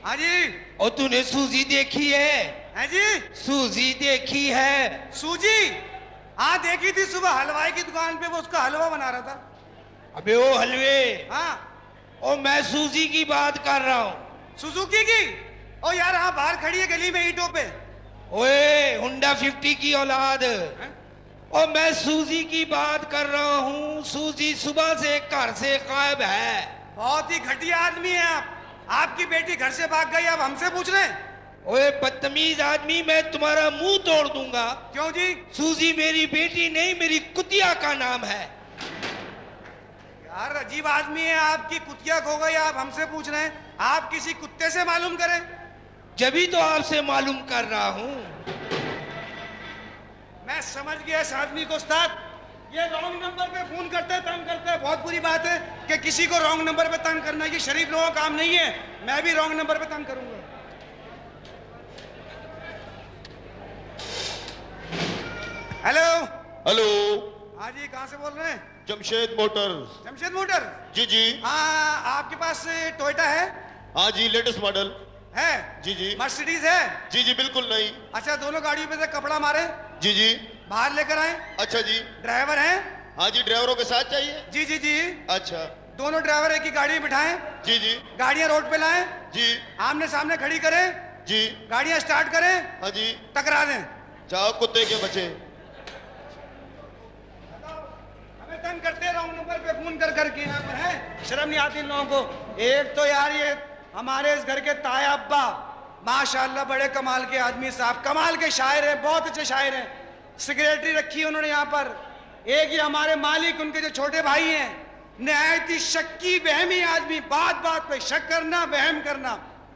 हाँ जी। और तूने सूजी देखी है? हैं जी? सूजी देखी है? सूजी? हाँ देखी थी, सुबह हलवाई की दुकान पे वो उसका हलवा बना रहा था। अबे वो हलवे। हाँ। और मैं सूजी की बात कर रहा हूँ। सुजुकी की? ओ यार हाँ, बाहर खड़ी है गली में ईंटों पे। ओए हुंडा 50 की औलाद। और मैं सूजी की बात कर रहा हूँ। सूजी सुबह से घर से गायब है। बहुत ही घटिया आदमी है आप। आपकी बेटी घर से भाग गई, आप हमसे पूछ रहे हैं? ओए बदतमीज आदमी, मैं तुम्हारा मुंह तोड़ दूंगा। क्यों जी? सूजी मेरी बेटी नहीं, मेरी कुतिया का नाम है। यार अजीब आदमी है, आपकी कुतिया खो गई, आप हमसे पूछ रहे हैं? आप किसी कुत्ते से मालूम करें। जभी तो आपसे मालूम कर रहा हूँ। मैं समझ गया इस आदमी को उस्ताद। ये रॉन्ग नंबर पे फोन करते हैं, तंग करते हैं। बहुत बुरी बात है कि किसी को रॉन्ग नंबर पे तंग करना, ये शरीफ लोगों का काम नहीं है। मैं भी रॉन्ग नंबर पे तंग करूंगा। हेलो। हेलो। हाँ जी, कहाँ से बोल रहे हैं? जमशेद मोटर्स। जमशेद मोटर? जी जी। हाँ, आपके पास टोयोटा है? हाँ जी, लेटेस्ट मॉडल है? जी जी। मर्सिडीज है? जी जी बिल्कुल नहीं। अच्छा, दोनों गाड़ियों पे से कपड़ा मारे, जी जी। बाहर लेकर आए। अच्छा जी। ड्राइवर हैं? हाँ जी, ड्राइवरों के साथ चाहिए। जी जी जी। अच्छा। दोनों ड्राइवर एक ही गाड़ी में बिठाएं। जी जी। गाड़ियां रोड पे लाएं। जी। आमने सामने खड़ी करें। जी। गाड़ियां स्टार्ट करें। हाँ जी। टकरा दें। जाओ कुत्ते के बच्चे। हमें तंग करते हैं रॉन्ग नंबर पे फोन कर करके। यहाँ पर है, शर्म नहीं आती इन लोगों को। एक तो यार ये हमारे इस घर के ताया अब्बा माशाल्लाह बड़े कमाल के आदमी साहब, कमाल के शायर हैं, बहुत अच्छे शायर हैं। सेक्रेटरी रखी है उन्होंने यहाँ पर। एक ही हमारे मालिक, उनके जो छोटे भाई हैं, निहायत ही शक्की वहमी आदमी, बात बात पे शक करना, वहम करना।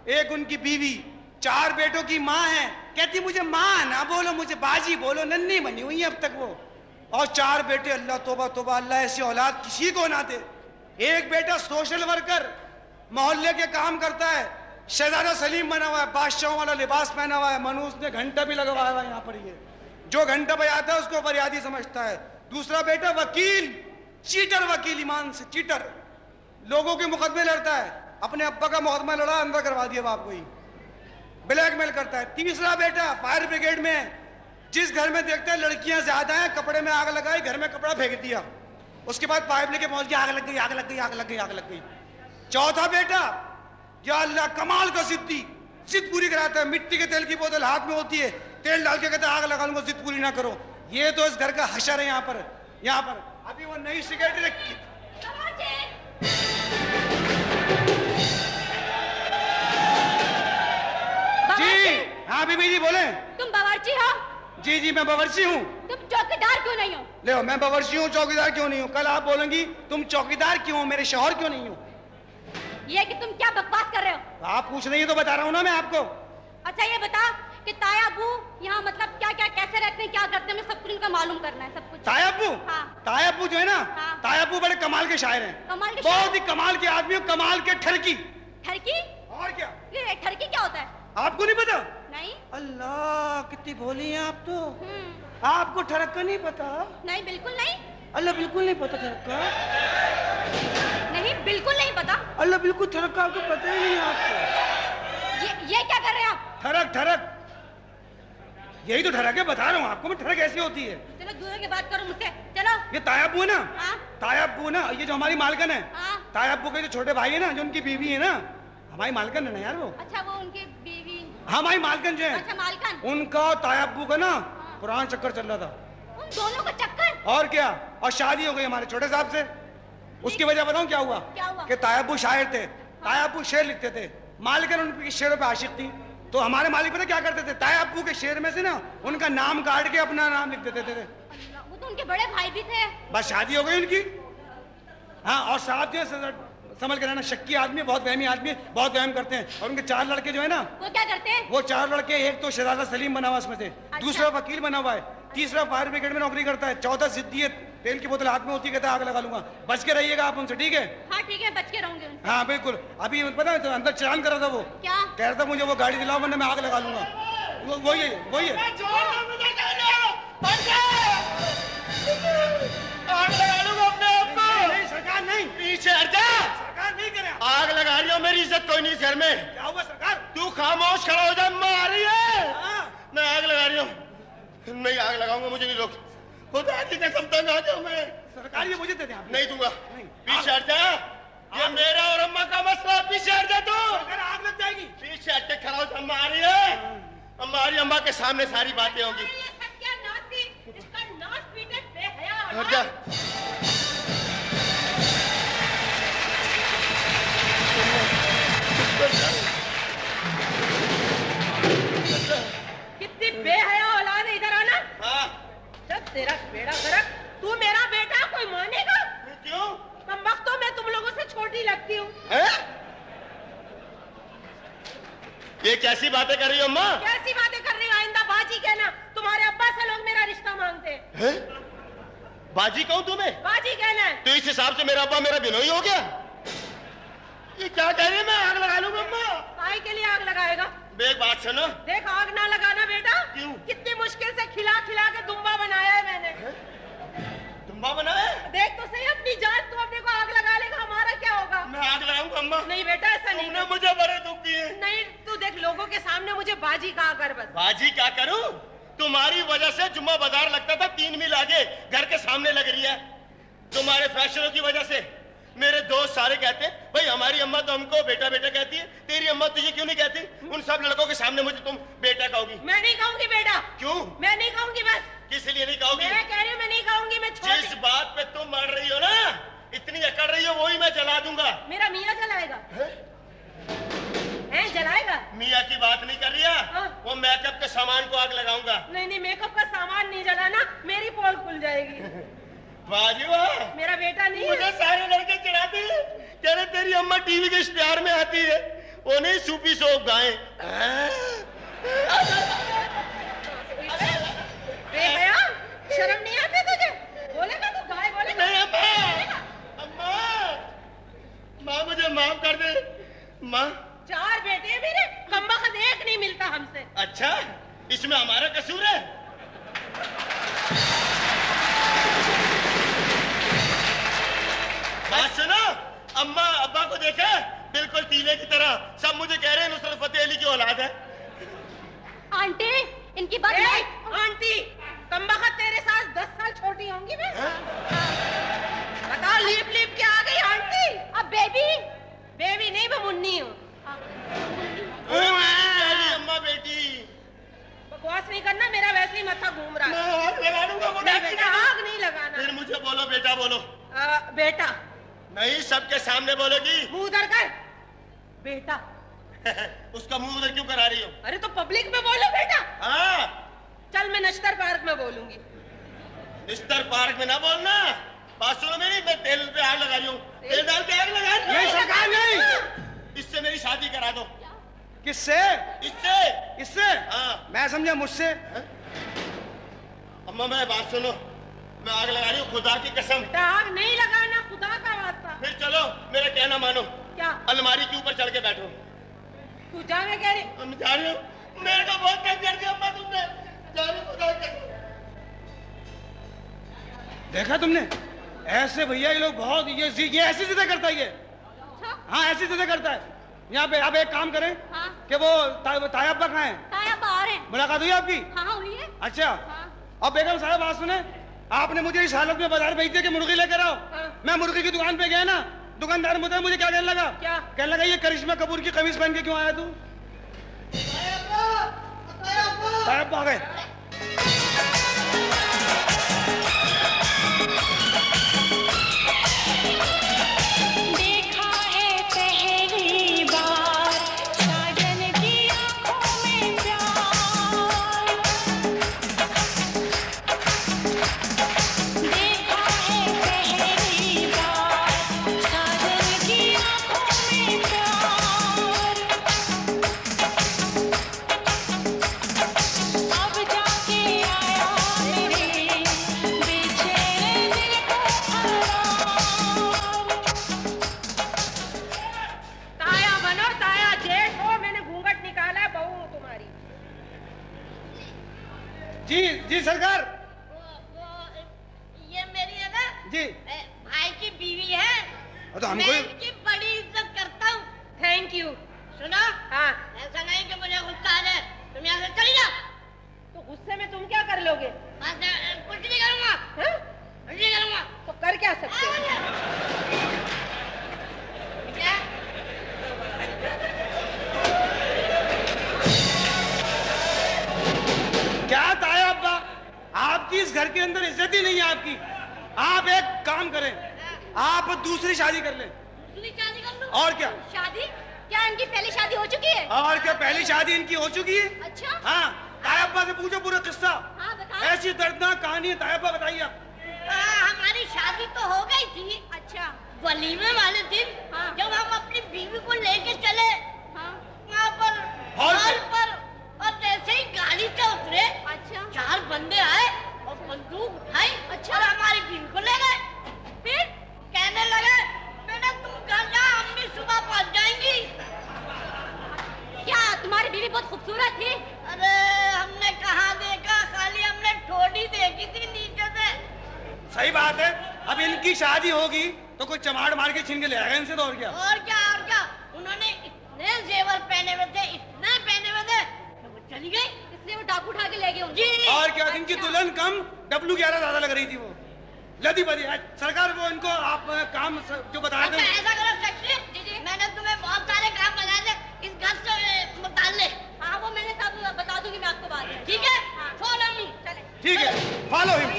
एक उनकी बीवी, 4 बेटों की माँ है। कहती मुझे माँ ना बोलो, मुझे बाजी बोलो, नन्ही बनी हुई है अब तक वो। और 4 बेटे, अल्लाह तौबा तौबा, अल्लाह ऐसी औलाद किसी को ना दे। एक बेटा सोशल वर्कर, मोहल्ले के काम करता है, शहजादा सलीम बना हुआ है, बादशाहों वाला लिबास पहना हुआ है। मनूस ने घंटा भी लगवाया हुआ है यहाँ पर। ये जो घंटा बजाता है उसको फरियादी समझता है। दूसरा बेटा वकील, चीटर वकील, ईमान से चीटर, लोगों के मुकदमे लड़ता है। अपने अब्बा का मुकदमा लड़ा, अंदर करवा दिया बाप को ही, ब्लैकमेल करता है। तीसरा बेटा फायर ब्रिगेड में है, जिस घर में देखते हैं लड़कियां ज्यादा हैं, कपड़े में आग लगाई, घर में कपड़ा फेंक दिया, उसके बाद पाइप लेके पहुंच गया, आग लग गई, आग लग गई, आग लग गई, आग लग गई। चौथा बेटा, या अल्लाह कमाल का जिद्दी, जिद पूरी कराता है। मिट्टी के तेल की बोतल हाथ में होती है, तेल डाल के कहता है आग लगा लूंगा, जिद पूरी ना करो। ये तो इस घर का हशर है यहाँ पर। यहाँ पर अभी वो नई सेक्रेटरी रखी। जी हाँ बीबी जी बोले। तुम बावर्ची हो? जी जी मैं बावर्ची हूँ। तुम चौकीदार क्यों नहीं हो? ले मैं बावर्ची हूँ, चौकीदार क्यों नहीं हूँ? कल आप बोलेंगी तुम चौकीदार क्यों हो, मेरे शौहर क्यों नहीं हो? ये कि तुम क्या बकवास कर रहे हो? आप पूछ रही है तो बता रहा हूँ ना मैं आपको। अच्छा ये बता कि ताया अबू यहाँ मतलब क्या क्या कैसे रहते हैं, क्या करते हैं, मुझे सब कुछ इनका मालूम करना है, सब कुछ। ताया अब्बू? हाँ। ताया अब्बू जो है ना, हाँ। ताया अब्बू बड़े कमाल के शायर हैं। कमाल के बहुत ही कमाल के आदमी, कमाल के ठरकी। ठरकी? और क्या? ये ठरकी क्या होता है? आपको नहीं पता? नहीं। अल्लाह कितनी भोली हैं आप तो। आपको ठरका नहीं पता? नहीं बिल्कुल नहीं। अल्लाह बिल्कुल नहीं पता ठरका? नहीं बिल्कुल नहीं पता। अल्लाह बिल्कुल ठरका आपको पता ही नहीं आपको। ये क्या कर रहे हैं आप? ठरक ठरक, यही तो ठरक है, बता रहा हूँ आपको मैं, ठरक ऐसी होती है। चलो दूर की बात करो मुझसे, चलो। ये ताया अब्बू है ना? हाँ। ताया अब्बू ना, ये जो हमारी मालकन है। हाँ। ताया अब्बू के जो छोटे भाई है ना, जो उनकी बीवी है ना, हमारी मालकन है ना यार वो। अच्छा वो उनकी बीवी? हाँ हमारी मालकन जो है। अच्छा मालकन। उनका ताया अब्बू का ना पुराना चक्कर चल रहा था। उन दोनों का चक्कर? और क्या, और शादी हो गई हमारे छोटे साहब से। उसकी वजह बताऊं क्या हुआ? क्या हुआ? कि ताया अब्बू शायर थे, ताया अब्बू शेर लिखते थे, मालकन उनके शेरों पे आशिक थी। तो हमारे मालिक पता क्या करते थे, ताया अब्बू के शेर में से ना उनका नाम काट के अपना नाम लिख देते थे। वो तो उनके बड़े भाई भी थे। बस शादी हो गई उनकी। हाँ, और साथ में समझ के रहना, शक्की आदमी, बहुत वहमी आदमी, बहुत वहम करते हैं। और उनके 4 लड़के जो है ना, वो क्या करते हैं? वो 4 लड़के, एक तो शहजादा सलीम बना हुआ उसमें से, दूसरा वकील बना हुआ है, तीसरा फायर ब्रिगेड में नौकरी करता है, चौथा जिद्दी है, तेल की बोतल हाथ में होती है, कहता है आग लगा लूंगा। बच के रहिएगा आप उनसे, ठीक है? हाँ ठीक है, बच के रहूंगी उनसे। हाँ बिल्कुल। अभी पता है तो अंदर चलान कर रहा था वो। क्या कह रहा था मुझे वो गाड़ी दिलाओ वरना मैं आग लगा लूंगा। वही है, वही है। आग लगा लूंगा अपने आप को। नहीं सरकार नहीं, पीछे हट जा। सरकार नहीं करे। आग लगा रही हो, मेरी इज्जत कोई नहीं इस घर में। क्या हुआ सरकार? तू खामोश खड़ा हो जा, अम्मा आ रही है। हाँ। मैं आग लगा रही हूँ। नहीं आग लगाऊंगा, मुझे नहीं रोक। खुदा की कसम तंग आ जाऊं मैं। सरकार ये मुझे दे दे आप। नहीं दूंगा। नहीं। पीछे हट जा, ये मेरा और अम्मा का मसला। पीछे हट जा तू। अगर आग लग जाएगी। पीछे हट के खड़ा हो जा, अम्मा आ रही है। अम्मा आ रही है, अम्मा के सामने सारी बातें होंगी। ये सत्यानाशी, इसका नाश पीटे बेहया हट जा। कितनी बेहया औलाद है, इधर आना। हाँ। जब तेरा बेड़ा गर्क, तू मेरा बेटा कोई मानेगा? क्यों? कमबख्तों में तुम लोगों से छोटी लगती हूँ। है? ये कैसी बातें कर रही हो अम्मा? कैसी बातें कर रही हो? आइंदा बाजी कहना, तुम्हारे अब्बा से लोग मेरा रिश्ता मांगते हैं। हैं? बाजी कहूँ तुम्हें? बाजी कहना है। तो इस हिसाब से मेरा अब्बा मेरा बिनोई हो गया। ये क्या कह रही है? मैं आग लगा लूंगा अम्मा। काहे के लिए आग लगाएगा? एक बात सुनो। देख, आग ना लगाना बेटा। क्यों? कितनी मुश्किल से खिला खिला के दुम्बा बनाया है मैंने। तुम्बा बना है? देख तो सही अपनी जान, तू अपने को आग लगा लेगा, हमारा क्या होगा? मैं आग लगाऊंगा अम्मा। नहीं बेटा, ऐसा नहीं। तुमने मुझे बड़े दुख दिए। नहीं, तू देख, लोगों के सामने मुझे बाजी कहा कर बस। बाजी क्या करूं? तुम्हारी वजह से जुम्मा बाजार लगता था 3 मील आगे, घर के सामने लग रही है। तुम्हारे फैसलों की वजह से मेरे दोस्त सारे कहते हैं भाई हमारी अम्मा तो हमको बेटा बेटा कहती है, तेरी अम्मा तुझे क्यों नहीं कहती? उन सब लड़कों के सामने मुझे तुम बेटा कहोगी। मैं नहीं कहूंगी बेटा। क्यों? मैं नहीं कहूंगी बस। किस लिए नहीं कहोगी? मैं कह रही हूँ, मैं नहीं कहूंगी। मैं जिस बात पे तुम मर रही हो ना, इतनी अकड़ रही हो, वही मैं जला दूंगा। मेरा मियाँ जलाएगा। हैं, जलाएगा? मियाँ की बात नहीं कर रही है। हाँ। वो मेकअप के सामान को आग लगाऊंगा। नहीं नहीं, मेकअप का सामान नहीं जलाना, मेरी पोल खुल जाएगी। बाजी वाह, मेरा बेटा नहीं मुझे है। सारे लड़के चिढ़ाते हैं, कह रहे तेरी अम्मा टीवी के इश्तिहार में आती है, वो नहीं सूपी सोप गाएं। बेहया, शर्म नहीं आती तुझे? बोलेगा तू, गाय बोलेगा? नहीं अम्मा, अम्मा, माँ मुझे माफ कर दे। माँ 4 बेटे हैं मेरे, कमबख्त एक नहीं मिलता हमसे। अच्छा, इसमें हमारा कसूर है? बात सुनो, अम्मा अब्बा को देखा, बिल्कुल तीले की तरह। सब मुझे कह रहे हैं नुसरत फतेह अली की औलाद है। आंटी, इनकी बात नहीं। आंटी, कमबख्त तेरे साथ 10 साल छोटी होंगी मैं। बताओ, लीप लीप के आ गई आंटी। अब बेबी? बेबी नहीं, मैं मुन्नी हूँ। अम्मा बेटी, बकवास नहीं करना, मेरा वैसे ही माथा घूम रहा है। मैं आग लगा दूंगा। नहीं बेटा, आग नहीं लगाना। फिर मुझे बोलो बेटा बोलो। बेटा नहीं, सबके सामने बोलोगी। मुंह उधर कर। बेटा। उसका मुंह उधर क्यों करा रही हो? अरे तो पब्लिक में बोलो बेटा। हाँ, चल मैं नश्तर पार्क में बोलूंगी। निस्तर पार्क में ना बोलना। बात सुनो मेरी, मैं तेल पे आग लगा रही हूँ। तेल डाल के आग लगा रही हूँ। नहीं सरकार, नहीं। इससे मेरी शादी करा दो। किससे? इससे? इससे? हाँ। मैं समझा मुझसे। अम्मा मैं बात सुनो, मैं आग लगा रही हूँ, खुदा की कसम। बेटा आग नहीं लगाना, खुदा का वास्ता। फिर चलो, मेरा कहना मानो। क्या? अलमारी के ऊपर चढ़ के बैठो। तू जा, मैं कह रही। हम जा रही हूँ। मेरे को बहुत तंग कर दिया अम्मा तुमने। जा रही हूँ, खुदा की कसम। देखा तुमने? ऐसे भैया ये लोग बहुत ये ऐसी चीजें करता है ये। अच्छा? हाँ, ऐसी चीजें करता है। यहाँ पे अब एक काम करें हाँ। कि वो ताया अब्बा कहाँ है? ताया बाहर है। मुलाकात हुई आपकी? हाँ हुई है। अच्छा। हाँ। अब बेगम साहब बात सुने, आपने मुझे इस हालत में बाजार भेज दिया कि मुर्गी लेकर आओ। हाँ। मैं मुर्गी की दुकान पे गया ना, दुकानदार मुझे क्या कहने लगा? क्या? कहने लगा ये करिश्मा कपूर की कमीज पहन के क्यों आया तू? ताया अब्बा आ गए। देखा है पहली बार साजन की आंखों में प्यार। देखा है पहली बार साजन की आंखों में प्यार। अब जाके आया मेरे बेचैन दिल को आराम। ताया बनो, ताया जेठ हो, मैंने घूंघट निकाला है, बहू हूँ तुम्हारी। जी जी सरकार। ये मेरी है ना जी। भाई की बीवी है। तो हमको मैं इनकी बड़ी इज्जत करता हूँ। थैंक यू, सुना? हाँ। ऐसा नहीं कि मुझे गुस्सा आ जाए, तुम यहाँ से चली जाओ। तो गुस्से में तुम क्या कर लोगे? कुछ नहीं करूँगा। कुछ नहीं करूँगा। तो कर क्या सकते हो? क्या? क्या ताया अब्बा, आपकी इस घर के अंदर इज्जत ही नहीं है आपकी। आप एक काम करें, आप दूसरी शादी कर लें। दूसरी शादी कर लूं? और क्या? शादी? क्या इनकी पहली शादी हो चुकी है? और क्या, पहली शादी इनकी हो चुकी है। अच्छा। हाँ, ताया अब्बा से पूछो पूरा किस्सा। हाँ बताओ। ऐसी दर्दनाक कहानी है, ताया अब्बा बताइए आप। हमारी शादी तो हो गई थी। अच्छा। वलीमे वाले दिन जब हम अपनी बीवी को लेके चले वहाँ पर हॉल पर, और जैसे ही गाड़ी से उतरे, अच्छा, 4 बंदे आए और बंदूक उठाई। अच्छा। और हमारी बीवी को ले गए। फिर कहने लगे बेटा तुम घर जाओ, हम भी सुबह पहुँच जाएंगी। क्या तुम्हारी बीवी बहुत खूबसूरत थी? अरे हमने कहाँ देखा, खाली हमने ठोड़ी देखी थी नीचे से। सही बात है, अब इनकी शादी होगी तो कोई चमाड़ मार के छीन के ले आएगा इनसे, तो और क्या। और क्या, और क्या। उन्होंने इतने जेवर पहने हुए थे, इतने पहने हुए थे, तो वो चली गई, इसलिए वो डाकू उठा के ले गए उनको। जी। और क्या, इनकी अच्छा। दुल्हन कम W11 ज्यादा लग रही थी वो, लदी बदी। सरकार वो इनको आप काम जो बताए थे। अच्छा ऐसा करो सेक्रेटरी, मैंने तुम्हें बहुत सारे काम बताए थे, इस घर से निकाल ले। हाँ वो मैंने सब बता दूंगी मैं आपको बाद में। ठीक है, फॉलो मी। चले। ठीक है, फॉलो हिम।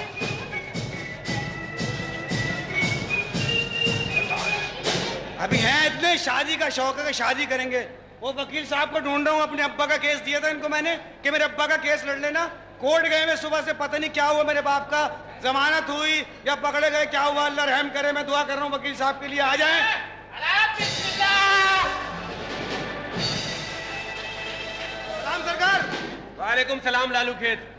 अभी हैं इतने, शादी का शौक है कि शादी करेंगे। वो वकील साहब को ढूंढ रहा हूँ, अपने अब्बा का केस दिया था इनको मैंने कि मेरे अब्बा का केस लड़ लेना। कोर्ट गए मैं सुबह से, पता नहीं क्या हुआ, मेरे बाप का जमानत हुई या पकड़े गए, क्या हुआ अल्लाह रहम करे। मैं दुआ कर रहा हूँ वकील साहब के लिए, आ जाएं। सलाम सरकार। वालेकुम सलाम लालू खेत।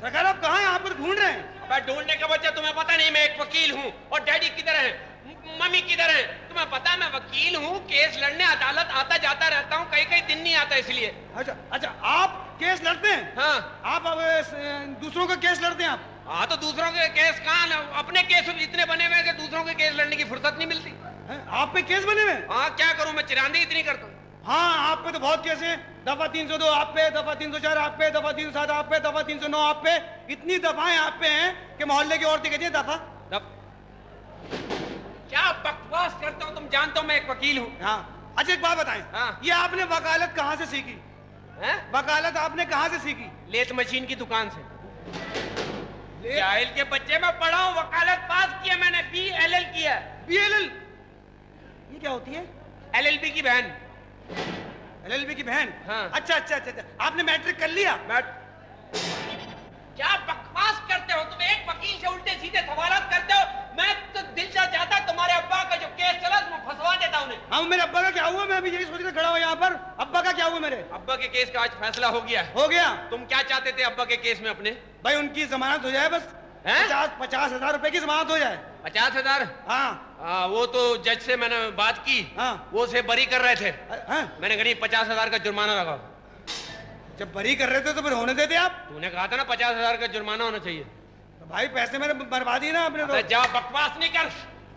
सरकार आप कहाँ हैं? आप तो ढूंढ रहे हैं। अब ढूंढने का वजह तुम्हें पता नहीं, मैं एक वकील हूँ। और डैडी किधर है, मम्मी किधर है? तुम्हें पता है मैं वकील हूँ, केस लड़ने अदालत आता जाता रहता हूँ, कई कई दिन नहीं आता इसलिए। अच्छा अच्छा, आप केस लड़ते हैं? हाँ। आप अब दूसरों का केस लड़ते हैं आप? हाँ तो दूसरों के केस कहाँ, अपने केस इतने बने हुए कि दूसरों के केस लड़ने की फुर्सत नहीं मिलती। हैं? आप पे केस बने हुए हैं? हाँ क्या करूँ, मैं चिरांदी इतनी करता हूँ। हाँ आप पे तो बहुत केस हैं। दफा 302 आप पे, दफा 304 आप पे, दफा 307 आप पे, दफा 309 आप पे। इतनी दफाएं आप पे हैं कि मोहल्ले की औरतें कहती हैं दफा। क्या बकवास करता हूँ, तुम जानते हो मैं एक वकील हूँ। हाँ अच्छा एक बात बताएं, हाँ। ये आपने वकालत कहाँ से सीखी? हैं? वकालत आपने कहाँ से सीखी? लेथ मशीन की दुकान से। जाहिल के बच्चे में पढ़ा हूँ, वकालत पास किया मैंने, BLL किया। BLL ये क्या होती है? LLB की बहन। LLB की बहन? हाँ। अच्छा अच्छा अच्छा अच्छा, आपने मैट्रिक कर लिया? क्या बकवास करते हो तुम, एक वकील से उल्टे सीधे सवालात करते हो। मैं तो दिल चाह जाता तुम्हारे अब्बा का जो केस चला मैं फंसवा देता उन्हें। हाँ मेरे अब्बा का क्या हुआ? मैं अभी यही सोच के खड़ा हूँ यहाँ पर। अब्बा का क्या हुआ? मेरे अब्बा के केस का आज फैसला हो गया है। हो गया? तुम क्या चाहते थे अब्बा के केस में अपने? भाई उनकी जमानत हो जाए बस। हैं? 50,000 रुपए की जमानत हो जाए। 50,000? हाँ वो तो जज से मैंने बात की। हाँ। वो से बरी कर रहे थे। हाँ? मैंने कहा 50,000 का जुर्माना लगाओ। जब बरी कर रहे थे तो फिर होने देते आप। तूने कहा था ना 50,000 का जुर्माना होना चाहिए। तो भाई पैसे मेरे बर्बादी ना अपने तो। जा बकवास नहीं कर।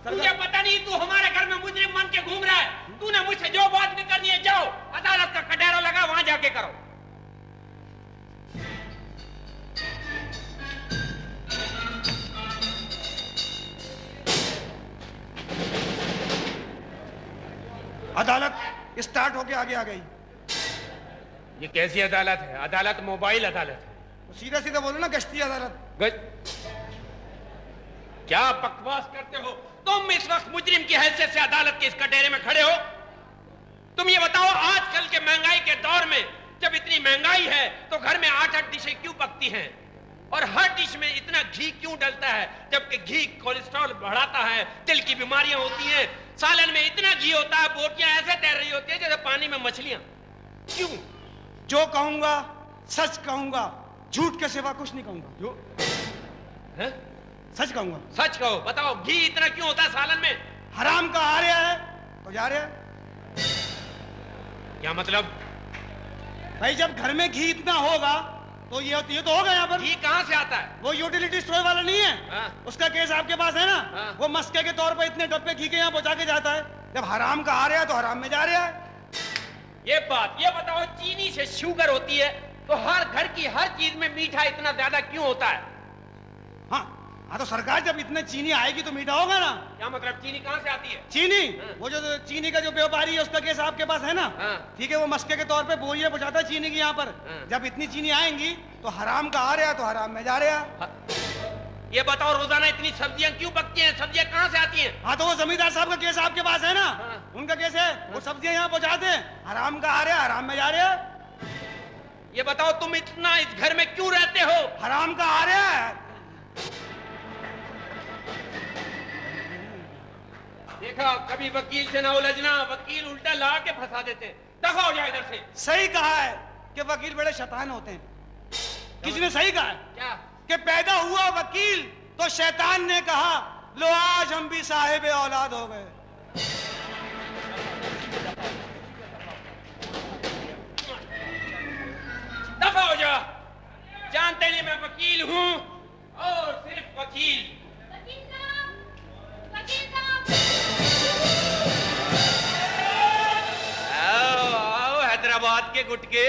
तुझे पता नहीं तू हमारे घर में मुजरिम बन के घूम रहा है। तूने मुझसे जो बात नहीं करनी है, जाओ अदालत का कटहरा लगा वहां जाके करो। अदालत स्टार्ट होके आगे आ गई। ये कैसी अदालत है? अदालत मोबाइल अदालत है। तो सीधा सीधा बोलो ना, गश्ती अदालत। क्या बकवास करते हो तुम? इस वक्त मुजरिम की हैसियत से अदालत के इस कटहरे में खड़े हो। तुम ये बताओ, आजकल के महंगाई के दौर में जब इतनी महंगाई है तो घर में 8-8 डिशें क्यों पकती हैं? और हर डिश में इतना घी क्यों डलता है? जबकि घी कोलेस्ट्रॉल बढ़ाता है, दिल की बीमारियां होती हैं। सालन में इतना घी होता है, बोटियां ऐसे तैर रही होती है जैसे पानी में मछलियां। क्यों? जो कहूंगा सच कहूंगा, झूठ के सिवा कुछ नहीं कहूंगा। है? सच कहूंगा। सच कहो, बताओ घी इतना क्यों होता है सालन में? हराम का आ रहा है तो जा रहा है। क्या मतलब? भाई जब घर में घी इतना होगा तो ये तो होगा यहाँ पर। घी कहाँ से आता है? वो यूटिलिटी स्टोर वाला नहीं है? हाँ। उसका केस आपके पास है ना? हाँ। वो मस्के के तौर पर इतने डब्बे घी के यहाँ पहुंचा के जाता है। जब हराम का आ रहा है तो हराम में जा रहा है। ये बात, ये बताओ, चीनी से शुगर होती है तो हर घर की हर चीज में मीठा इतना ज्यादा क्यों होता है? हाँ हाँ, तो सरकार जब इतने चीनी आएगी तो मीठा होगा ना। क्या मतलब, चीनी कहाँ से आती है? चीनी, हाँ। वो जो चीनी का जो व्यापारी है उसका केस आपके पास है ना। हाँ। ठीक है, वो मस्के के तौर पे बोरियां पहुंचाता है चीनी की यहाँ पर। हाँ। जब इतनी चीनी आएंगी तो हराम का आ रहा तो हराम में जा रहा। ये बताओ, रोजाना इतनी सब्जियां क्यों पकती हैं? सब्जियां कहाँ से आती हैं? हाँ, तो वो जमींदार साहब का केस आपके पास है ना। हाँ। उनका केस है, वो सब्जियां यहाँ पहुंचाते हैं, हराम का आ रहा हराम में जा रहा। ये बताओ, तुम इतना इस घर में क्यों रहते हो? हराम का आ रहा है। देखा, कभी वकील से ना उलझना, वकील उल्टा ला के फंसा देते हैं। दफा हो जाए इधर से। सही कहा है कि वकील बड़े शैतान होते हैं। किसी ने सही कहा है क्या? कि पैदा हुआ वकील तो शैतान ने कहा लो आज हम भी साहिब औलाद हो गए। दफा हो जा। जानते नहीं मैं वकील हूँ, और सिर्फ वकील। वकील साहब, वकील साहब। आओ आओ, हैदराबाद के गुटके।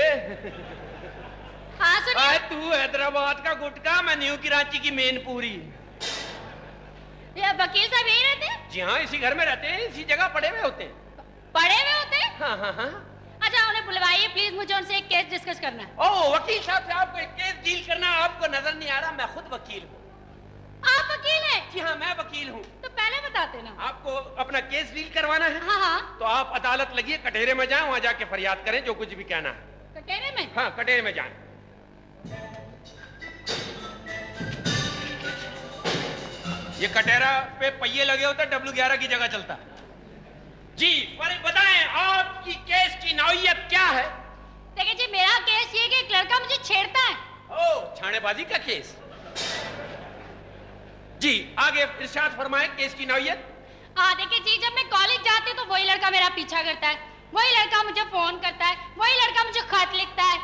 हाँ सुनिए। आए तू हैदराबाद का गुटका, मैं न्यू कराची की मेन पूरी। ये वकील साहब यही रहते हैं? जी हाँ, इसी घर में रहते हैं, इसी जगह पड़े हुए होते हैं। पढ़े हुए होते हैं? हाँ हाँ हाँ। अच्छा, उन्हें बुलवाइए प्लीज, मुझे उनसे एक केस डिस्कस करना है। ओ, वकील साहब से आपको एक केस डील करना है, आपको नजर नहीं आ रहा, मैं खुद वकील हूँ। आप वकील हैं? जी हाँ, मैं वकील हूँ। तो पहले बताते ना। आपको अपना केस डील करवाना है? हाँ हाँ। तो आप अदालत लगिए, कटहरे में जाएं, वहां जाके फरियाद करें, जो कुछ भी कहना है। कटहरे में? हाँ, कटहरे में जाएं। ये कटहरा पे पहिए लगे होते, W11 की जगह चलता है। जी, पर बताएं आपकी केस की नौइयत क्या है? देखिए जी, मेरा केस ये कि एक लड़का मुझे छेड़ता है। ओ, छानेबाजी का केस। जी, आगे इरशाद फरमाएं केस की नौइयत। देखिए जी, जब मैं कॉलेज जाती हूँ तो वही लड़का मेरा पीछा करता है, वही लड़का मुझे फोन करता है, वही लड़का मुझे खत लिखता है।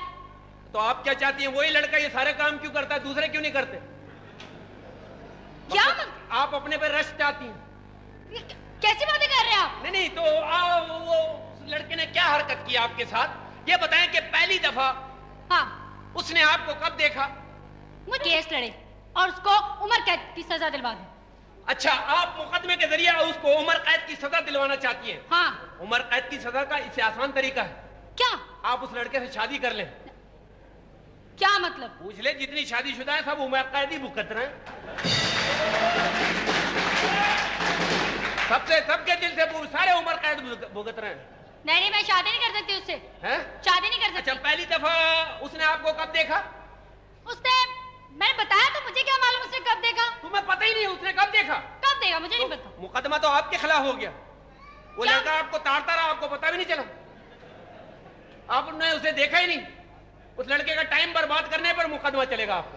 तो आप क्या चाहती हैं, वही लड़का ये सारे काम क्यों करता है, दूसरे क्यों नहीं करते? क्या आप अपने पे रश चाहती हैं? कैसी बातें कर रहे हैं आप? नहीं नहीं, तो वो उस लड़के ने क्या हरकत की आपके साथ, ये बताएं कि पहली दफा हाँ, उसने आपको कब देखा? वो केस लड़े और उसको उम्र कैद की सजा दिलवा दी। अच्छा, आप मुकदमे के जरिए उसको उम्र कैद की सजा दिलवाना चाहती हैं? हाँ। उम्र कैद की सजा का इससे आसान तरीका है, क्या? आप उस लड़के से शादी कर लें। क्या मतलब? पूछ ले, जितनी शादीशुदा है सब उम्र कैद ही भुगत रहे हैं। सबके दिल से सारे उम्र कैद भुगत रहे हैं। नहीं, मैं शादी नहीं कर सकती उससे। हैं? शादी नहीं कर सकती। अच्छा, पहली दफा उसने आपको कब देखा? उसने, मैंने बताया तो, मुझे क्या मालूम उसने कब देखा? तुम्हें पता ही नहीं उसने कब देखा? कब देखा मुझे नहीं पता। मुकदमा तो आपके खिलाफ हो गया। वो क्या? लड़का आपको ताड़ता रहा, आपको पता भी नहीं चला, आपने उसे देखा ही नहीं। उस लड़के का टाइम बर्बाद करने पर मुकदमा चलेगा आपको।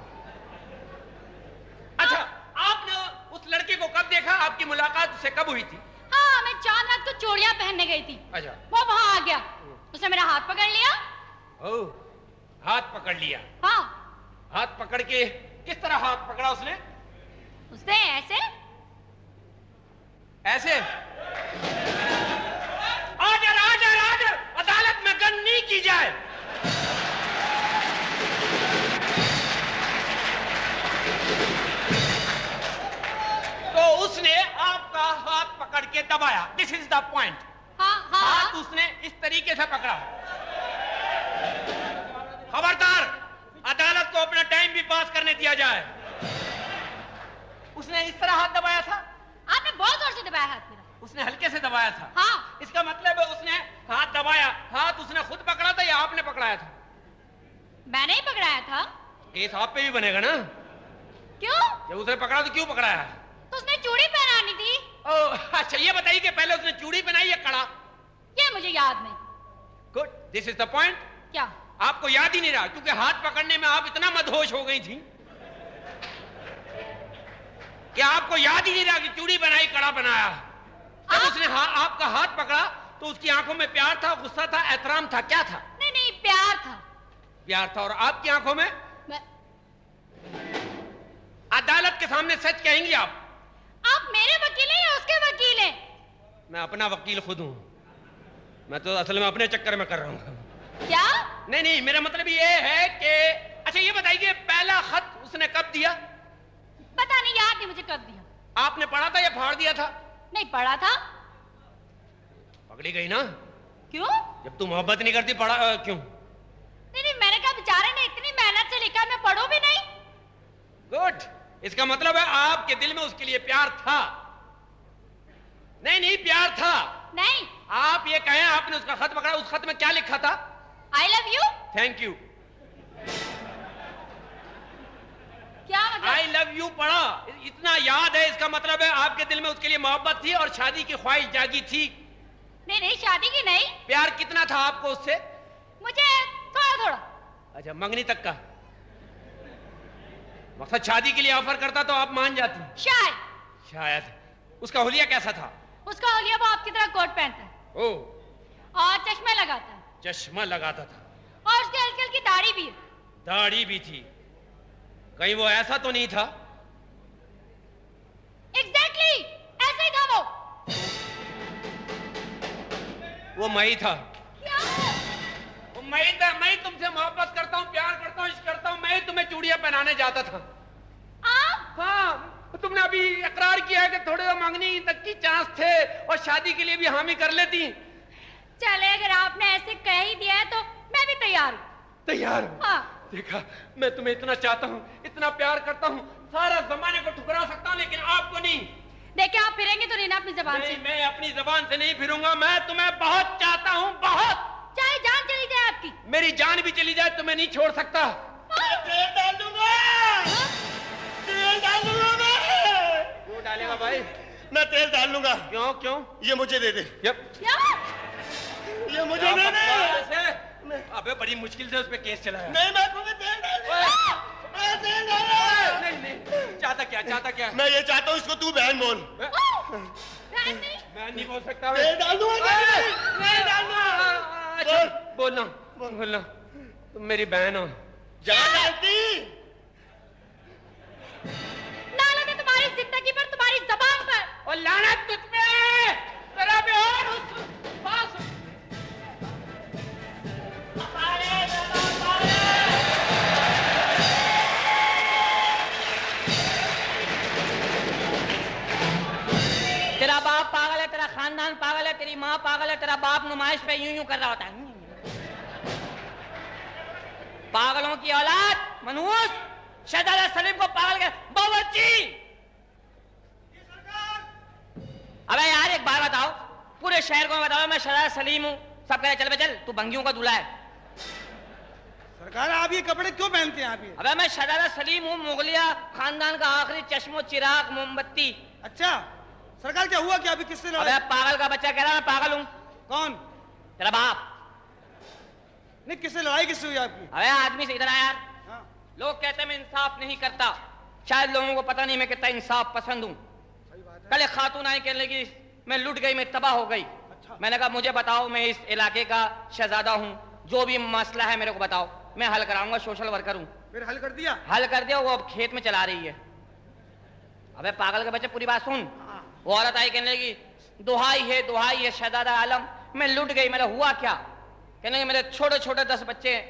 अच्छा, आपने उस लड़के को कब देखा, आपकी मुलाकात उससे कब हुई थी? हाँ, मैं चांद रात को चूड़ियां पहनने गई थी। अच्छा, वो वहां आ गया, उसने मेरा हाथ पकड़ लिया। ओह, हाथ पकड़ लिया। हाँ। हाथ पकड़ के किस तरह हाथ पकड़ा उसने? उसने ऐसे ऐसे? आजर आजर आजर, अदालत में गन नहीं की जाए। तो उसने आपका हाथ पकड़ के दबाया, दिस इज द पॉइंट। हाँ हाँ हाथ उसने इस तरीके से पकड़ा। खबरदार, अदालत को अपना टाइम भी पास करने दिया जाए। उसने इस तरह हाथ दबाया था? आपने बहुत जोर से दबाया हाथ मेरा। उसने हल्के से दबाया था? हाँ। इसका मतलब है उसने हाथ दबाया, हाथ उसने खुद पकड़ा था या आपने पकड़ाया था? मैंने ही पकड़ाया था। केस आप पे भी बनेगा ना। क्यों? जब उसने पकड़ा तो क्यों पकड़ाया? तो उसने चूड़ी पहनानी थी। ओह, अच्छा, ये बताइए कि पहले उसने चूड़ी पहनाई या कड़ा? ये मुझे याद नहीं। Good, this is the point. क्या? आपको याद ही नहीं रहा, क्योंकि हाथ पकड़ने में आप इतना मदहोश हो गई थी कि आपको याद ही नहीं रहा कि चूड़ी बनाई, कड़ा बनाया। जब उसने आपका हाथ पकड़ा तो उसकी आंखों में प्यार था, गुस्सा था, एहतराम था, क्या था? नहीं नहीं, प्यार था। प्यार था। और आपकी आंखों में? मैं... अदालत के सामने सच कहेंगी आप? आप मेरे वकील हैं या उसके वकील हैं? मैं अपना वकील खुद हूं। मैं तो असल में अपने चक्कर में कर रहा हूँ। क्या? नहीं नहीं, मेरा मतलब ये है कि अच्छा ये बताइए पहला खत उसने कब दिया? पता नहीं, याद नहीं मुझे कब दिया। आपने पढ़ा था या फाड़ दिया था? नहीं पढ़ा था। पकड़ी गई ना? क्यों? जब तू मोहब्बत नहीं करती पढ़ा क्यों? नहीं नहीं, मैंने कहा बेचारे ने इतनी मेहनत से लिखा, मैं पढ़ूं भी नहीं। गुड, इसका मतलब है आपके दिल में उसके लिए प्यार था। नहीं नहीं, प्यार था। नहीं। आप ये कहें आपने उसका खत पकड़ा, उस खत में क्या लिखा था? I love you. Thank you. क्या मतलब? आई लव यू पढ़ा, इतना याद है, इसका मतलब है आपके दिल में उसके लिए मोहब्बत थी और शादी की ख्वाहिश जागी थी। नहीं नहीं, शादी की नहीं। प्यार कितना था आपको उससे? मुझे थोड़ा थोड़ा। अच्छा, मंगनी तक का? मकसद शादी के लिए ऑफर करता तो आप मान जाती? शायद। शायद। उसका हुलिया कैसा था? उसका होलिया वो आपकी तरह कोट पहनता है ओ, और चश्मे लगाता है चश्मा लगाता था और उसकी हल्की हल्की दाढ़ी भी है। दाढ़ी भी थी, कहीं वो ऐसा तो नहीं था? एग्जैक्टली ऐसा ही था वो। वो मई था। क्या? वो मई था। मैं तुमसे मोहब्बत करता हूँ, प्यार करता हूँ, इश्क करता हूँ, मैं तुम्हें चूड़ियां पहनाने जाता था। आप? हाँ, तुमने अभी इकरार किया है कि थोड़े मंगनी तक की चांस थे और शादी के लिए भी हामी कर लेती। चले, अगर आपने ऐसे कह ही दिया है तो मैं भी तैयार हूँ। तैयार हूँ? हाँ। देखा, मैं तुम्हें इतना चाहता हूँ, इतना प्यार करता हूँ, सारा जमाने को ठुकरा सकता हूँ, लेकिन आपको नहीं। देखे, आप फिरेंगे तो नहीं ना अपनी जबान से। नहीं, मैं अपनी जबान से नहीं फिरूंगा। मैं तुम्हें बहुत चाहता हूँ, बहुत। चाहे जान चली जाए आपकी। मेरी जान भी चली जाए तुम्हें नहीं छोड़ सकता। तेल डाल दूंगा। तेल डाल दूंगा मैं। क्यों डालेगा भाई? मैं तेल डाल लूंगा। क्यों क्यों? ये मुझे दे दे। यप। क्या? ये मुझे दे दे। अबे बड़ी मुश्किल से उस पे केस चलाया। नहीं, मैं तुम्हें तेल डाल दूंगा। मैं तेल डालूंगा। नहीं नहीं, चाहता क्या, चाहता क्या? मैं ये चाहता हूँ इसको तू बहन बोल। मैं नहीं बोल सकता। तेल डाल दूंगा। तेल डाल दूंगा। अच्छा, बोलना बोलना, तुम मेरी बहन हो। जहाँ डालती। लानत है तुम्हारी जिंदगी पर, तुम्हारी जबान पर। और लानत तुझ पे, तेरा भी और उस पास। तेरा बाप पागल है, तेरा खानदान पागल है, तेरी माँ पागल है, तेरा बाप नुमाइश पे यूं यूं कर रहा होता है। पागलों की औलाद, मनहूस, शहजादा सलीम को पागल कर बावर्ची। अबे यार एक बात बताओ, पूरे शहर को बताओ मैं शहजादा सलीम हूँ, सब कहे चल बे चल, तू भंगियों का दूल्हा है। सरकार आप ये कपड़े क्यों पहनते हैं आप ये? अबे मैं शहजादा सलीम हूँ, मुगलिया खानदान का आखिरी चश्मो चिराग मोमबत्ती। अच्छा सरकार, क्या हुआ? क्या अभी किससे अबे लड़ाई? पागल का बच्चा कह रहा मैं पागल हूँ। कौन? तेरा बाप। नहीं, किससे लड़ाई किससे हुई आपकी? अबे आदमी से इधर आ यार। हाँ। लोग कहते हैं मैं इंसाफ नहीं करता, शायद लोगों को पता नहीं मैं कितना इंसाफ पसंद हूँ। कल एक खातून आई, कहने लगी मैं लुट गई, मैं तबाह हो गई। अच्छा। मैंने कहा मुझे बताओ, मैं इस इलाके का शहजादा हूँ, जो भी मसला है मेरे को बताओ, मैं हल कराऊंगा, सोशल वर्कर हूँ। फिर हल कर दिया? हल कर दिया, वो अब खेत में चला रही है। अबे पागल के बच्चे पूरी बात सुन। वो औरत आई, कहने लगी दुहाई है शहजादा आलम, मैं लुट गई। मेरा हुआ क्या? कहने लगी मेरे छोटे छोटे 10 बच्चे हैं,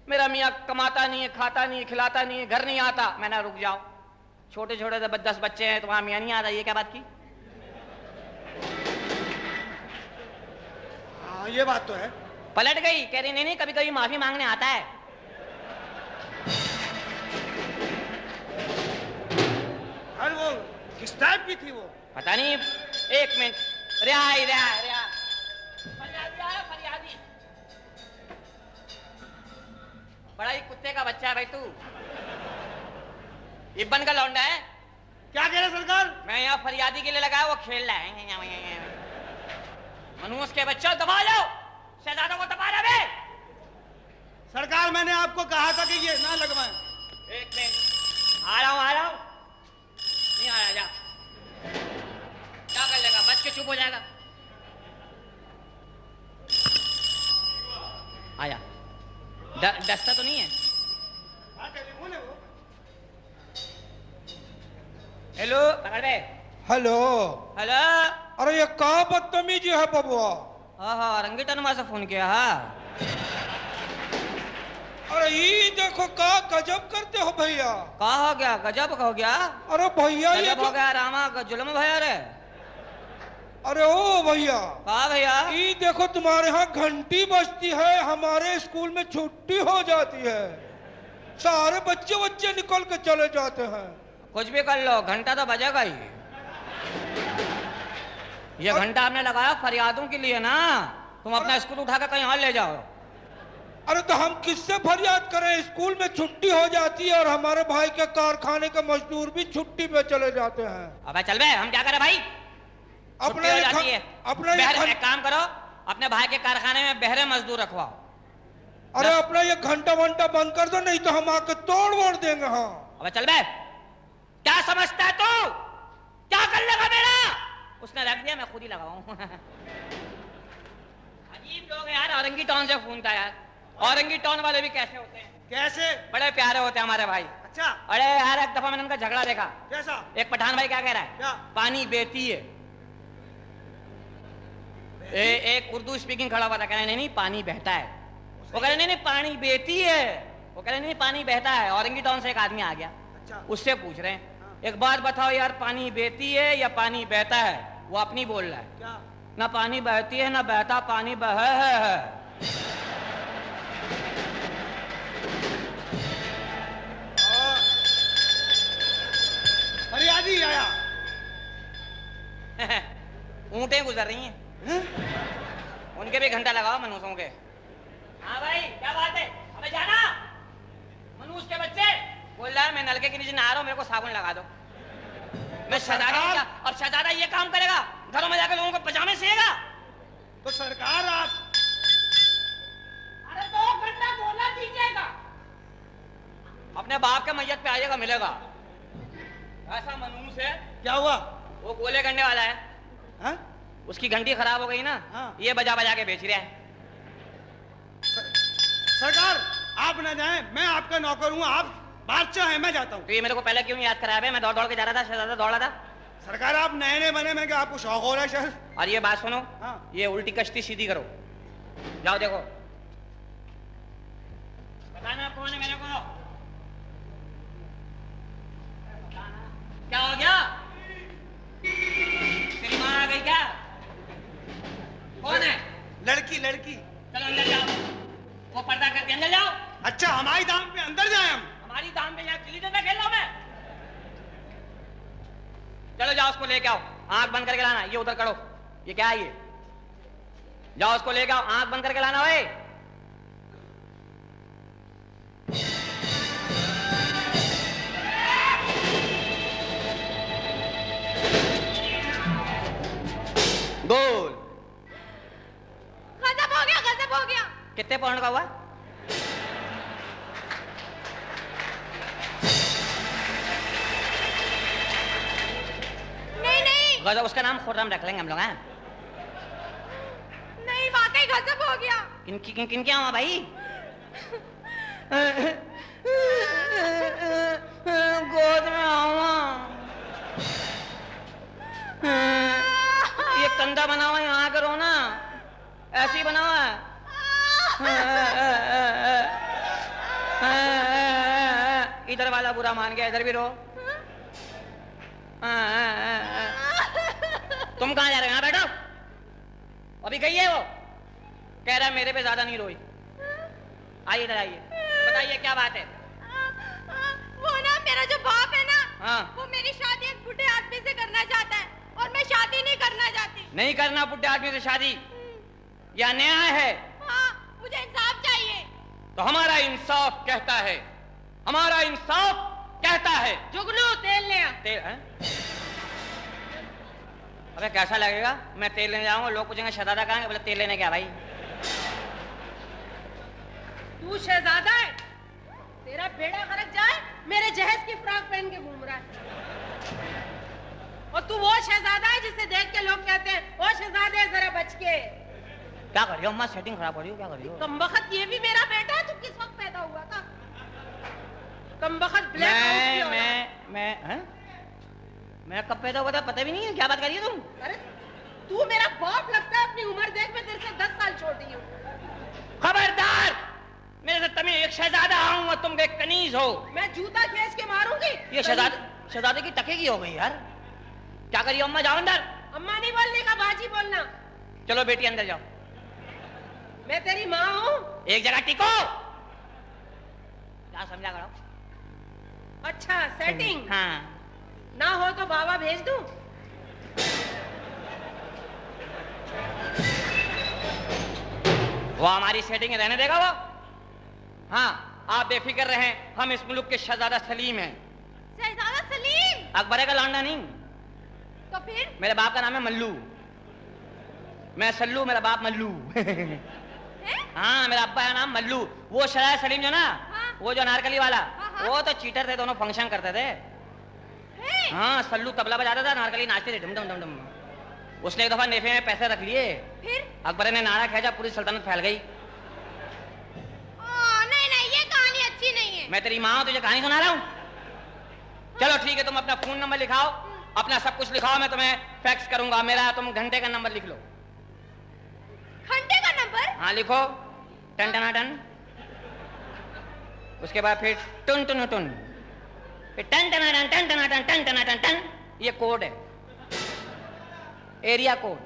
मेरा मियाँ कमाता नहीं है, खाता नहीं है, खिलाता नहीं है, घर नहीं आता। मैंने रुक जाओ, छोटे छोटे 10 बच्चे हैं, तुम्हारा मियाँ नहीं आता, ये क्या बात की? हाँ ये बात तो है। पलट गई, कह रही नहीं कभी कभी माफी मांगने आता है। अरे वो किस टाइप की थी वो? पता नहीं, 1 मिनट। फरियादी आया, फरियादी। बड़ा ही कुत्ते का बच्चा है भाई तू, इब्बन का लौंडा है। क्या कह रहे सरकार? मैं यहाँ फरियादी के लिए लगाया, वो खेल रहा है। मनूस के बच्चों दबा जाओ, शहजादों को दबा रहे। सरकार मैंने आपको कहा था कि ये ना लगवाएं। 1 मिनट, आ रहा हूँ। नहीं आया, जा क्या कर लेगा, बच के चुप हो जाएगा। आया, डसता तो नहीं है? हाँ टेलीफोन है वो। हेलो, पकड़ बे। हेलो। हेलो, अरे ये क्या बदतमीजी है बबुआ? हाँ रंगीटनवा से फोन किया हाँ। अरे ये देखो का गजब करते हो भैया। का हो गया गजब हो गया। अरे भैया ये गजब हो गया रामा जुल्म भैया रे। अरे ओ भैया का भैया ये देखो तुम्हारे यहाँ घंटी बजती है, हमारे स्कूल में छुट्टी हो जाती है, सारे बच्चे निकल के चले जाते हैं। कुछ भी कर लो घंटा तो बजेगा ही। ये घंटा आपने लगाया फरियादों के लिए ना, तुम अपना स्कूल उठा कर कहीं और ले जाओ। अरे तो हम किससे फरियाद करें, स्कूल में छुट्टी हो जाती है और हमारे भाई के कारखाने के मजदूर भी छुट्टी पे चले जाते हैं। अबे चल बे हम क्या करें भाई, अपना हो जाती है। एक काम करो अपने भाई के कारखाने में बहरे मजदूर रखवाओ। अरे अपना ये घंटा वंटा बंद कर दो, नहीं तो हम आके तोड़ वोड़ देंगे। हाँ अबे चल बे, क्या समझता है तू, क्या कर लेगा मेरा? उसने रख दिया मैं खुद ही लगाऊं। अजीब लोग हैं यार, औरंगी टाउन से फोन था यार। औरंगी टाउन वाले भी कैसे होते हैं, कैसे? बड़े प्यारे होते हैं हमारे भाई। अच्छा अरे यार एक दफा मैंने उनका झगड़ा देखा। कैसा? एक पठान भाई क्या कह रहा है, क्या? पानी बेहती है। एक उर्दू स्पीकिंग खड़ा हुआ था, कह रहे नहीं पानी बहता है। वो कह रहे नहीं पानी बेहती है। वो कह रहे नहीं पानी बहता है। औरंगी टाउन से एक आदमी आ गया, अच्छा उससे पूछ रहे हैं एक बात बताओ यार, पानी बेहती है या पानी बहता है? वो अपनी बोल रहा है, क्या? ना पानी बहती है ना बहता पानी बह है। फरियादी आया। ऊंटें गुजर रही हैं, उनके भी घंटा लगाओ मनुष्यों के। हाँ भाई क्या बात है? अबे जाना मनुष्य के बच्चे बोल रहा है मैं नलके के नीचे नहा रहा हूँ, मेरे को साबुन लगा दो। मैं शहजादा हूं क्या? और शहजादा ये काम करेगा, घरों में जाकर लोगों को पजामे सिएगा? तो सरकार आप अरे 2 घंटा बोला दीजिएगा। अपने बाप के मैयत पे आइएगा मिलेगा। ऐसा मनुष्य है। क्या हुआ? वो गोले करने वाला है। हा? उसकी घंटी खराब हो गई ना, हाँ। ये बजा बजा के बेच रहा है। सरकार आप ना जाएं, मैं आपका नौकर हूँ, आप बादशाह हैं, मैं जाता हूँ। तो ये मेरे को पहले क्यों याद कराया बे? मैं दौड़ दौड़ के जा रहा था, शहजादा दौड़ा था। सरकार आप नए नए बने, मैं क्या आपको शौक हो रहा है शायद? और ये बात सुनो, हाँ। ये उल्टी कश्ती सीधी करो, जाओ देखो। बताना कौन है मेरे को? क्या हो गया? तेरी माँ आ गई क्या? कौन है? लड़की लड़की। चलो अंदर जाओ, वो पर्दा करके अंदर जाओ। अच्छा हमारी दाम पे अंदर जाए हम? हमारी दाम पे यहाँ चिल्ली डंडा खेल रहा हूं मैं। चलो जाओ उसको लेके आओ, आंख बंद करके लाना। ये उधर करो, ये क्या है ये? जाओ उसको लेके आओ, आंख बंद करके लाना। भाई गोल। गजब हो गया, गजब हो गया। कितने पाउंड का हुआ? नहीं नहीं गजब, उसका नाम खुर्रम रख लेंगे हम लोग। हैं नहीं, वाकई गजब हो गया। किन क्या हुआ भाई? गोद में आवा, ये कंधा बना हुआ है, यहाँ करो ना, ऐसे ही बना हुआ है। इधर वाला बुरा मान गया, इधर भी रो। तुम कहाँ जा रहे हो? यहाँ बैठो। अभी गई है वो, कह रहा है मेरे पे ज्यादा नहीं रोई। आइए इधर आइए, बताइए क्या बात है? वो ना मेरा जो बाप है ना, हाँ। वो मेरी शादी एक बूढ़े आदमी से करना चाहता है और मैं शादी नहीं करना चाहती। नहीं करना बुढ़े आदमी से शादी, या न्याय है? हाँ, मुझे इंसाफ चाहिए। तो हमारा इंसाफ कहता है, हमारा इंसाफ कहता है। जुगनू तेल ले आ। तेल है? अबे कैसा लगेगा? मैं तेल लेने जाऊंगा, लोग पूछेंगे शहजादा कहाँ है? बोले तेल लेने क्या भाई? तू शहजादा है, तेरा बेड़ा गरक जाए, मेरे जहेज की फ्रॉक पहन के घूम रहा है। और तू वो शहजादा है जिसे देख के लोग कहते हैं वो शहजादे जरा बच के। क्या कर रही हो अम्मा? सेटिंग खराब हो रही हो, क्या कर रही हो? कमबख्त ये भी मेरा बेटा है। तू किस वक्त पैदा हुआ था? कमबख्त ब्लैक आउट मैं कब पैदा हुआ था पता भी नहीं है। क्या बात कर रही हो तुम? अरे तू मेरा बाप लगता है, अपनी उम्र देख, मैं तेरे से 10 साल छोटी हूँ। खबरदार, मेरे से तभी एक शहजादा हूँ और तुम एक कनीज हो। मैं जूता खींच के मारूंगी। ये शहजादे की टकेगी हो गई यार। क्या करिए अम्मा, जाओ अंदर। अम्मा नहीं बोलने का, बाजी बोलना। चलो बेटी अंदर जाओ। मैं तेरी माँ हूँ। एक जगह टिको। क्या समझा करो? अच्छा सेटिंग। हाँ। ना हो तो बाबा भेज दूं। वो हमारी सेटिंग रहने देगा वो? हाँ, आप बेफिक्र रहें, हम इस मुल्क के शहजादा सलीम हैं। शहजादा सलीम? अकबर का लौंडा नहीं। तो फिर? मेरे बाप का नाम है मल्लू। मैं सल्लू, मेरा बाप मल्लू। हाँ, मेरा अब्बा का नाम मल्लू। वो शहजादा सलीम जो ना, हाँ? वो जो नारकली वाला, हाँ। वो तो चीटर थे, दोनों फंक्शन करते थे। हाँ, सल्लू तबला बजाता था, नारकली नाचते थे, डम डम डम डम। उसने एक दफा नेफे में पैसे रख लिए। फिर? अकबर ने नारा खींचा, पूरी सल्तनत फैल गई। नहीं नहीं, ये कहानी अच्छी नहीं है। मैं तेरी माँ हूँ, तुझे कहानी सुना रहा हूँ। चलो ठीक है, तुम अपना फोन नंबर लिखाओ, अपना सब कुछ लिखाओ, मैं तुम्हें फैक्स करूंगा। मेरा तुम घंटे का नंबर लिख लो। घंटे का नंबर? हाँ लिखो, टन टना टन। उसके बाद फिर टुन टुन टुन, फिर टन टना टन, टन टना टन, टन टना टन टन। ये कोड है, एरिया कोड।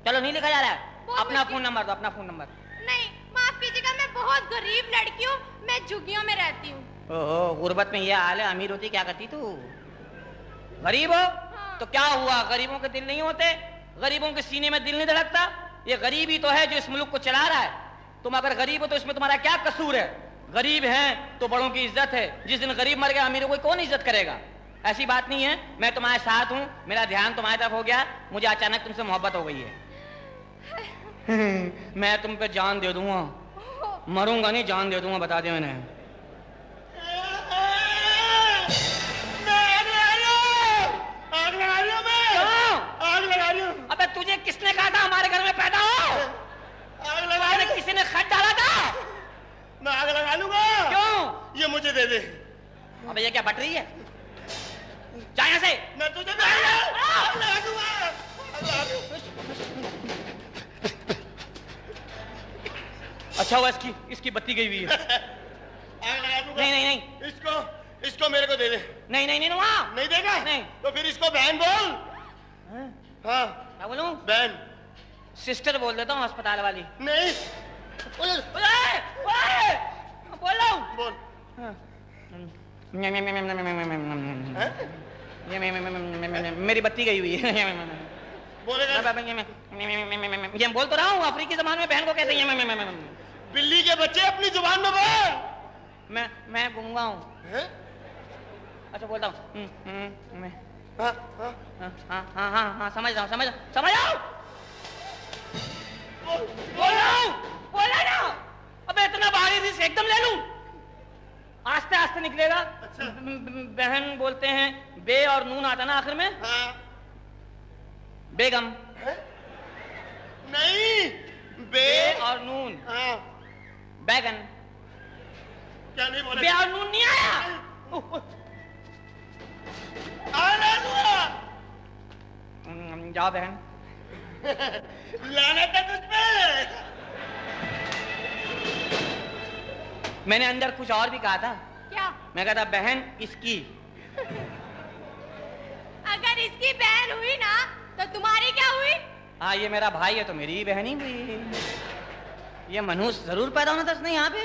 चलो नहीं लिखा जा रहा है, अपना फोन नंबर दो, अपना फोन नंबर। नहीं, माफ कीजिएगा, मैं बहुत गरीब लड़की हूँ, मैं झुग्गियों में रहती हूँ। ओहो, गुर्बत में ये हाल है, अमीर होती क्या करती तू? गरीब हो? तो क्या हुआ, गरीबों के दिल नहीं होते? गरीबों के सीने में दिल नहीं धड़कता? ये गरीब ही तो है जो इस मुल्क को चला रहा है। तुम अगर गरीब हो तो इसमें तुम्हारा क्या कसूर है? गरीब हैं तो बड़ों की इज्जत है, जिस दिन गरीब मर गया अमीरों को कौन इज्जत करेगा? ऐसी बात नहीं है, मैं तुम्हारे साथ हूँ, मेरा ध्यान तुम्हारी तरफ हो गया, मुझे अचानक तुमसे मोहब्बत हो गई है। मैं तुम पे जान दे दूंगा, मरूंगा नहीं, जान दे दूंगा, बता दिया मैंने। अबे तुझे किसने कहा था हमारे घर में पैदा हो? आग लगा दे। किसी ने खत डाला था? मैं आग लगा लूंगा। क्यों? ये मुझे दे दे। अबे ये क्या बट रही है? जा यहाँ से। मैं तुझे आग लगा दूंगा। अच्छा हुआ इसकी बत्ती गई हुई है। आग लगा दूंगा। नहीं नहीं नहीं, इसको मेरे को दे दे। नहीं नहीं नहीं, वहाँ नहीं देगा? नहीं। तो फिर इसको बहन बोल। हाँ क्या बोलूं? बहन। सिस्टर बोल देता हूँ, अस्पताल वाली। नहीं ओए, ओए, बोल रहा हूँ। बोल। ये मेरी बत्ती गई हुई है। बोलेगा। ये बोल तो रहा हूँ, अफ्रीकी जबान में बहन को कहते हैं। बिल्ली के बच्चे अपनी जुबान में बोल। मैं गूंगा हूँ। अच्छा बोलता हूँ। हाँ हाँ समझ रहा हूँ, समझ रहा हूँ। बोल रहा ना। अबे इतना भारी से एकदम ले लूं? आस्ते आस्ते निकलेगा। अच्छा। बहन बोलते हैं, बे और नून आता ना आखिर में। हाँ। बेगम। नहीं, बे और नून। हाँ। बैगन। क्या नहीं बोले? बे और नून नहीं आया। जाओ बहन। लानत है तुझ पे। मैंने अंदर कुछ और भी कहा था। क्या? मैं कहा था बहन इसकी। अगर इसकी बहन हुई ना तो तुम्हारी क्या हुई? हाँ, ये मेरा भाई है तो मेरी बहन ही हुई। ये मनुष्य जरूर पैदा होना था यहाँ पे।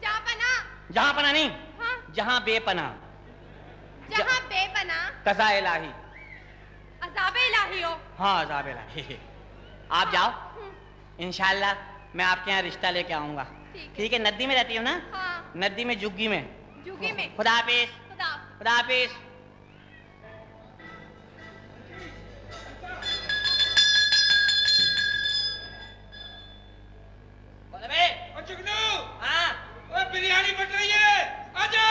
जहाँ पना। जहाँ पना नहीं। हाँ? जहाँ बेपना। जहाँ बेपना। कज़ा इलाही। अज़ाब इलाही हो। हाँ, अज़ाब इलाही। आप जाओ, इंशाल्लाह मैं आपके यहाँ रिश्ता लेके आऊंगा। ठीक है, नदी में रहती हूँ ना? हाँ। नदी में, जुग्गी में। जुगी में। खुदा हाफिज। खुदा हाफिज। हाँ, बिरयानी बन रही है, आजा।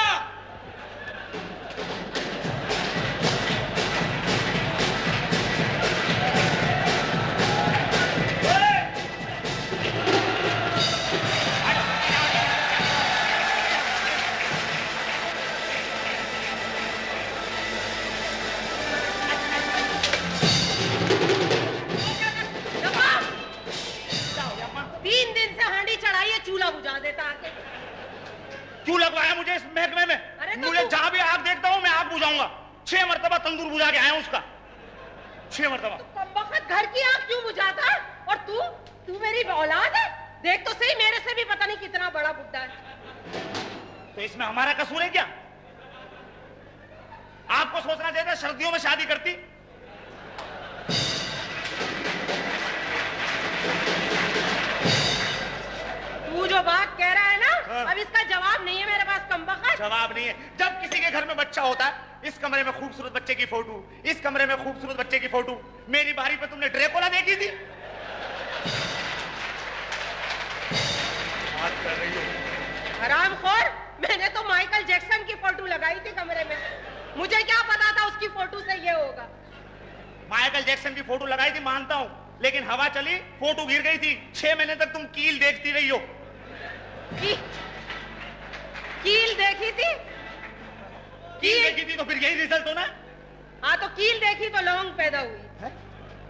दिया बुझा देता आके। क्यों लगवाया मुझे इस महकमे में? अरे तो मुझे तू- जहां भी आग देखता हूँ मैं आग बुझाऊंगा। 6 मरतबा तंदूर बुझा के आया हूं उसका, 6 मरतबा। कमबख्त घर की आग क्यों बुझाता है? और तू मेरी औलाद है? देख तो सही, मेरे से भी पता नहीं कितना बड़ा बुड्ढा है। तो इसमें हमारा कसूर है क्या? आपको सोचना चाहिए था सर्दियों में शादी करती। तू जो बात कह रहा है ना, हाँ। अब इसका जवाब नहीं है मेरे पास कमबख्त। जवाब नहीं है। जब किसी के घर में बच्चा होता है, इस कमरे में खूबसूरत बच्चे की फोटो, इस कमरे में खूबसूरत बच्चे की फोटो। मेरी बारी पे तुमने ड्रेकोला देखी थी? बात कर रही हो हरामखोर, मैंने तो माइकल जैक्सन की फोटो लगाई थी कमरे में। मुझे क्या पता था उसकी फोटो से ये होगा। माइकल जैक्सन की फोटो लगाई थी मानता हूं, लेकिन हवा चली फोटो गिर गई थी। 6 महीने तक तुम कील देखती रही हो। कील देखी थी? कील देखी थी तो फिर यही रिजल्ट होना। हाँ तो कील देखी तो लौंग पैदा हुई।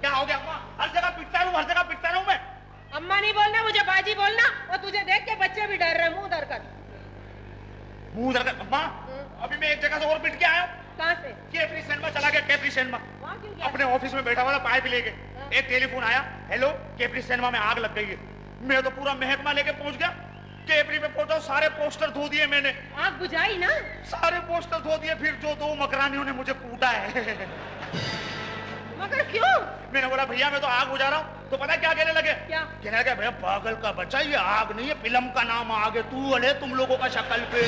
क्या हो गया अम्मा? हर जगह पिटता रहूं, हर जगह पिटता रहूं मैं। अम्मा नहीं बोलना, मुझे बाजी बोलना। और तुझे देख के बच्चे भी डर रहे, मुंह धर कर। मुंह धर कर। अम्मा अभी मैं एक जगह से और पिट के आया हूं। कहाँ से? कैप्री सिनेमा चला गया, कैप्री सिनेमा। वहाँ क्यों गया? अपने ऑफिस में बैठा वाला पाइप लेके एक टेलीफोन आया, हेलो कैप्री सिनेमा में आग लग गई है। मैं तो पूरा महकमा लेके पहुंच गया। कैप्री पे पहुंचा, सारे पोस्टर धो दिए मैंने। आग बुझाई ना? सारे पोस्टर धो दिए। फिर जो 2 मकरानियों ने मुझे कूटा है। मगर क्यों? मैंने बोला भैया मैं तो आग बुझा रहा हूँ, तो पता क्या कहने लगे? क्या? कहने लगे भैया पागल का बच्चा, ये आग नहीं है, फिल्म का नाम आग है। तू अले तुम लोगों का शक्ल पे।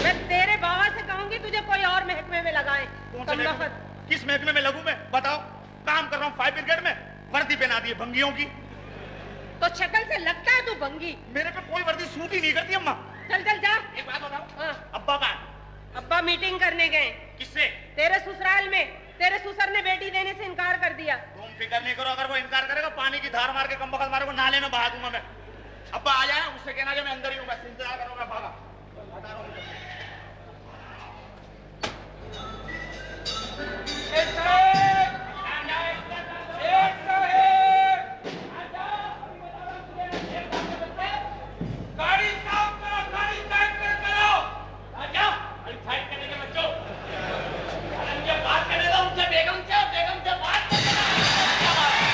मैं तेरे बाबा से कहूंगी तुझे कोई और महकमे में लगाए। कौन से महकमे? किस महकमे में लगूं मैं? बताओ। काम कर रहा हूँ 5 ब्रिगेड में, वर्दी पहना दी है भंगियों की। तो शक्ल से लगता है तू भंगी। मेरे पे कोई वर्दी सूट ही नहीं करती अम्मा। चल चल जा। एक बात बताओ, हाँ। अब्बा का अब्बा मीटिंग करने गए किससे? तेरे ससुराल में। तेरे ससुर ने बेटी देने से इनकार कर दिया। तुम फिक्र नहीं करो, अगर वो इनकार करेगा पानी की धार मार के कमबख्त मारे को नाले में बहा दूंगा मैं। अब्बा आ जाए, उससे कहना कि मैं अंदर ही हूँ, बस इंतजार करूंगा। भागा बता रहा हूँ। गाड़ी साफ करो, गाड़ी साइड पे करो। क्या? गाड़ी साइड करने के बच्चों। ये बात करने दो उनसे, बेगम से बात करने दो।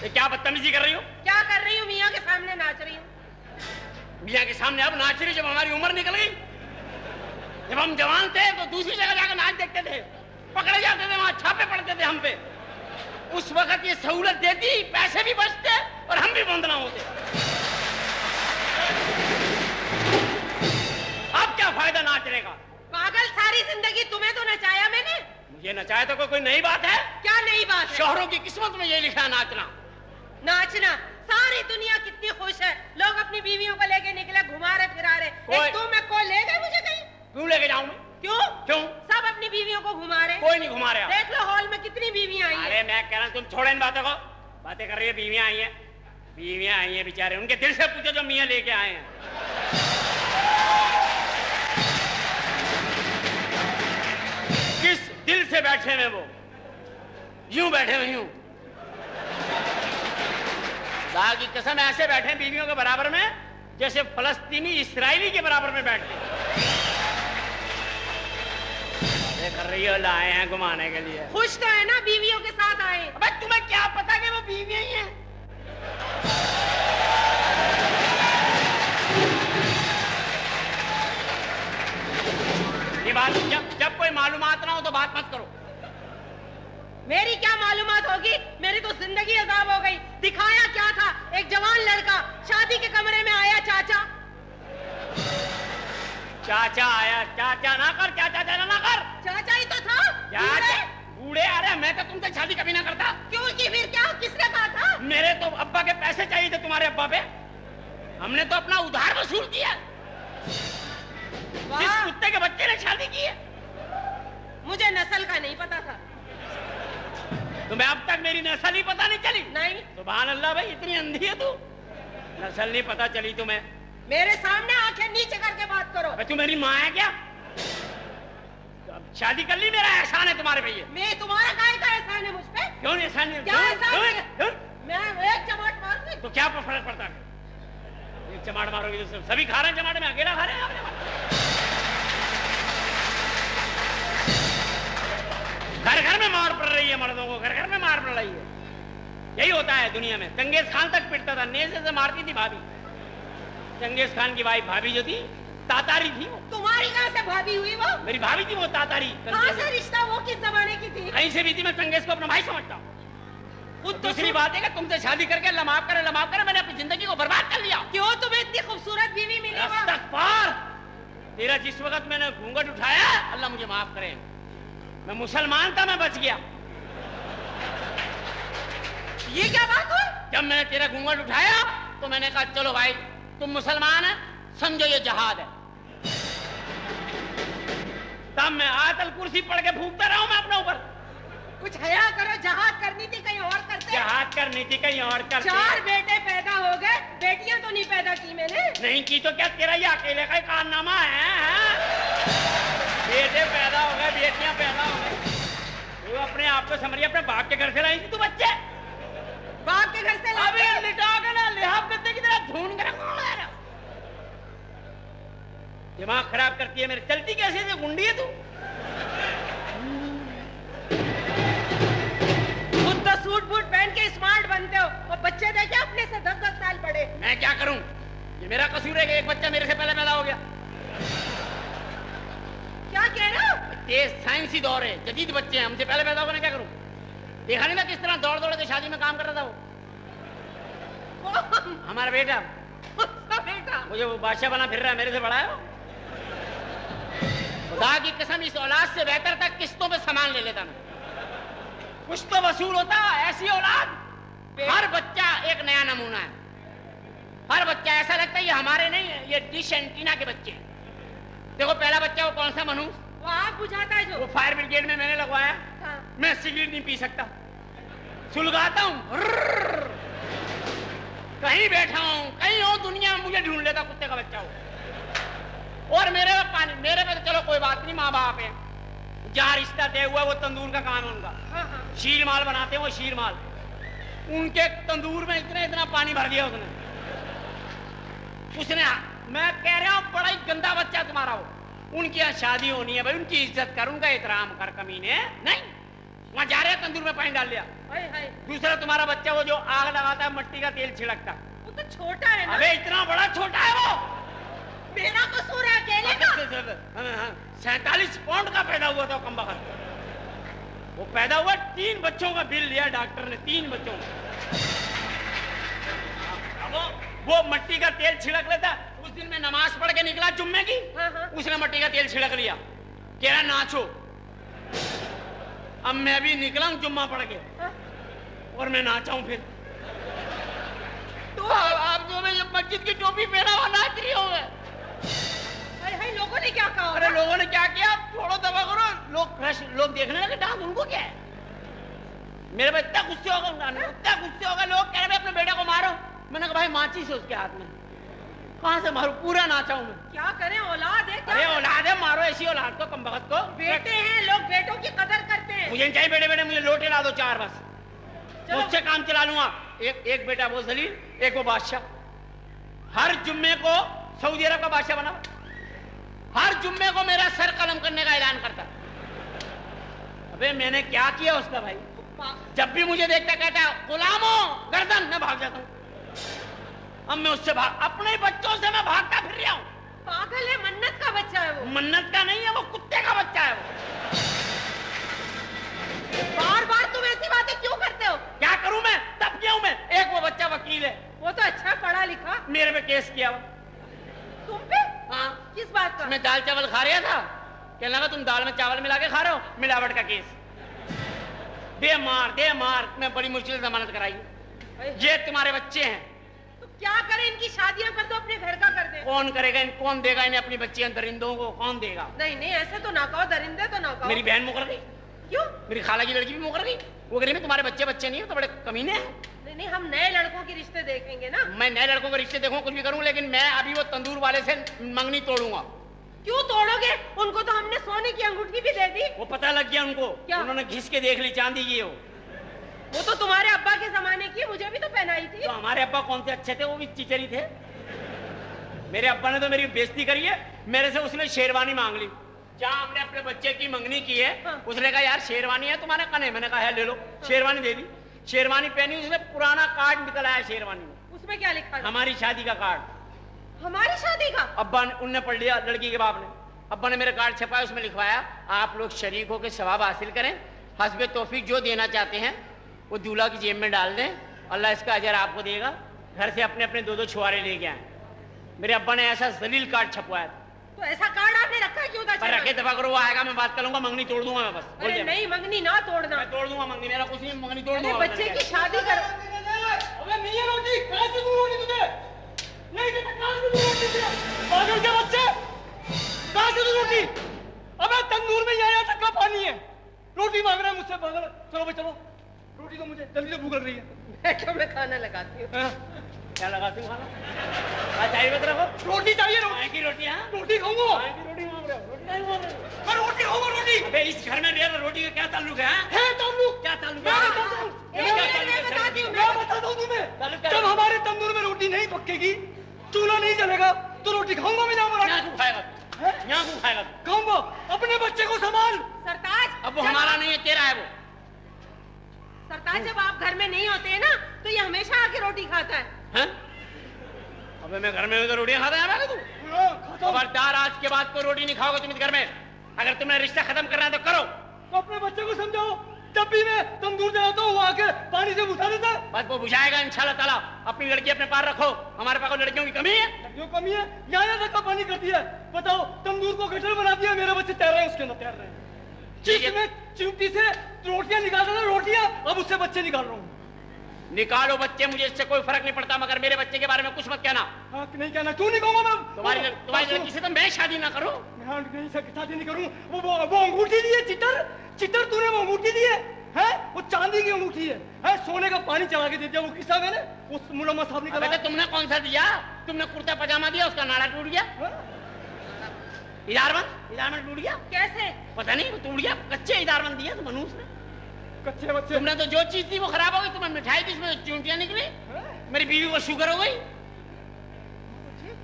ये क्या बदतमीजी कर रही हो? क्या कर रही हूँ? मियाँ के सामने नाच रही हूँ। मियाँ के सामने अब नाच रही, जब हमारी उम्र निकल गई। जब हम जवान थे तो दूसरी जगह जाकर नाच देखते थे, पकड़े जाते थे, वहां छापे पड़ते थे हम पे। उस वक्त ये सहूलत देती, पैसे भी बचते और हम भी बंद ना होते। अब क्या फायदा नाचने का? पागल, सारी जिंदगी तुम्हें तो नचाया मैंने। मुझे नचाए तो कोई नई बात है? क्या नई बात है? शोहरों की किस्मत में ये लिखा है नाचना। नाचना। सारी दुनिया कितनी खुश है, लोग अपनी बीवियों को लेके निकले, घुमा रहे फिरा रहे। एक तू मैं को ले गए मुझे कहीं? क्यों लेके जाऊं मैं? क्यों? क्यों? सब अपनी बीवियों को घुमा रहे। कोई नहीं घुमा रहा। देख लो हॉल में कितनी बीवियां आई अरे हैं। मैं कह रहा हूं, तुम छोड़ो इन बातों को। बातें कर रही है, बीवियां आई हैं। बीवियां आई हैं बेचारे, उनके दिल से पूछो जो मियाँ लेके आए हैं। किस दिल से बैठे हैं वो? यूं बैठे हुए यूं। खुदा की कसम ऐसे बैठे हैं बीवियों के बराबर में, जैसे फलस्तीनी इस्राएली के बराबर में बैठते हैं। बातें कर रही हो, लाए हैं घुमाने के लिए। खुश तो है ना, बीवियों के साथ आए। अबे तुम्हें क्या पता कि वो बीवियां ही हैं? ये बात जब कोई मालूमात ना हो तो बात मत करो। मेरी क्या मालूमात होगी? मेरी तो जिंदगी अजाब हो गई। दिखाया क्या था? एक जवान लड़का शादी के कमरे में आया। चाचा चाचा आया, चाचा ना कर, चाचा ना कर। चाचा ही तो था। चाचा बूढ़े आ रहे, मैं तो तुमसे शादी कभी ना करता। क्यों की? फिर क्या? किसने कहा था? मेरे तो अब्बा के पैसे चाहिए थे तुम्हारे अब्बा पे। हमने तो अपना उधार वसूल किया। जिस कुत्ते के बच्चे ने शादी की है। मुझे नस्ल का नहीं पता था। तुम्हें अब तक मेरी नस्ल ही पता नहीं चली? नहीं। सुभान अल्लाह भाई, इतनी अंधी है तू, नस्ल नहीं पता चली तुम्हें? मेरे सामने आंखें नीचे करके बात करो। तू मेरी माँ है क्या? अब शादी कर ली, मेरा एहसान है तुम्हारे पे। मैं तुम्हारा काहे का एहसान है मुझ पे? क्यों एहसान है? क्या एहसान है? मैं एक चमाट मार दूं तो क्या फर्क पड़ता है? एक चमाट मारोगी तो सभी खा रहे हैं चमाट, में अकेला खा रहे हैं आप? घर घर में मार पड़ रही है मर्दों को, घर घर में मार पड़ रही है। यही होता है दुनिया में। चंगेज खान तक पिटता था, नेज़े से मारती थी भाभी। चंगेज खान की वाइफ भाभी जो थी तातारी थी। वो तुम्हारी कहां से भाभी हुई? वो मेरी भाभी थी, वो तातारी। कहां से रिश्ता? वो किस जमाने की थी? कहीं से भी थी। मैं चंगेज को अपना भाई समझता हूँ। दूसरी बात है कि तुमसे शादी करके अल्लाह माफ करे मैंने अपनी जिंदगी को बर्बाद कर लिया। क्यों? तुम्हें इतनी खूबसूरत बीवी मिली? इस्तग़फ़ार। तेरा जिस वक्त मैंने घूंघट उठाया, अल्लाह मुझे माफ करे, मैं मुसलमान था, मैं बच गया। ये क्या बात हुई? जब मैंने तेरा घूंघट उठाया तो मैंने कहा चलो भाई तुम मुसलमान है, समझो ये जहाद है। तब मैं आयतल कुर्सी पढ़ के फूंकता रहा हूं मैं अपने ऊपर। कुछ हया करो, जहाद करनी थी कहीं और करते। जहाद करनी थी कहीं और करते। 4 बेटे पैदा हो गए, बेटियां तो नहीं पैदा की मैंने। नहीं की तो क्या तेरा ये अकेले का ही कारनामा है? बेटे पैदा हो गए, बेटियां पैदा हो गई, तू अपने आप को समझिए अपने बाप के घर से लाई थी तू बच्चे। बाप के घर से अबे लिटा के ना लिहाफ करते की तरह ढूंढ कर दिमाग खराब करती है मेरे। चलती कैसे से गुंडी है तू? खुद तो सूट बूट पहन के स्मार्ट बनते हो और बच्चे देखे अपने से 10-10 साल बड़े। मैं क्या करूं? ये मेरा कसूर है कि एक बच्चा मेरे से पहले पैदा हो गया। क्या कह रहे हो? तेज साइंसी दौर है, जदीद बच्चे हैं, हमसे पहले पैदा हो गए, क्या करूं? देखा नहीं ना किस तरह दौड़ दौड़ के शादी में काम कर रहा था वो? हमारा बेटा। बेटा मुझे वो बादशाह बना फिर रहा है, मेरे से बड़ा है वो। खुदा की कसम इस औलाद से बेहतर तक किस्तों पे सामान ले लेता मैं। कुछ तो वसूल होता। ऐसी औलाद, हर बच्चा एक नया नमूना है। हर बच्चा ऐसा लगता है ये हमारे नहीं है, ये डिश एंटीना के बच्चे हैं। देखो पहला बच्चा वो कौन सा मनूस, वो आग बुझाता है जो, वो फायर ब्रिगेड में मैंने लगवाया। हाँ। मैं सिगरेट नहीं पी सकता, सुलगाता हूँ, कहीं बैठा हूँ कहीं हो दुनिया में मुझे ढूंढ लेता कुत्ते का बच्चा हो। और मेरे पे तो चलो कोई बात नहीं, माँ बाप है, जहाँ रिश्ता तय हुआ वो तंदूर का काम है उनका। हाँ, हाँ। शीर माल बनाते हैं वो, शीर माल। उनके तंदूर में इतना पानी भर दिया उसने। मैं कह रहा हूँ बड़ा ही गंदा बच्चा तुम्हारा हो। उनकी यहाँ शादी होनी है भाई, उनकी इज्जत कर, उनका एहतराम कर। कमीने नहीं, वहां जा रहे तंदूर में पानी डाल लिया। दूसरा तुम्हारा बच्चा वो जो आग लगाता है, मट्टी का तेल छिड़कता, वो तो छोटा है ना। अबे इतना बड़ा छोटा है वो। मेरा कसूर है अकेले का। 47 पाउंड का पैदा हुआ था कमबख्त। वो पैदा हुआ, 3 बच्चों का बिल लिया डॉक्टर ने, 3 बच्चों का। वो मट्टी का तेल छिड़क लेता। उस दिन मैं नमाज पढ़ के निकला जुम्मे की, उसने मट्टी का तेल छिड़क लिया, कह रहा नाचो। अब मैं भी निकला हूं जुम्मा पढ़ के, और मैं नाचा हूं फिर। तो आप जो मैं मस्जिद की टोपी पहना हुआ नाच रही हो। लोगों ने क्या कहा? अरे लोगों ने क्या किया, छोड़ो दबा करो। लोग देखने लगे डांस, उनको क्या है। मेरे पे इतना गुस्से होगा, इतना गुस्से होगा, लोग कह रहे अपने बेटे को मारो। मैंने कहा भाई माची से उसके हाथ में, कहां से मारू, पूरा नाचा हूं मैं। क्या करें, औलाद है। अरे औलाद है, मारो ऐसी औलाद को, कमबख्त को। बेटे हैं, लोग बेटों की कदर करते हैं। मुझे नहीं चाहिए बेटे बेटे, मुझे लोटे ला दो 4 बस, उससे काम चला लूंगा। एक बेटा वो जलील, एक वो बादशाह। हर जुम्मे को सऊदी अरब का बादशाह बना, हर जुम्मे को मेरा सर कलम करने का ऐलान करता। अबे मैंने क्या किया उसका भाई? जब भी मुझे देखता कहता गुलामो गर्दन, मैं भाग जाता हूं। अब मैं उससे अपने बच्चों से मैं भागता फिर रहा हूं। पागल है, मन्नत का बच्चा है वो। मन्नत का नहीं है वो, कुत्ते का बच्चा है वो। बार बार तुम ऐसी बातें क्यों करते हो? क्या करूं मैं, तब क्या हूं मैं। एक वो बच्चा वकील है, वो तो अच्छा पढ़ा लिखा। मेरे पे केस किया वो। तुम पे? हाँ। किस बात का? मैं दाल चावल खा रहा था, कहने लगा तुम दाल में चावल मिला के खा रहे हो, मिलावट का केस। दे मार, मैं बड़ी मुश्किल से जमानत कराई। ये तुम्हारे बच्चे हैं। तो क्या करें, इनकी शादियां कर दो, अपने घर का कर दे। कौन करेगा, कौन देगा इन्हें अपनी बच्चियां दरिंदों को, कौन देगा? नहीं नहीं, ऐसे तो ना कहो, दरिंदे तो ना कहो। मेरी बहन मुकर गई। क्यों? मेरी खाला की लड़की भी मुकर गई। वो कह रही तुम्हारे बच्चे बच्चे नहीं है तो बड़े कमीने हैं। नहीं नहीं, हम नए लड़कों के रिश्ते देखेंगे ना। मैं नए लड़कों के रिश्ते देखूं, कुछ भी करूं, लेकिन मैं अभी वो तंदूर वाले से मंगनी तोड़ूंगा। क्यों तोड़ोगे? उनको तो हमने सोने की अंगूठी भी दे दी। वो पता लग गया उनको, क्या? उन्होंने घिस के देख ली चांदी की। वो तो तुम्हारे अब्बा के जमाने की, मुझे भी तो पहनाई थी। तो हमारे अब्बा कौन से अच्छे थे, वो भी चिचरी थे। मेरे अब्बा ने तो मेरी बेइज्जती करी है। मेरे से उसने शेरवानी मांग ली। जहाँ हमने अपने बच्चे की मंगनी की है, हाँ। उसने कहा यार शेरवानी है तुम्हारे कने, मैंने कहा है ले लो। शेरवानी दे दी, शेरवानी पहनी, उसने पुराना कार्ड निकल आया शेरवानी में। उसमें क्या लिखा था? हमारी शादी का कार्ड। हमारी शादी का? अब्बा ने उनने पढ़ लिया, लड़की के बाप ने। अब्बा ने मेरे कार्ड छपाया, उसमें लिखवाया आप लोग शरीक होकर सवाब हासिल करें, हस्बे तौफीक जो देना चाहते हैं वो दूल्हा की जेब में डाल दें, अल्लाह इसका अजर आपको देगा। घर से अपने अपने 2-2 छुआरे लेके आए। मेरे अब्बा ने ऐसा जलील कार्ड छपवाया। तो ऐसा कार्ड आपने रखा क्यों था? पर रखे दफा करो, वो आएगा मैं बात कर लूंगा, मंगनी तोड़ दूंगा मैं बस। बोल अरे दिया नहीं, मंगनी ना तोड़ना। मैं तोड़ दूंगा मंगनी, मेरा कुछ नहीं, मंगनी तोड़ अरे दूंगा। बच्चे की शादी कर। अबे नहीं है रोटी, कहाँ से दूं रोटी तुझे? नहीं देता, कहाँ से दूं रोटी तुझे? पागल के बच्चे, कहाँ से दूं रोटी? अबे तंदूर में यहाँ तक का पानी है, रोटी मांग रहा है मुझसे पागल। चलो भाई चलो, रोटी तो मुझे जल्दी से भूख लग रही है। बैठो, मैं खाना लगाती हूँ। हाँ, क्या लगाती हूँ खाना? चाहिए बता रखो, रोटी चाहिए, गाय की रोटी। हाँ, रोटी खाऊंगा, गाय की रोटी मांग रहे हो, रोटी नहीं मांग रहे हो। मैं रोटी खाऊंगा, रोटी अबे इस घर में रेल रोटी का क्या ताल्लुक है? हाँ? है ताल्लुक। क्या ताल्लुक मैं है? बताता हूँ, क्या ताल्लुक है? बताती हूँ, मैं बताता हूँ तुम्हें। ताल्लुक क्या जब है? हमारे तंदूर में रोटी नहीं पकेगी, चूल्हा नहीं जलेगा, तो रोटी खाऊंगा मैं यहाँ यहाँ क्यों खाएगा तू? है? यहाँ क्यों खाएगा तू? खाऊंगा। अपने बच्चे को संभाल। सरताज, अब वो हमारा नहीं है, तेरा है वो। सरताज जब आप घर में नहीं होते हैं ना, तो ये हमेशा आके रोटी खाता है। हैं? अबे मैं घर में हूँ तो रोटियां खाता है तू? हाँ, खाता हूँ। खबरदार, आज के बाद कोई रोटी नहीं खाओगे तुम इस घर में। अगर तुमने रिश्ता खत्म करना है तो करो। तो अपने बच्चे को समझाओ, जब भी मैं तंदूर जलाता हूँ वो आके पानी से उठा देता है। बस वो बुझाएगा इंशाल्लाह ताला। अपनी लड़की अपने पार रखो, हमारे पास कोई लड़कियों की कमी है? जो कमी है यहाँ तक का पानी कर दिया है। बताओ, तंदूर को गटर बना दिया, मेरे बच्चे तैर रहे हैं उसके अंदर, तैर रहे हैं। ठीक है। जिसमें चिमटी से रोटियां निकाल रहा था, रोटियां, अब उससे बच्चे निकाल रहा हूँ। निकालो बच्चे, मुझे इससे कोई फर्क नहीं पड़ता, मगर मेरे बच्चे के बारे में कुछ मत कहना। हाँ, नहीं कहना, क्यों नहीं कहूंगा मैं? तुम्हारी लड़की से तो मैं शादी ना करूं। हाँ, नहीं शादी नहीं करूँ। वो अंगूठी दी है, चिटर तूने वो अंगूठी दी है, वो चांदी की अंगूठी है, सोने का पानी चला के दे दिया। वो किस्सा मैंने उस मुलम्मा साहब ने अबे कहा। तो तुमने कौन सा दिया? तुमने कुर्ता पजामा दिया, उसका नाड़ा टूट गया। इदारबंद टूट गया। कैसे? पता नहीं, वो टूट गया। कच्चे इदारबंद दिया तो मनुष्य ने। कच्चे बच्चे। तुमने तो जो चीज थी वो खराब हो गई। तुम्हें मिठाई थी, इसमें चूंटियां निकली। मेरी बीवी को शुगर हो गई।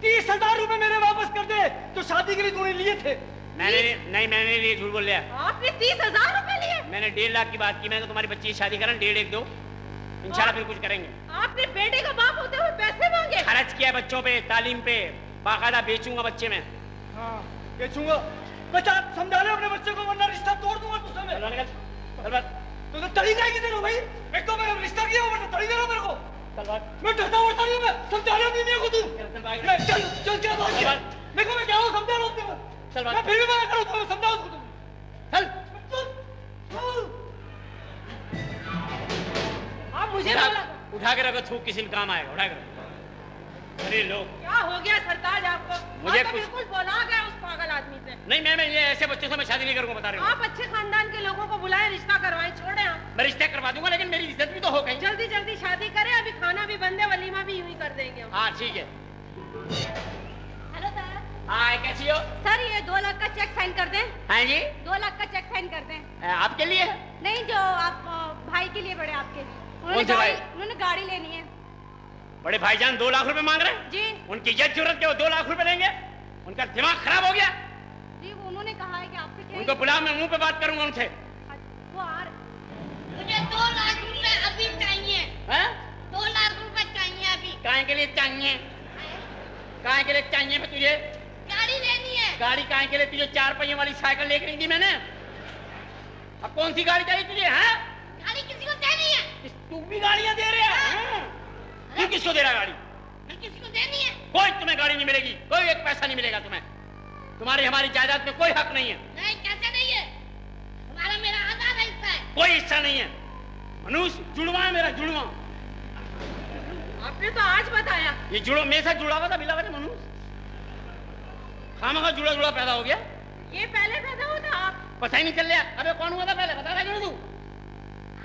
30,000 रुपए मेरे वापस कर दे, जो शादी के लिए तूने लिए थे। मैंने लिए, झूठ बोल लिया। आपने 30,000 रुपए लिए? मैंने 1.5 लाख की बात की। मैंने तो तुम्हारी बच्ची की शादी करा, 1.5-1.2 इंशाल्लाह फिर कुछ करेंगे। आपने बेटे का बाप होते हुए पैसे मांगे? खर्च किया है बच्चों पे, तालीम पे, बाकायदा बेचूंगा बच्चे में। हाँ, बेचूंगा। बच्चा समझा ले अपने बच्चे को, वरना रिश्ता तोड़ दूंगा तुझसे मैं। चल बात, तो तड़ी नहीं कितने हो भाई? एक तो मेरा रिश्ता किया, वरना तड़ी दे रहा मेरे को। चल बात। मैं डरता वरता नहीं हूँ, मैं समझा ले अपनी मियां को तू। चल क्या बात है? मेरे को मैं क्या हूँ, समझा लो अपने को। चल बात। मैं फिर भी मना करूँ तो समझा उसको तुम। चल। आप मुझे बोला। उठा के रखो, थूक किसी काम आएगा। उठा के रखो। अरे लोग, क्या हो गया सरताज आपको? मुझे आप तो कुछ- बिल्कुल बोला गया उस पागल आदमी से। नहीं मैं ये ऐसे बच्चों से मैं शादी नहीं करूंगा, बता रहे हो। आप अच्छे खानदान के लोगों को बुलाएं, रिश्ता करवाएं, छोड़े आप। मैं रिश्ता करवा दूंगा, लेकिन मेरी इज्जत भी तो हो गई। जल्दी जल्दी शादी करें, अभी खाना भी बंद है, वलीमा भी यूं ही कर देंगे हम। हाँ ठीक है। Hello sir. हाँ कैसी हो? सर ये 2 लाख का चेक साइन कर दें। हाँ जी, 2 लाख का चेक साइन कर दें। आपके लिए? नहीं, जो आप भाई के लिए, बड़े आपके लिए। कौन से भाई? उन्होंने गाड़ी लेनी है। बड़े भाईजान 2 लाख रुपए मांग रहे हैं? जी उनकी इज्जत जरूरत के वो 2 लाख रुपए लेंगे? उनका दिमाग खराब हो गया। जी, वो उन्होंने कहा है कि आपसे क्या उनको बुलाओ, मैं मुंह पे बात करूंगा उनसे। वो आ रहे। मुझे 2 लाख रुपए अभी चाहिए। हैं? 2 लाख रुपए चाहिए अभी। काहे के लिए चाहिए? काहे के लिए चाहिए मैं तुझे? गाड़ी लेनी है। गाड़ी काहे के लिए? तुझे 4 पहियों वाली साइकिल लेकर नहीं दी मैंने। अब कौन सी गाड़ी चाहिए तुझे? हैं? गाड़ी किसी को देनी है। तू भी गाड़ियां दे रहे हैं? तू किसको दे रहा है गाड़ी? मैं किसी को देनी है। कोई तुम्हें गाड़ी नहीं मिलेगी, कोई एक पैसा नहीं मिलेगा तुम्हें। तुम्हारी हमारी जायदाद में कोई हक नहीं है। नहीं, कैसे नहीं है? हमारा मेरा आधा हिस्सा है। कोई हिस्सा नहीं है। मनुष्य जुड़वा है मेरा, जुड़वा। आपने फिर तो आज बताया। ये जुड़ो मेरे साथ जुड़ा हुआ था बिला वाले मनुष्य, खामा जुड़ा जुड़ा पैदा हो गया। ये पहले पैदा हुआ था, आप पता ही नहीं चल रहा। अबे कौन हुआ था पहले, बता रहा क्यों तू?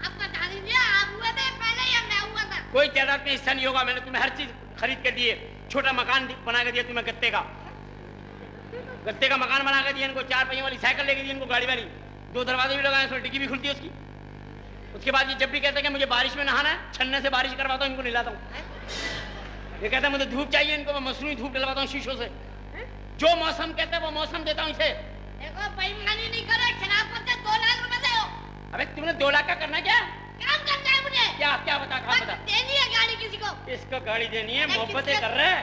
आप बता दीजिए, आप हुए थे पहले या मैं हुआ था? कोई जायदाद में हिस्सा नहीं होगा। मैंने तुम्हें हर चीज खरीद कर दिए, छोटा मकान बना के दिया तुम्हें, गत्ते का मकान बना के दिया इनको, 4 पहियों वाली साइकिल लेके दी इनको, गाड़ी वाली, 2 दरवाजे भी लगाए, उसमें डिग्गी भी खुलती है उसकी। उसके बाद ये जब भी कहते हैं कि मुझे बारिश में नहाना है, छन्ने से बारिश करवाता हूँ, इनको नहलाता हूँ। ये कहता है मुझे धूप चाहिए, इनको मैं मसनूई धूप डलवाता हूँ शीशों से। जो मौसम कहते हैं वो मौसम देता हूँ इसे। देखो बेईमानी नहीं करो, शराब पत्ते 2 लाख रुपए दो। अबे तुमने 2 लाख का करना है क्या? काम करना है मुझे। क्या क्या बता, काम बता। देनी है गाड़ी किसी को। इसको गाड़ी देनी है, मोहब्बतें कर रहा है।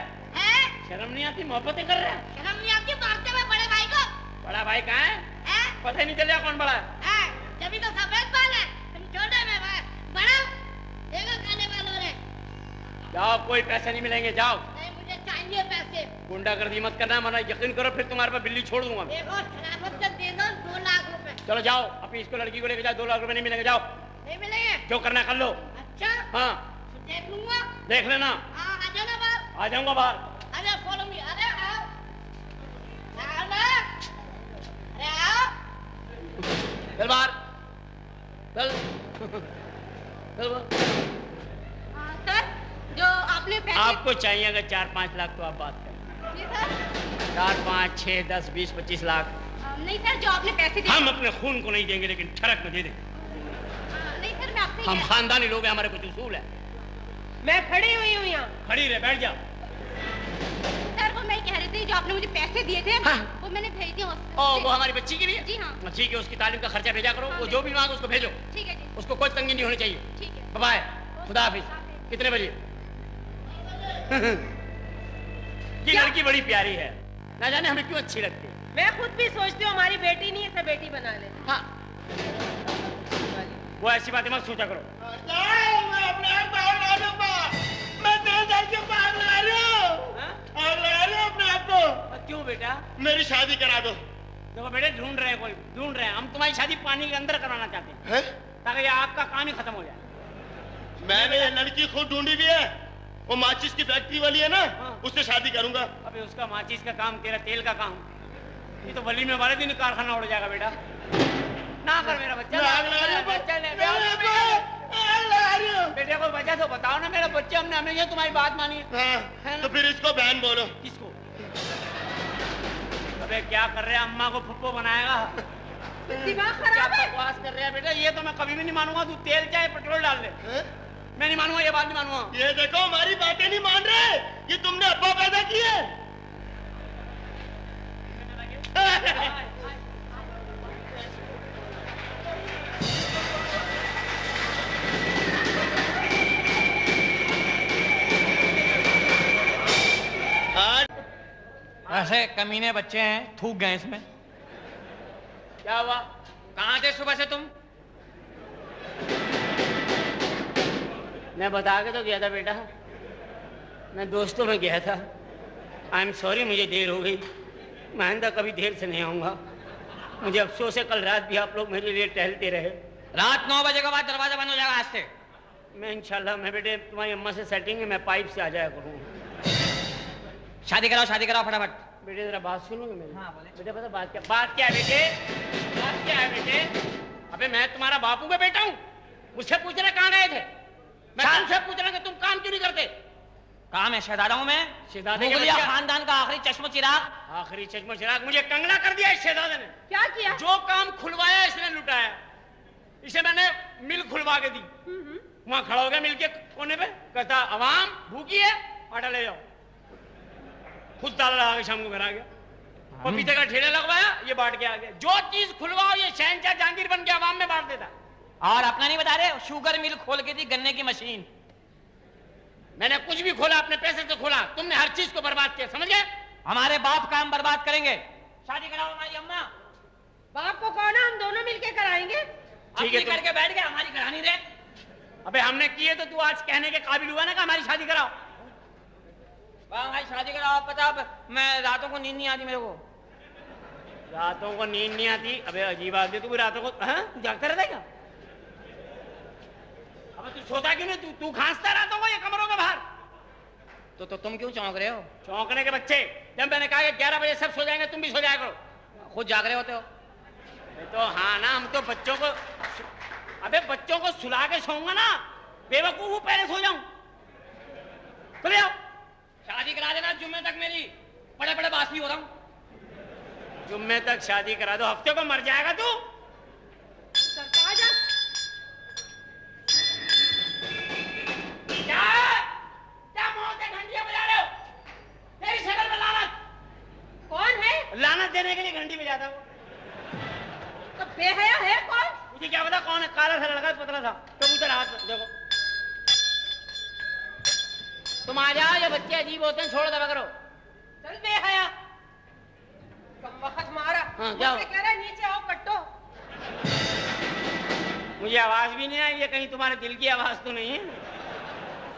शर्म नहीं आती, मोहब्बतें कर रहा है। शर्म नहीं आती मारते हुए बड़े भाई को। बड़ा भाई कहाँ है? पता ही नहीं चल रहा कौन बड़ा है। जब तो सफेद बाल है, तुम छोटे में बड़ा। देखो खाने वालों ने। जाओ, कोई पैसे नहीं मिलेंगे, जाओ। नहीं, मुझे चाहिए पैसे। गुंडागर्दी मत करना, वरना यकीन करो फिर तुम्हारे पर बिल्ली छोड़ दूंगा। देखो शराफत से दे दो 2 लाख रुपए। चलो जाओ, अपनी इसको लड़की को लेके जाओ, 2 लाख रुपए नहीं मिलेंगे, जाओ। नहीं मिलेंगे? जो करना कर लो। अच्छा हाँ देख लूंगा। देख लेना। हाँ आ जाना बाहर। आ जाऊंगा बाहर। अरे फॉलो मी। अरे आओ आओ ना। अरे आओ। चल बाहर, चल चल बाहर। सर जो आपने पैसे आपको चाहिए अगर 4-5 लाख तो आप बात करें। जी सर। 4, 5, 6, 10, 20, 25 लाख नहीं सर, जो आपने पैसे दिए हम अपने खून को नहीं देंगे, लेकिन ठरक में दे देंगे। नहीं सर, मैं आपसे हम खानदानी लोग हैं, हमारे कुछ उसूल है। मैं खड़ी हुई हूँ यहाँ। खड़ी रहे, बैठ जा। सर वो मैं कह रही थी, जो आपने मुझे पैसे दिए थे हाँ। वो मैंने भेज दिए ओ, वो हमारी बच्ची के लिए? जी हाँ। ठीक है, उसकी तालीम का खर्चा भेजा करो। हाँ, वो जो भी मांगे उसको भेजो। ठीक है जी। उसको कोई तंगी नहीं होनी चाहिए। ठीक है। बाय, खुदा हाफिज। कितने बजे? ये लड़की बड़ी प्यारी है, ना जाने हमें क्यों अच्छी लगती है। मैं खुद भी सोचती हूँ हमारी बेटी नहीं, इसे बेटी बना ले। हाँ, वो ऐसी बातें मत सोचा करो। मैं अपने आप बाहर ला दूंगा। मैं 2 साल से बाहर ला रहा हूँ। हाँ? और ला रहा हूँ अपने आप को। क्यों बेटा? मेरी शादी करा दो। देखो बेटे, ढूंढ रहे हैं, कोई ढूंढ रहे हैं। हम तुम्हारी शादी पानी के अंदर कराना चाहते हैं, हैं? ताकि ये आपका काम ही खत्म हो जाए। मैंने ये लड़की खुद ढूंढी भी है, वो माचिस की फैक्ट्री वाली है ना, हाँ। उससे शादी करूंगा। अबे उसका माचिस का काम, तेरा तेल का काम। ये तो वली में वाले दिन कारखाना उड़ जाएगा बेटा। ना कर मेरा बच्चा, बेटे को वजह तो बताओ ना मेरा बच्चा। हमने हमेशा तुम्हारी बात मानी है हाँ, ना? तो फिर इसको बहन बोलो। किसको? अबे क्या कर रहे हैं, अम्मा को फुप्पो बनाएगा? दिमाग क्या खराब है। बकवास कर रहे हैं बेटा, ये तो मैं कभी भी नहीं मानूंगा। तू तेल चाहे पेट्रोल डाल दे, हैं? मैं नहीं मानूंगा, ये बात नहीं मानूंगा। ये देखो हमारी बातें नहीं मान रहे, ये तुमने अब्बा पैदा किए। ऐसे कमीने बच्चे हैं, थूक गए इसमें। क्या हुआ? कहाँ थे सुबह से तुम? मैं बता के तो गया था बेटा, मैं दोस्तों में गया था। आई एम सॉरी, मुझे देर हो गई। मैं आइंदा कभी देर से नहीं आऊँगा। मुझे अफसोस है, कल रात भी आप लोग मेरे लिए टहलते रहे। रात 9 बजे के बाद दरवाजा बंद हो जाएगा आज से। मैं इंशाल्लाह, मैं बेटे तुम्हारी अम्मा से सेटिंग है, मैं पाइप से आ जाया करूँगा। शादी कराओ फटाफट। बेटे जरा बात सुनोगे मेरी? हाँ, बोले। बेटे पता बात क्या है बेटे? बात क्या है बेटे? अबे मैं तुम्हारा बापू का बेटा हूँ, मुझसे पूछ रहे कहाँ गए थे? मैं तुमसे पूछ रहा कि तुम काम क्यों नहीं करते? काम है, शहजादा हूँ मैं, शहजादे के मुगलिया बच्चा। खानदान का आखिरी चश्मो चिराग। आखिरी चश्मो चिराग मुझे कंगना कर दिया इस शहजादे ने। क्या किया? जो काम खुलवाया इसने लुटाया। इसे मैंने मिल खुलवा के दी। वहां खड़ा हो गया मिल के कोने पे, कहता अवाम भूखी है, आटा ले जाओ। खुद ताला लगा के शाम को घर आ गया। पपीते का ठेला लगवाया, ये बांट के आ गया। जो चीज खुलवाओ ये शहनशाह जहांगीर बन के अवाम में बांट देता। और अपना नहीं बता रहे, शुगर मिल खोल के दी, गन्ने की मशीन। मैंने कुछ भी खोला अपने पैसे से खोला, तुमने हर चीज को बर्बाद किया, समझ गए? हमारे बाप काम बर्बाद करेंगे। शादी कराओ हमारी अम्मा। बाप को कौन है, हम दोनों मिलके कराएंगे। ठीक है, अपनी करके बैठ गए, हमारी करानी रहे। अबे हमने किए तो तू आज कहने के काबिल हुआ ना कि हमारी शादी कराओ। भाई शादी कराओ। पता, मैं रातों को नींद नहीं आती मेरे को। रातों को नींद नहीं आती? अबे अजीब आदमी, तू भी रातों को तू जागता रहता है क्या? अबे तू सोता क्यों नहीं? तू खांसता रातों को ये कमरों के बाहर? तो तुम क्यों चौंक रहे हो? चौंकने के बच्चे, जब मैंने कहा कि 11 बजे सब सो जाएंगे, तुम भी सो जाया करो। खुद जाग रहे होते हो? तो हाँ ना, हम तो बच्चों को, अबे बच्चों को सुला के सोऊंगा ना, बेवकूफ हूँ पहले सो जाऊं। चले आओ, शादी करा देना जुम्मे तक मेरी, बड़े बड़े बासी हो रहा हूँ। जुम्मे तक शादी करा दो, हफ्ते को मर जाएगा तू। सरताज क्या क्या मुंह से घंटियां बजा रहे हो? तेरी शक्ल में लानत। कौन है? लानत देने के लिए घंटी बजाता हूँ। तो बेहया है कौन? मुझे क्या पता कौन है, काला सा लड़का पतला था, कबूतर हाथ में देखो। तुम आ जाओ, ये बच्चे अजीब होते हैं, छोड़ दबा करो। चल बेहया, कम वक्त मारा। हाँ, जाओ। मुझसे कह रहा है, नीचे आओ कट्टो। मुझे आवाज भी नहीं आई, ये कहीं तुम्हारे दिल की आवाज तो नहीं है?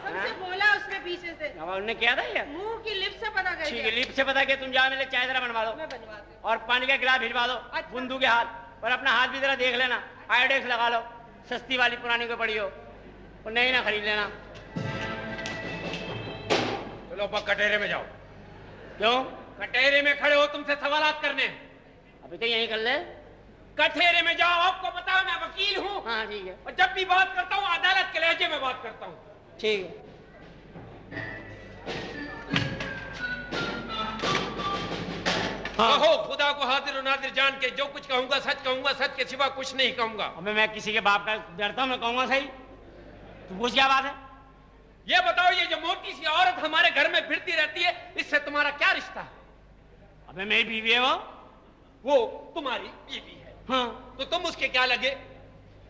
सबसे बोला उसने पीछे से, अब उन्होंने क्या था यार? मुंह की लिप से पता कर ठीक है, लिप से पता किया। तुम जाओ, मेरे चाय जरा बनवा दो मैं बनवाती हूँ। और पानी का गिलास भिजवा दो। अच्छा। बुंदू के हाथ, और अपना हाथ भी जरा देख लेना, आयोडेक्स लगा लो, सस्ती वाली पुरानी को पड़ी हो, और नई ना खरीद लेना। चलो अब कटहरे में जाओ। क्यों? कटहरे में खड़े हो तुमसे सवालात करने। अभी तो यही कर ले। कटहरे में जाओ, आपको बताओ मैं वकील हूँ, हाँ ठीक है, और जब भी बात करता हूँ अदालत के लहजे में बात करता हूँ। ठीक है। कहो, खुदा को हाजिर और नाजिर जान के जो कुछ कहूंगा सच के सिवा कुछ नहीं कहूंगा। अबे मैं किसी के बाप का डरता हूँ? मैं कहूंगा सही। तू पूछ क्या बात है? ये बताओ, ये जो मोटी सी औरत हमारे घर में फिरती रहती है, इससे तुम्हारा क्या रिश्ता है? अबे मेरी बीवी है वो तुम्हारी बीवी है, हाँ, तो तुम उसके क्या लगे?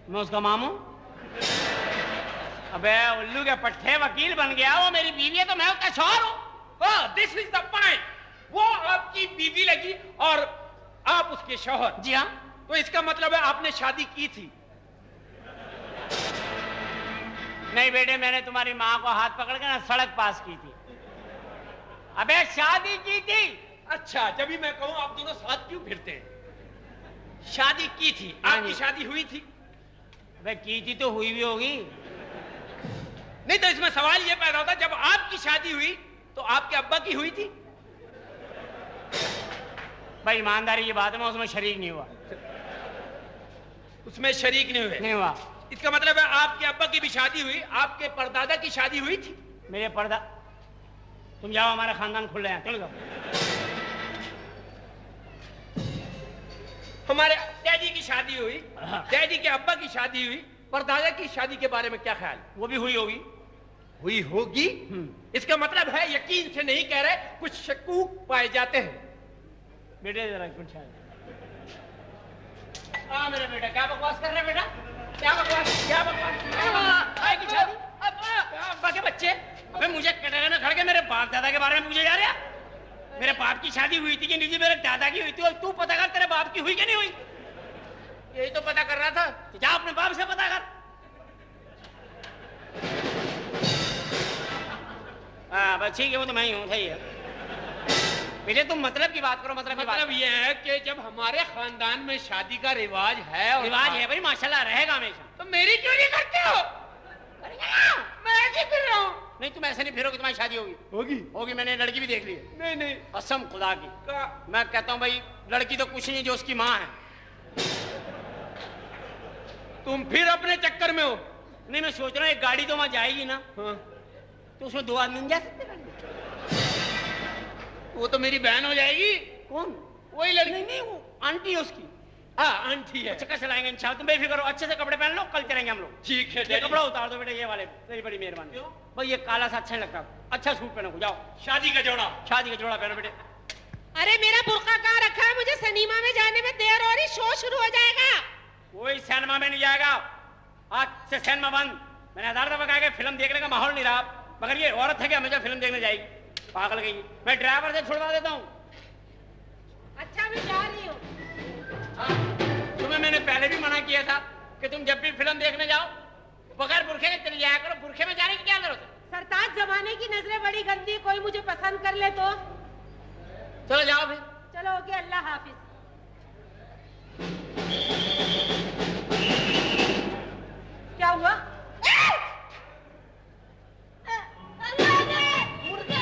मैं उसका मामू। अबे उल्लू के पट्टे, वकील बन गया, वो मेरी बीवी है तो मैं उसका शौहर हूँ। This is the point. वो आपकी बीवी लगी और आप उसके शौहर। जी हाँ। तो इसका मतलब है आपने शादी की थी? नहीं बेटे, मैंने तुम्हारी माँ को हाथ पकड़ के ना सड़क पास की थी। अबे शादी की थी। अच्छा, जब भी मैं कहूं आप दोनों साथ क्यों फिरते हैं? शादी की थी, आपकी शादी हुई थी? अबे की थी तो हुई भी होगी। नहीं तो इसमें सवाल ये पैदा होता, जब आपकी शादी हुई तो आपके अब्बा की हुई थी? भाई ईमानदारी की बात है, मैं उसमें शरीक नहीं हुआ। उसमें शरीक नहीं हुए? नहीं हुआ। इसका मतलब है आपके अब्बा की भी शादी हुई, आपके परदादा की शादी हुई थी? मेरे पर्दा, तुम जाओ, हमारा खानदान खुल रहे हैं, चलो जाओ। हमारे डैडी की शादी हुई, डैडी के अब्बा की शादी हुई, परदादा की शादी के बारे में क्या ख्याल? वो भी हुई होगी। हुई होगी? इसका मतलब है यकीन से नहीं कह रहे, कुछ शकूक पाए जाते हैं। बेटे जरा कुछ है। हाँ मेरा बेटा, क्या बकवास कर रहे बेटा? क्या बकवास? क्या बकवास? भाई की शादी, अब्बा के बच्चे। अबे मुझे कटहरे में खड़ के मेरे बाप दादा के बारे में पूछे जा रहा? मेरे बाप की शादी हुई थी कि नहीं थी, मेरे दादा की हुई थी, और तू पता कर तेरे बाप की हुई कि नहीं हुई? यही तो पता कर रहा था। तो जा अपने बाप से पता कर। हाँ बस ठीक है, वो तो मैं ही हूँ, सही है। बेटे तुम मतलब की बात करो, मतलब की बात। मतलब ये है कि जब हमारे खानदान में शादी का रिवाज है, और रिवाज है भाई, माशाल्लाह रहेगा हमेशा। तो मेरी क्यों नहीं करते हो? मैं ऐसे फिर रहा हूँ। नहीं तुम ऐसे नहीं फिरोगे, तुम्हारी शादी होगी। होगी? होगी, मैंने लड़की भी देख ली है। नहीं नहीं, कसम खुदा की। मैं कहता हूँ भाई, लड़की तो कुछ नहीं जो उसकी माँ है। तुम फिर अपने चक्कर में हो। नहीं मैं सोच रहा हूँ एक गाड़ी तो वहां जाएगी ना, हाँ। तो उसमें 2 आदमी नहीं जा सकते? वो तो मेरी बहन हो जाएगी। कौन? वही लड़की। नहीं नहीं, वो आंटी है उसकी। हाँ आंटी है। चक्कर चलाएंगे इंशाल्लाह, तुम बेफिक्र हो, अच्छे से कपड़े पहन लो, कल चलेंगे हम लोग। ठीक है ये डैडी। कपड़ा उतार दो बेटे, ये वाले, तेरी बड़ी मेहरबानी। क्यों? भाई ये काला सा अच्छा नहीं लगता, अच्छा सूट पहनो, जाओ शादी का जोड़ा। शादी का जोड़ा पहनो बेटे। अरे मेरा बुर्का कहाँ रखा है? मुझे सिनेमा में जाने में देर हो रही, शो शुरू हो जाएगा। कोई सिनेमा में नहीं जाएगा, आज से सिनेमा बंद। मैंने 1000 दफा कहा कि फिल्म देखने का माहौल नहीं रहा, मगर ये औरत है कि हमेशा फिल्म देखने जाएगी, पागल गई। मैं ड्राइवर से छुड़वा देता हूँ। अच्छा मैं जा रही हूँ। तुम्हें मैंने पहले भी मना किया था कि तुम जब भी फिल्म देखने जाओ बगैर बुरखे के चले जाया करो, बुरखे में जाने की क्या जरूरत है? सरताज, जमाने की नजरें बड़ी गंदी, कोई मुझे पसंद कर ले तो। चलो जाओ फिर। चलो ओके, अल्लाह हाफिज। क्या हुआ? अल्लाह ने मुर्गे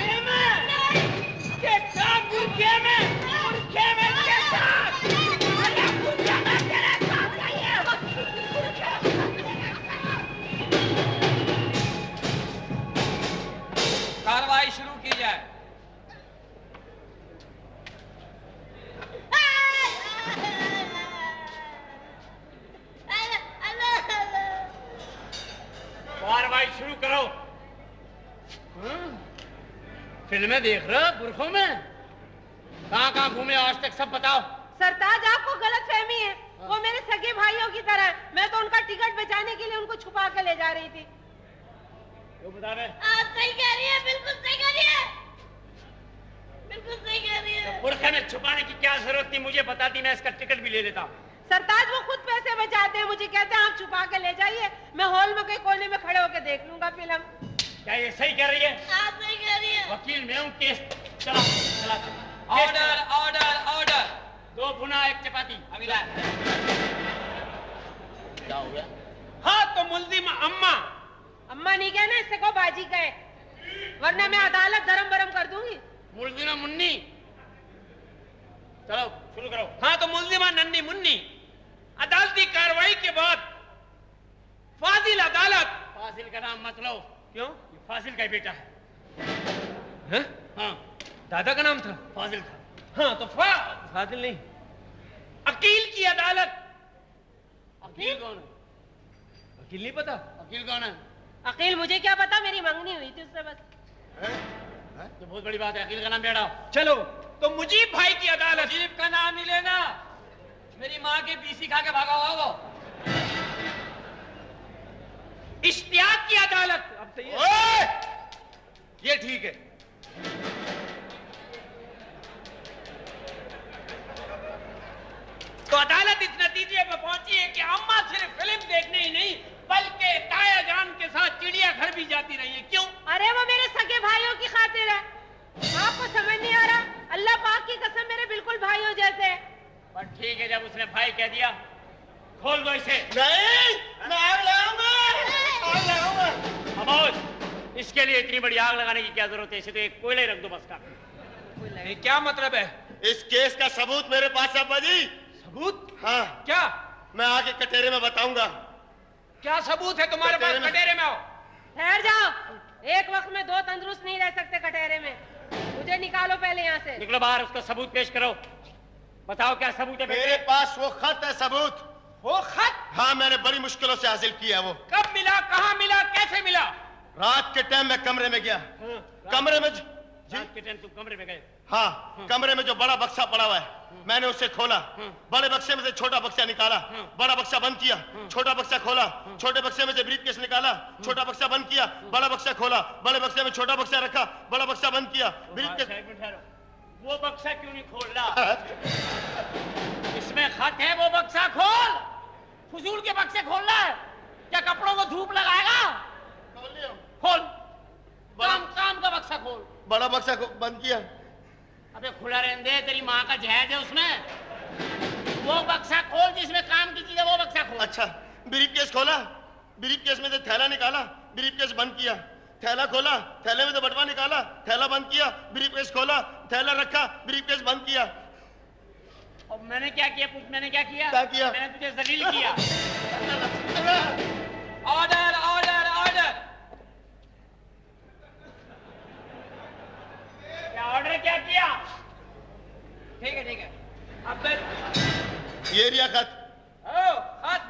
शुरू करो। फिल्में देख रहे हो बुरखों में? कहाँ कहाँ घूमे आज तक, सब बताओ। सरताज, आपको गलत फहमी है। वो मेरे सगे भाइयों की तरह है। मैं तो उनका टिकट बचाने के लिए उनको छुपा के ले जा रही थी। तो बता रहे। आप सही कह रही है, बिल्कुल सही कह रही है, बिल्कुल सही कह रही है। बुरखे में छुपाने की क्या जरूरत थी? मुझे बताती, मैं इसका टिकट भी ले लेता। सरताज, वो खुद पैसे बचाते हैं, मुझे कहते हैं आप छुपा के ले जाइए, मैं हॉल में के कोने में खड़े होकर देख लूंगा फिल्म। क्या ये सही कह रही है? आप सही कह रही है। वकील मैं हूँ, केस चला चला। Order order order. 2 भुना 1 चपाती। अभी ला। क्या हो गया? हाँ तो मुल्जिम अम्मा। अम्मा नहीं कहना, इससे को बाजी कहे, वरना मैं अदालत धर्म बरम कर दूंगी। मुल्जिमा मुन्नी। चलो शुरू करो। हाँ तो मुल्जिमा नन्नी मुन्नी। अदालती कार्रवाई के बाद फाजिल अदालत। फाजिल का नाम मत लो। क्यों? ये फाजिल का ही बेटा है। हैं? हाँ, दादा का नाम था? फाजिल था। हाँ तो फाजिल नहीं, अकील की अदालत। वकील कौन है? वकील नहीं पता? वकील कौन है? अकील मुझे क्या पता, मेरी मंगनी हुई थी उससे बस। तो बहुत बड़ी बात है, वकील का नाम बेटा। चलो तो मुजीब भाई की अदालत। मुजीब का नाम नहीं लेना, मेरी माँ के बीसी खा के भागा हुआ वो। इश्तियाक की अदालत। अब तो ये ठीक है। तो अदालत इस नतीजे पर पहुंची है कि अम्मा सिर्फ फिल्म देखने ही नहीं बल्कि ताया जान के साथ चिड़ियाघर भी जाती रही है। क्यों? अरे वो मेरे सगे भाइयों की खातिर है। आपको समझ नहीं आ रहा? अल्लाह पाक की कसम, मेरे बिल्कुल भाइयों जैसे है। पर ठीक है, जब उसने भाई कह दिया, खोल दो इसे। नहीं, मैं आग लगाऊंगा, आग लगाऊंगा। खामोश, इसके लिए इतनी बड़ी आग लगाने की क्या जरूरत है? इसे तो एक कोयले रख दो बस का। ये क्या मतलब है? इस केस का सबूत मेरे पास है अब्बा जी। सबूत? हाँ, क्या? मैं आगे कटहरे में बताऊंगा। क्या सबूत है तुम्हारे पास? कटहरे में। कटहरे में आओ। ठहर जाओ, एक वक्त में 2 तंदुरुस्त नहीं रह सकते कटहरे में। मुझे निकालो पहले यहाँ से। निकलो बाहर, उसका सबूत पेश करो। बताओ क्या सबूत है मेरे बेटे? पास वो खत है, सबूत। वो खत? हाँ, मैंने बड़ी मुश्किलों से हासिल किया। वो कब मिला, कहाँ मिला, कैसे मिला? रात के टाइम मैं कमरे में गया। कमरे में रात के टाइम तुम कमरे में गए? हाँ, कमरे में जो बड़ा बक्सा पड़ा हुआ है, मैंने उसे खोला। बड़े बक्से में से छोटा बक्सा निकाला, बड़ा बक्सा बंद किया। छोटा बक्सा खोला, छोटे बक्से में से ब्रीफकेस निकाला, छोटा बक्सा बंद किया। बड़ा बक्सा खोला, बड़े बक्से में छोटा बक्सा रखा, बड़ा बक्सा बंद किया। ब्रीफकेस। एक मिनट ठहरो, वो बक्सा क्यों नहीं खोल रहा? इसमें खत है, वो बक्सा खोल। फजूल के बक्से खोल रहा है क्या? कपड़ों को धूप लगाएगा? खोल, काम का बक्सा खोल। बड़ा बक्सा बंद किया। अबे खुला रहने दे, तेरी माँ का जहेज है उसमें। वो बक्सा खोल जिसमें काम की चीज है, वो बक्सा खोल। अच्छा, ब्रीफकेस खोला, ब्रीफकेस में से थैला निकाला, ब्रीफकेस बंद किया। थैला खोला, थैले में से बटवा निकाला, थैला बंद किया। ब्रीफकेस खोला, थैला रखा, ब्रीफकेस बंद किया। और मैंने क्या किया? पूछ, मैंने क्या किया? क्या किया? मैंने तुझे जलील किया। Order order order. क्या ऑर्डर क्या किया? ठीक है ठीक है। अब ये रिया खत। ओ खत।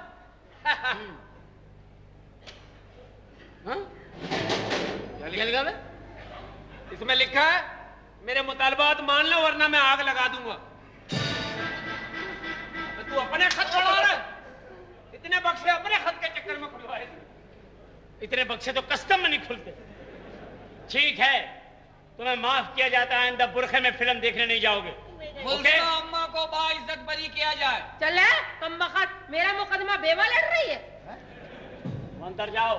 क्या लिखा है? इसमें लिखा है मेरे मुतालबात मान लो वरना मैं आग लगा दूंगा। तो तू अपने खत बढ़ा रहा है? इतने बक्से अपने खत के चक्कर में खुलवाए। इतने बक्से तो कस्टम में नहीं खुलते। ठीक है, तुम्हें माफ किया जाता है, आइंदा बुरखे में फिल्म देखने नहीं जाओगे। मुल्जिमा अम्मा को बाइज्जत बरी किया जाए। चल है कमबख्त, मेरा मुकदमा बेवा लड़ रही है। अंदर जाओ,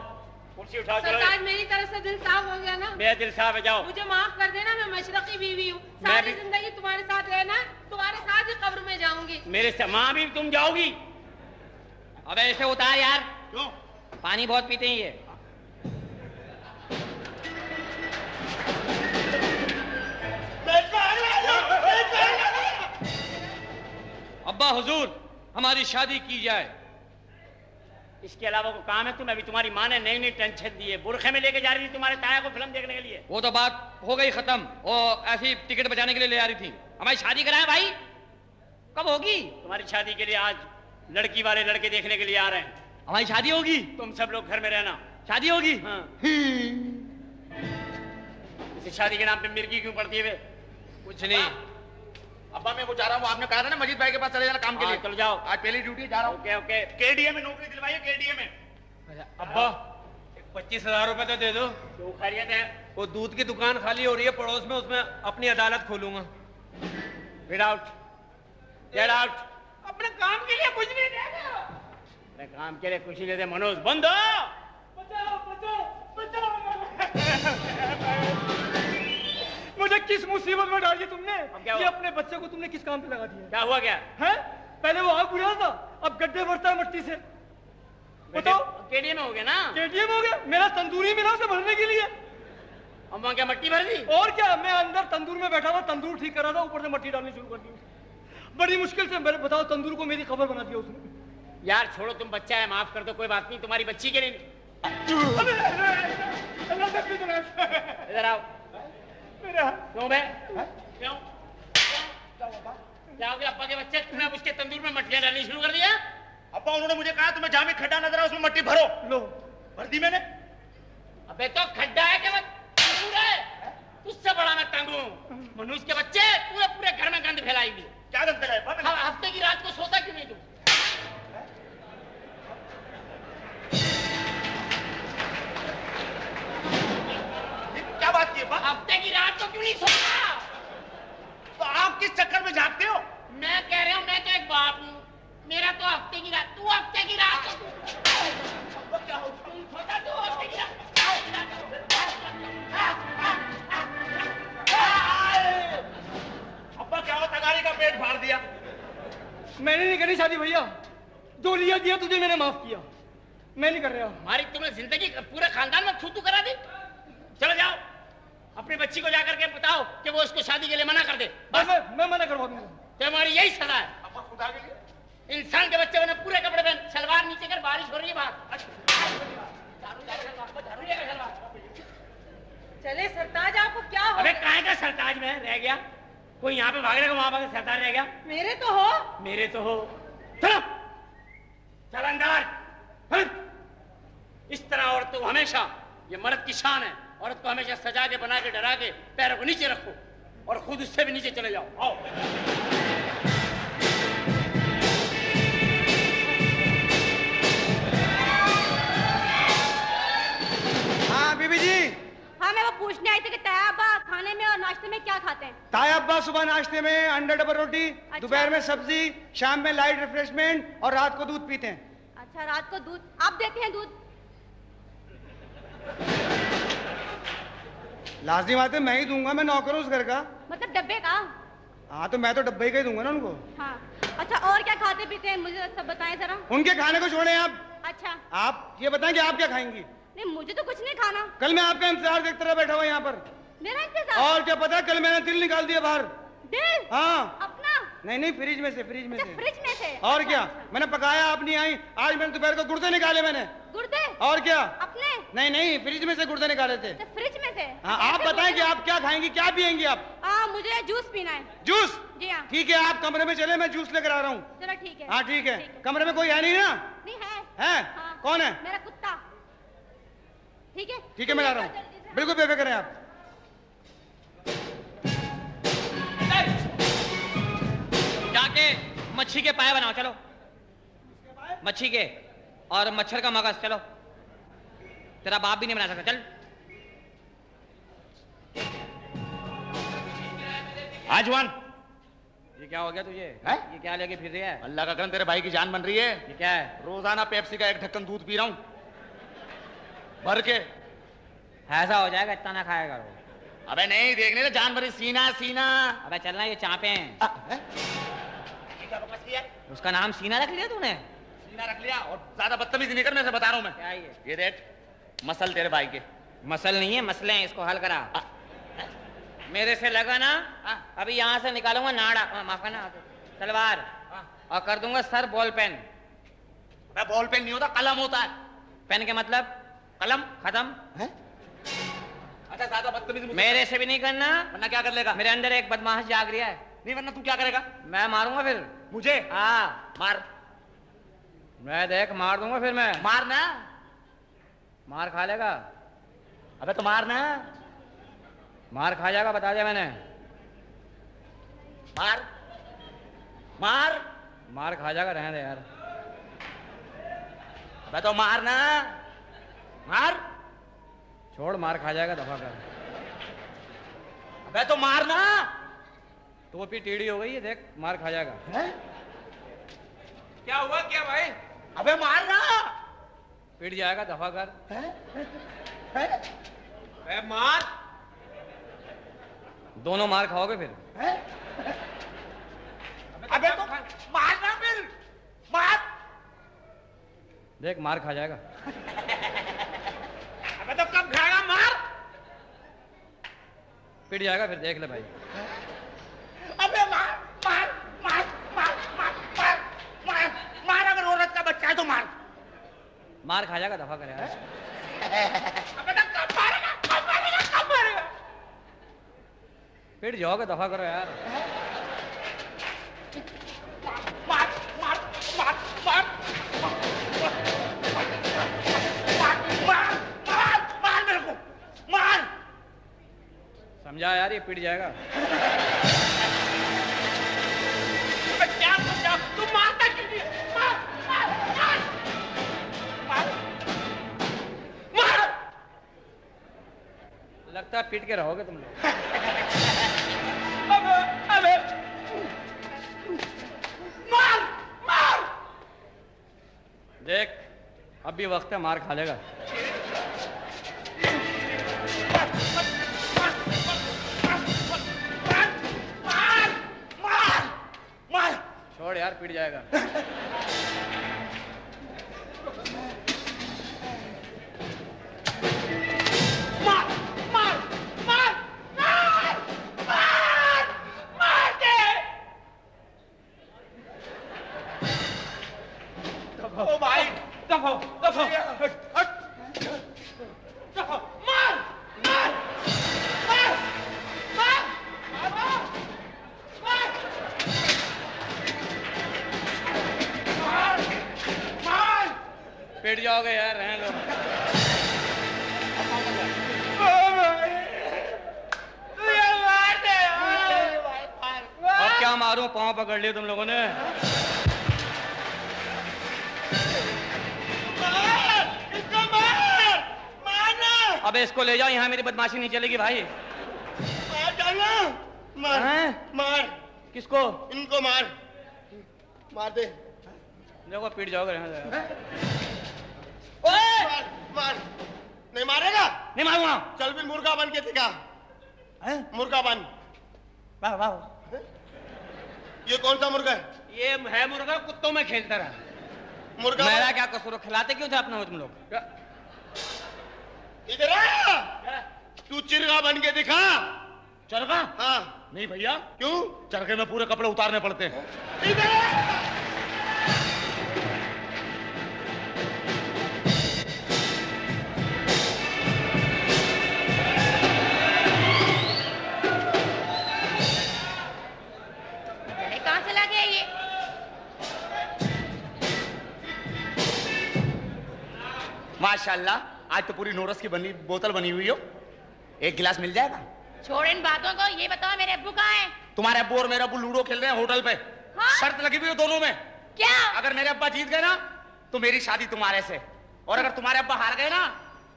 कुर्सी उठाओ। चलो, सरताज, मेरी तरफ से दिल साफ हो गया ना? मेरा दिल साफ है, जाओ। मुझे माफ कर देना, मैं मशरकी बीवी हूँ। मैं सारी भी- जिंदगी तुम्हारे साथ रहना, तुम्हारे साथ ही कब्र में जाऊंगी। मेरे से माँ भी तुम जाओगी? अबे इसे उतार यार, क्यों? पानी बहुत पीते हैं ये। अब्बा हुजूर, हमारी शादी की जाए। इसके अलावा को काम है? तुम अभी, तुम्हारी माँ ने नई नई टेंशन दी है, बुरखे में लेके जा रही थी तुम्हारे ताया को फिल्म देखने के लिए। वो तो बात हो गई खत्म, वो ऐसी टिकट बचाने के लिए ले आ रही थी। हमारी शादी कराए भाई, कब होगी? तुम्हारी शादी के लिए आज लड़की वाले लड़के देखने के लिए आ रहे हैं। हमारी शादी होगी? तुम सब लोग घर में रहना, शादी होगी? हाँ। इस शादी के नाम पे मिर्गी क्यों पड़ती है वे? कुछ नहीं। अब्बा मैं वो जा रहा हूँ, आपने कहा था ना मजीद भाई के पास चले जाना काम के लिए। चलो जाओ, आज पहली ड्यूटी जा रहा हूँ। Okay okay. केडीए में नौकरी दिलवाइए, केडीए में। अब्बा 25,000 रुपए तो दे दो। क्यों खैरियत है? वो दूध की दुकान खाली हो रही है पड़ोस में, उसमें अपनी अदालत खोलूंगा। Get out, get out. अपने काम के लिए कुछ नहीं देगा। अरे काम के लिए कुछ नहीं देते मनोज, बंद हो। बचाओ बचाओ बचाओ। मुझे किस मुसीबत में डाल दिया तुमने? क्या ये हुआ? अपने बच्चे को तुमने किस काम पे लगा दिया क्या हुआ क्या? है? पहले वो आग बुझा था, अब गड्ढे भरता है मट्टी से। बताओ। केडीए में हो गया ना? केटीएम हो गया, मेरा तंदूरी मिला उसे भरने के लिए। हम वहाँ क्या मट्टी भर दी? और क्या, मैं अंदर तंदूर में बैठा हुआ तंदूर ठीक कर रहा था, ऊपर से मट्टी डालनी शुरू कर दी। बड़ी मुश्किल से मेरे बताओ तंदूर को मेरी खबर बना दिया उसने। यार छोड़ो, तुम बच्चा है, माफ कर दो, कोई बात नहीं, तुम्हारी बच्ची के लिए। इधर आओ। क्यों बे? क्यों? क्या हो गया अब्बा के बच्चे? तुमने अब उसके तंदूर में मट्टियां डालनी शुरू कर दिया? अब्बा उन्होंने मुझे कहा तुम्हें जहाँ में खड्डा नजर है उसमें मट्टी भरो। लो भर दी मैंने। अबे तो खड्डा है क्या? तंदूर है। तुझसे बड़ा मैं तंग हूँ। मनुष्य के बच्चे, पूरे पूरे घर में गंद फैलाई दी। क्या गंद है? हफ्ते की रात को सोता क्यों नहीं तू? क्या बात की? हफ्ते की रात को क्यों नहीं सोता? तो आप किस चक्कर में जागते हो? मैं कह रहा हूँ, मैं तो एक बाप हूँ, मेरा तो हफ्ते की रात, तू हफ्ते की रात को क्या हो? तुम सोता, तू हफ्ते की रात। अब्बा क्या हो, तगारी का पेट फाड़ दिया। मैंने नहीं करी शादी भैया, जो लिया दिया तुझे मैंने माफ किया, मैं नहीं कर रहा। हमारी तुमने जिंदगी पूरे खानदान में थू करा दी। चलो जाओ, अपनी बच्ची को जाकर के बताओ कि वो इसको शादी के लिए मना कर दे। बस मैं मना करवा दूंगा। तुम्हारी यही सजा है। अब्बा खुदा के लिए इंसान के बच्चे बने पूरे कपड़े पहन, सलवार नीचे कर, बारिश हो रही है बाहर। चले सरताज, आपको क्या हो? अबे काहे का सरताज में रह गया? कोई यहाँ पे भाग रहा है, वहां भाग सरताज रह गया? मेरे तो हो। मेरे तो हो। चलो चल अंदर। हट। इस तरह औरत तो हमेशा, ये मर्द की शान है, औरत को हमेशा सजा के, बना के, डरा के, पैरों को नीचे रखो और खुद उससे भी नीचे चले जाओ। आओ। हाँ बीबी जी। हाँ, मैं वो पूछने आई थी कि तैयाबा खाने में और नाश्ते में क्या खाते हैं? ताया अब्बा सुबह नाश्ते में अंडा डबल रोटी, दोपहर में सब्जी, शाम में लाइट रिफ्रेशमेंट और रात को दूध पीते हैं। अच्छा, रात को दूध आप देते हैं? दूध लाजमी बात है, मैं ही दूंगा, मैं नौकर हूँ उस घर का। मतलब डब्बे का? हाँ तो मैं तो डब्बे का ही दूंगा ना उनको। हाँ। अच्छा, और क्या खाते पीते हैं, मुझे सब बताएं जरा। उनके खाने को छोड़ें आप। अच्छा, आप ये बताएं कि आप क्या खाएंगी। नहीं मुझे तो कुछ नहीं खाना। कल मैं आपका इंतजार देखते रहा बैठा हुआ यहाँ पर। मेरा इंतजार? और क्या पता, कल मैंने दिल निकाल दिया बाहर। दिल? हाँ। अपना? नहीं नहीं, फ्रिज में से, फ्रिज में अच्छा, से। फ्रिज में से? और अच्छा, क्या, अच्छा। मैंने पकाया, आप नहीं आई। आज मैंने दोपहर को गुर्दे निकाले मैंने। गुर्दे? और क्या। अपने? नहीं नहीं, फ्रिज में से गुर्दे निकाले थे। अच्छा, फ्रिज में से? हाँ, आप कैसे बताएं कि गुर्दे? आप क्या खाएंगी, क्या पियेंगी आप। हाँ, मुझे जूस पीना है। जूस? जी हाँ। ठीक है, आप कमरे में चले, मैं जूस लेकर आ रहा हूँ। चलो ठीक है। हाँ ठीक है। कमरे में कोई है नहीं ना? नहीं है। है? हाँ। कौन है? मेरा कुत्ता। ठीक है? ठीक है, मैं ला रहा हूँ, बिल्कुल बेफिक्र हैं आप। जाके मच्छी के पाए बनाओ, चलो। मच्छी के और मच्छर का मगज, चलो। तेरा बाप भी नहीं बना सकता, चल। आजवान, ये क्या हो गया तुझे? है? ये क्या लेके फिर रही है? अल्लाह का करम तेरे भाई की जान बन रही है। ये क्या है? रोजाना पेप्सी का एक ढक्कन दूध पी रहा हूँ भर के। ऐसा हो जाएगा, इतना ना खाया करो। अबे नहीं, देखने तो जान भरी, सीना सीना। अबे चलना, ये चापे हैं। क्या बकवास किया? उसका नाम सीना रख लिया तूने? सीना रख लिया, और ज्यादा बदतमीजी नहीं कर, मैं से बता रहा हूँ मैं। क्या ये देख, मसल तेरे भाई के। मसल नहीं है, मसले हैं, इसको हल करा। मेरे से लगा ना, अभी यहाँ से निकालूंगा नाड़ा, माफ करना, तलवार, और कर दूंगा सर बॉल पेन। अबे बॉल पेन नहीं होता, कलम होता है। पेन के मतलब? कलम खत्म। अच्छा, ज्यादा बदतमीजी मुझसे मेरे से भी नहीं करना, वरना क्या कर लेगा? मेरे अंदर एक बदमाश जाग रहा है। नहीं, वरना तू क्या करेगा? मैं मारूंगा फिर मुझे? हाँ, मार। मैं देख मार दूंगा फिर मैं। मारना। मार खा लेगा? अबे तो मार ना। मार खा जाएगा, बता दिया मैंने। मार मार मार खा जाएगा, रहने दे यार। अबे तो मार ना। मार। छोड़, मार खा जाएगा, दफा कर। अबे तो मार ना। टोपी टेढ़ी हो गई है, देख, मार खा जाएगा। क्या हुआ क्या भाई? अबे मार ना। पिट जाएगा, दफा कर। मार। दोनों मार खाओगे फिर। अबे तो मार ना फिर। मार। देख, मार खा जाएगा। अबे तो कब खाएगा? मार। पिट जाएगा फिर, देख ले भाई। अबे मार मार मार मार मार मार मार मार। अगर औरत का बच्चा है तो मार। मार खा जाएगा, दफा कर यार। अबे तो कब मारेगा? कब मारेगा? कब मारेगा? पिट जाओगे, दफा करो यार। मार मार मार मार मार मार मार मेरे को मार। समझा यार, ये पिट जाएगा। अबे क्या समझा? तू मारता क्यों नहीं? मार मार मार मार मार। लगता है पिट के रहोगे तुम लोग। अबे अबे मार मार। देख, अब भी वक्त है, मार खा लेगा। छोड़ यार, पिट जाएगा। मार मार मार मार मार मार दे। ओ भाई दफा दफा। मार मार मार मार मार मार। पिट जाओगे यार, रहने दो। अब क्या मारूं? पाँव पकड़ लिए तुम लोगों ने। अबे इसको ले जाओ, यहाँ मेरी बदमाशी नहीं चलेगी भाई। मार डालना। मार हैं? मार। किसको? इनको मार। मार दे। देखो, पिट जाओगे, रहने दो यार। मार मार। नहीं मारेगा? नहीं मारूंगा। चल भी मुर्गा बन के दिखा। मुर्गा बन। वाह वाह। ये कौन सा मुर्गा है? ये है मुर्गा, कुत्तों में खेलता रहा। मुर्गा मेरा क्या कसूर? खिलाते क्यों थे अपने तुम लोग? इधर आ। तू चिरगा बन के दिखा। चरगा? हाँ। नहीं भैया, क्यों? चरखे में पूरे कपड़े उतारने पड़ते हैं। इधर आ। कहाँ चला गया ये? माशाल्लाह, आज तो पूरी नोरस की बनी बोतल बनी हुई हो। एक गिलास मिल जाएगा? छोड़ इन बातों को, ये बताओ मेरे अब्बू कहाँ हैं? तुम्हारे अब्बू और मेरा अब्बू लूडो खेल रहे हैं होटल पे। हाँ? शर्त लगी हुई है दोनों में। क्या? अगर मेरे अब्बा जीत गए ना तो मेरी शादी तुम्हारे से, और अगर तुम्हारे अब्बा हार गए ना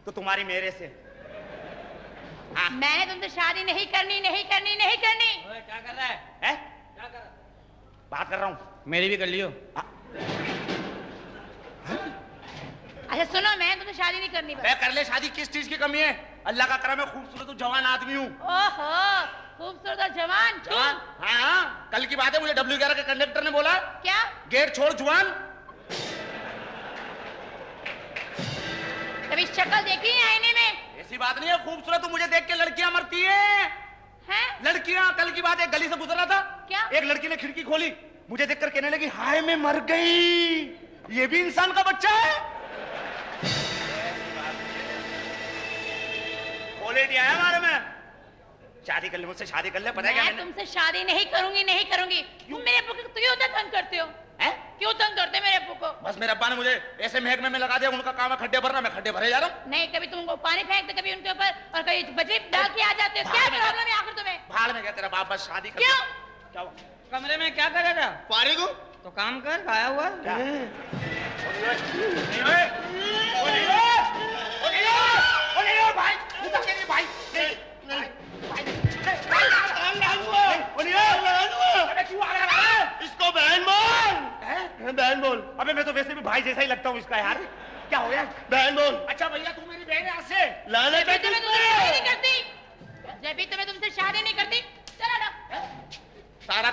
तो तुम्हारी मेरे से। हाँ। मैंने तुमसे शादी नहीं करनी, नहीं करनी, नहीं करनी। ओए, क्या कर रहा है? है? क्या कर रहा है? बात कर रहा हूँ। मेरी भी कर लियो। अच्छा सुनो, मैं तुमसे शादी नहीं करनी बस। मैं कर ले शादी, किस चीज की कमी है? अल्लाह का करम है, खूबसूरत हूँ, जवान आदमी हूँ। ओहो, खूबसूरत और जवान। जवान? हाँ हाँ, कल की बात है, मुझे W11 के कंडक्टर ने बोला, क्या? गेट छोड़ जुआन। कभी शक्ल देखी है आईने में? ऐसी बात नहीं है, खूबसूरत हूँ, मुझे देख के लड़कियां मरती है। हैं? लड़कियां, कल की बात है, गली से गुजरा था, क्या? एक लड़की ने खिड़की खोली, मुझे देखकर कहने लगी, हाय मैं मर गई, ये भी इंसान का बच्चा है। खोले दिया है हमारे में। शादी कर ले मुझसे, शादी कर ले। पता है क्या मैं तुमसे शादी नहीं करूंगी, नहीं करूंगी। तुम मेरे अब्बू को क्यों तंग करते हो? हैं? क्यों तंग करते हो मेरे अब्बू को? बस मेरे अब्बा ने मुझे ऐसे महकमे में लगा दिया, उनका काम है खड्डे भरना, मैं खड्डे भरे जा रहा हूँ। नहीं, कभी तुमको पानी फेंक दे, कभी उनके ऊपर, और कभी बजरी डाल के आ जाते हो। क्या प्रॉब्लम है आखिर तुम्हें? भाड़ में गया तेरा बाप, बस शादी कर। क्यों? क्या हुआ? कमरे में क्या कर रहा था? फारिग हूँ। तो काम कर, खाया हुआ। इसको बहन बोल। बहन बोल। अबे मैं तो वैसे भी भाई जैसा ही लगता हूँ इसका यार। क्या हो गया? बहन बोल। अच्छा भैया तू मेरी बहन है यहाँ से। लाने जब भी तुम्हें तुमसे शादी नहीं करती, जब भी तुम्हें तुमसे शादी नहीं करती, चलो ना। सारा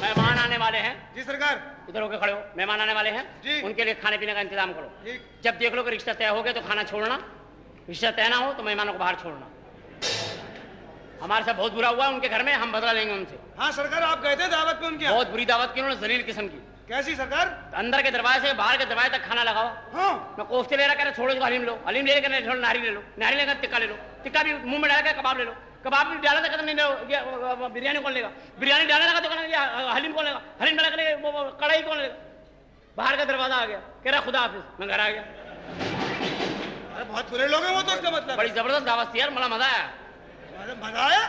मेहमान आने वाले हैं। जी सरकार। इधर होके खड़े हो। मेहमान आने वाले हैं जी। उनके लिए खाने पीने का इंतजाम करो। ठीक। जब देख लो कि रिश्ता तय हो गया तो खाना छोड़ना, रिश्ता तय ना हो तो मेहमानों को बाहर छोड़ना। हमारे साथ बहुत बुरा हुआ उनके घर में, हम बदला लेंगे उनसे। हाँ सरकार, आप गए थे दावत पे उनके यहाँ? बहुत बुरी दावत की उन्होंने, जलील किस्म की। कैसी सरकार? अंदर के दरवाजे से बाहर के दरवाजे तक खाना लगाओ। हाँ। मैं कोफ्ते ले रहा, कह रहा छोड़ो इसको, हलीम लो, हलीम ले लेकर छोड़ो, नारी ले लो, नारी लेकर टिक्का ले लो, टिक्का भी मुंह में डाल के कबाब ले लो, कबाब भी डाला था, कहते नहीं लो, बिरयानी कौन लेगा, बिरयानी डालने लगा तो कहना हलीम कौन लेगा, हलीम डाला कर वो कढ़ाई कौन लेगा। बाहर का दरवाजा आ गया, कह रहा खुदा हाफिज, मैं घर आ गया। अरे बहुत बुरे लोग हैं वो तो, इसका मतलब। बड़ी जबरदस्त दावत थी यार, बड़ा मजा आया। मजा आया?